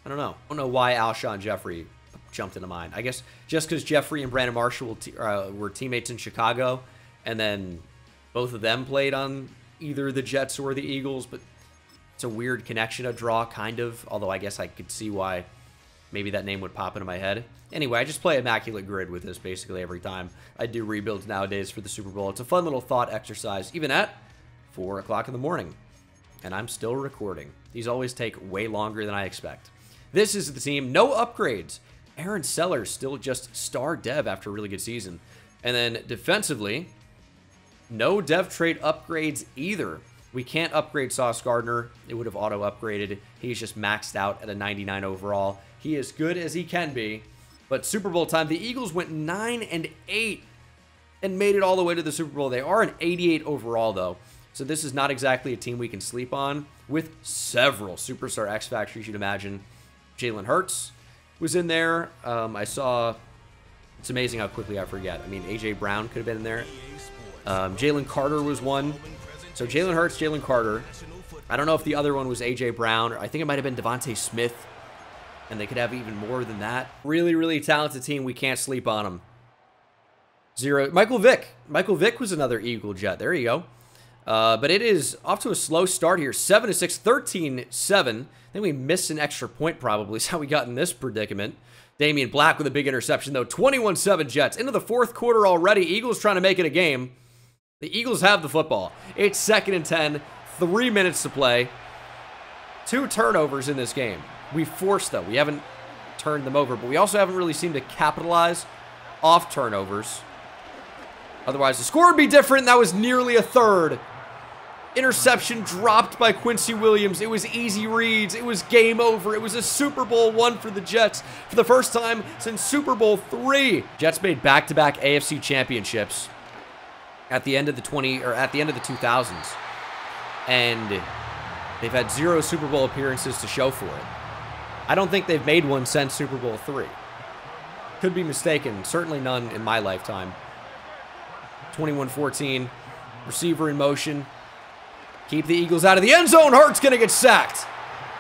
I don't know. I don't know why Alshon Jeffrey jumped into mind. I guess just because Jeffrey and Brandon Marshall were teammates in Chicago, and then both of them played on either the Jets or the Eagles, but it's a weird connection to draw, kind of, although I guess I could see why maybe that name would pop into my head. Anyway, I just play Immaculate Grid with this basically every time I do rebuilds nowadays for the Super Bowl. It's a fun little thought exercise, even at 4 o'clock in the morning. And I'm still recording. These always take way longer than I expect. This is the team. No upgrades. Aaron Sellers still just star dev after a really good season. And then defensively, no dev trait upgrades either. We can't upgrade Sauce Gardner. It would have auto-upgraded. He's just maxed out at a 99 overall. He is good as he can be. But Super Bowl time, the Eagles went 9-8 and made it all the way to the Super Bowl. They are an 88 overall, though. So this is not exactly a team we can sleep on, with several superstar X Factors, you'd imagine. Jalen Hurts was in there. I saw, it's amazing how quickly I forget. I mean, A.J. Brown could have been in there. Jalen Carter was one. So Jalen Hurts, Jalen Carter. I don't know if the other one was A.J. Brown, or I think it might have been Devontae Smith, and they could have even more than that. Really, really talented team. We can't sleep on them. 0. Michael Vick. Michael Vick was another Eagle Jet. There you go. But it is off to a slow start here. 7-6, 13-7. Then we missed an extra point probably. Is how we got in this predicament. Damian Black with a big interception though. 21-7 Jets. Into the 4th quarter already. Eagles trying to make it a game. The Eagles have the football. It's 2nd and 10. 3 minutes to play. 2 turnovers in this game. We forced them. We haven't turned them over. But we also haven't really seemed to capitalize off turnovers. Otherwise, the score would be different. That was nearly a 3rd. Interception dropped by Quincy Williams. It was easy reads. It was game over. It was a Super Bowl 1 for the Jets for the first time since Super Bowl 3. Jets made back-to-back AFC championships at the end of the 2000s. And they've had 0 Super Bowl appearances to show for it. I don't think they've made one since Super Bowl 3. Could be mistaken. Certainly none in my lifetime. 21-14. Receiver in motion. Keep the Eagles out of the end zone. Hurts going to get sacked.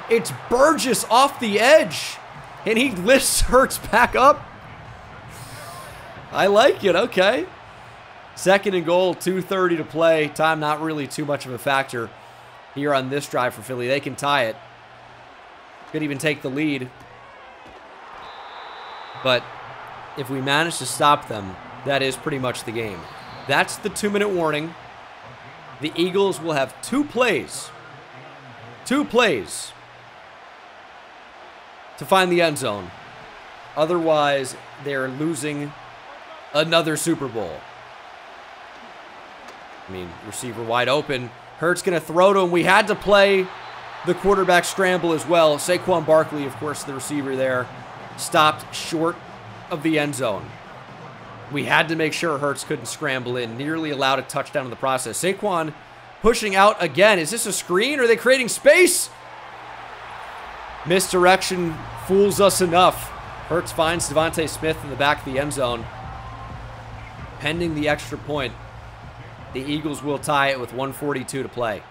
It's Burgess off the edge. And he lifts Hurts back up. I like it. Okay. 2nd and goal. 2:30 to play. Time not really too much of a factor. here on this drive for Philly. They can tie it. Could even take the lead. But if we manage to stop them, that is pretty much the game. That's the 2-minute warning. The Eagles will have 2 plays. 2 plays to find the end zone. Otherwise, they're losing another Super Bowl. I mean, receiver wide open. Hurts going to throw to him. We had to play the quarterback scramble as well. Saquon Barkley, of course, the receiver there, stopped short of the end zone. We had to make sure Hurts couldn't scramble in. Nearly allowed a touchdown in the process. Saquon pushing out again. Is this a screen? Are they creating space? Misdirection fools us enough. Hurts finds Devontae Smith in the back of the end zone. Pending the extra point, the Eagles will tie it with 1:42 to play.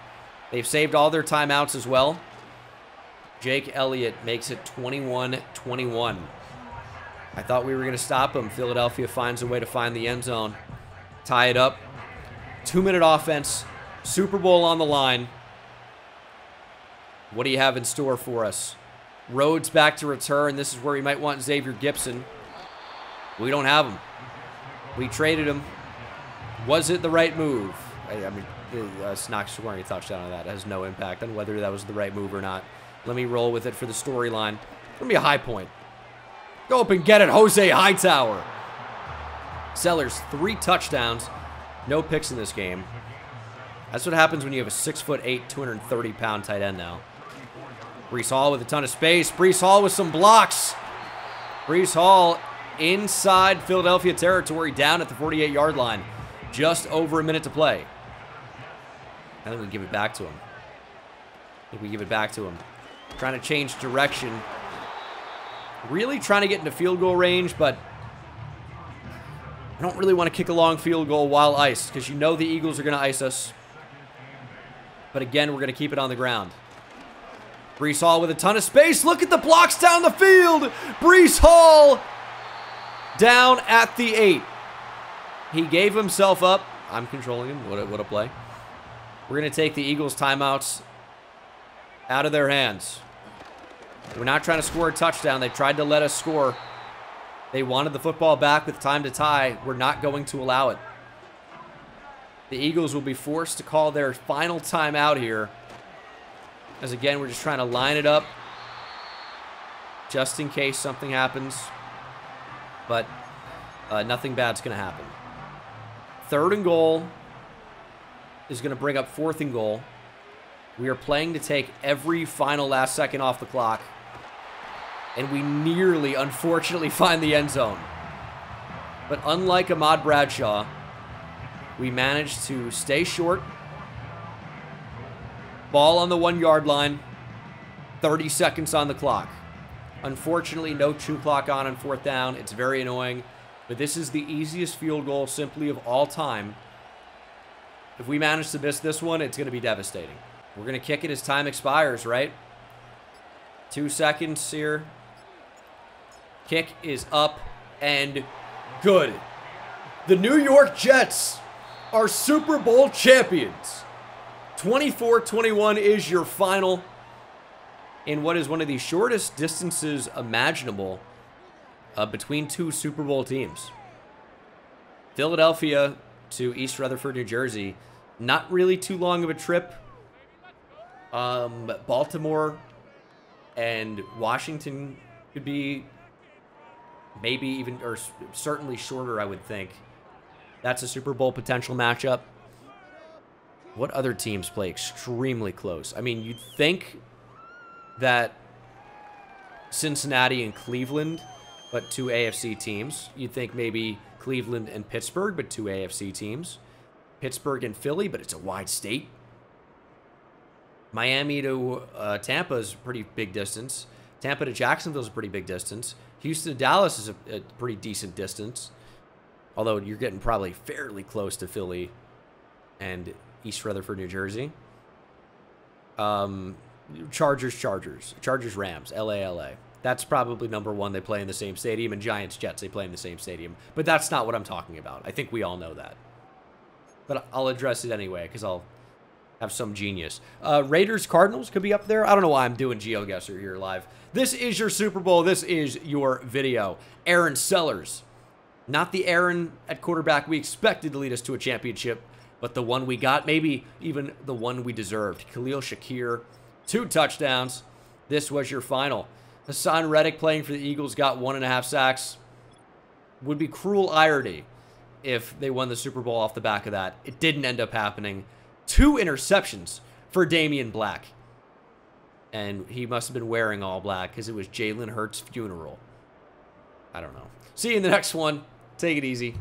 They've saved all their timeouts as well. Jake Elliott makes it 21-21. I thought we were going to stop him. Philadelphia finds a way to find the end zone. Tie it up. 2-minute offense. Super Bowl on the line. What do you have in store for us? Rhodes back to return. This is where we might want Xavier Gipson. We don't have him. We traded him. Was it the right move? I mean, it's not scoring a touchdown on that. It has no impact on whether that was the right move or not. Let me roll with it for the storyline. It's going to be a high point. Go up and get it, Jose Hightower. Sellers, 3 touchdowns. No picks in this game. That's what happens when you have a 6'8", 230-pound tight end now. Breece Hall with a ton of space. Breece Hall with some blocks. Breece Hall inside Philadelphia territory, down at the 48-yard line. Just over a minute to play. I think we give it back to him. Trying to change direction. Really trying to get into field goal range, but I don't really want to kick a long field goal while iced, because you know the Eagles are going to ice us. But again, we're going to keep it on the ground. Breece Hall with a ton of space. Look at the blocks down the field. Breece Hall down at the 8. He gave himself up. I'm controlling him. What a play. We're going to take the Eagles' timeouts out of their hands. We're not trying to score a touchdown. They tried to let us score. They wanted the football back with time to tie. We're not going to allow it. The Eagles will be forced to call their final timeout here. As again, we're just trying to line it up just in case something happens. But nothing bad's going to happen. 3rd and goal is going to bring up 4th and goal. We are playing to take every final last second off the clock. And we nearly, unfortunately, find the end zone. But unlike Ahmad Bradshaw, we managed to stay short. Ball on the 1-yard line. 30 seconds on the clock. Unfortunately, no chew clock on 4th down. It's very annoying. But this is the easiest field goal simply of all time. If we manage to miss this one, it's going to be devastating. We're going to kick it as time expires, right? 2 seconds here. Kick is up and good. The New York Jets are Super Bowl champions. 24-21 is your final in what is one of the shortest distances imaginable between 2 Super Bowl teams. Philadelphia to East Rutherford, New Jersey. Not really too long of a trip. But Baltimore and Washington could be maybe even, or certainly shorter, I would think. That's a Super Bowl potential matchup. What other teams play extremely close? I mean, you'd think that Cincinnati and Cleveland, but 2 AFC teams. You'd think maybe Cleveland and Pittsburgh, but 2 AFC teams. Pittsburgh and Philly, but it's a wide state. Miami to Tampa is a pretty big distance. Tampa to Jacksonville is a pretty big distance. Houston to Dallas is a pretty decent distance. Although you're getting probably fairly close to Philly and East Rutherford, New Jersey. Chargers, Rams, LA. That's probably number 1. They play in the same stadium. And Giants, Jets, they play in the same stadium. But that's not what I'm talking about. I think we all know that. But I'll address it anyway, because I'll have some genius. Raiders, Cardinals could be up there. I don't know why I'm doing GeoGuessr here live. This is your Super Bowl. This is your video. Aaron Sellers. Not the Aaron at quarterback we expected to lead us to a championship, but the one we got, maybe even the one we deserved. Khalil Shakir, 2 touchdowns. This was your final. Hassan Reddick playing for the Eagles got 1.5 sacks. Would be cruel irony if they won the Super Bowl off the back of that. It didn't end up happening. 2 interceptions for Damian Black. And he must have been wearing all black because it was Jalen Hurts' funeral. I don't know. See you in the next one. Take it easy.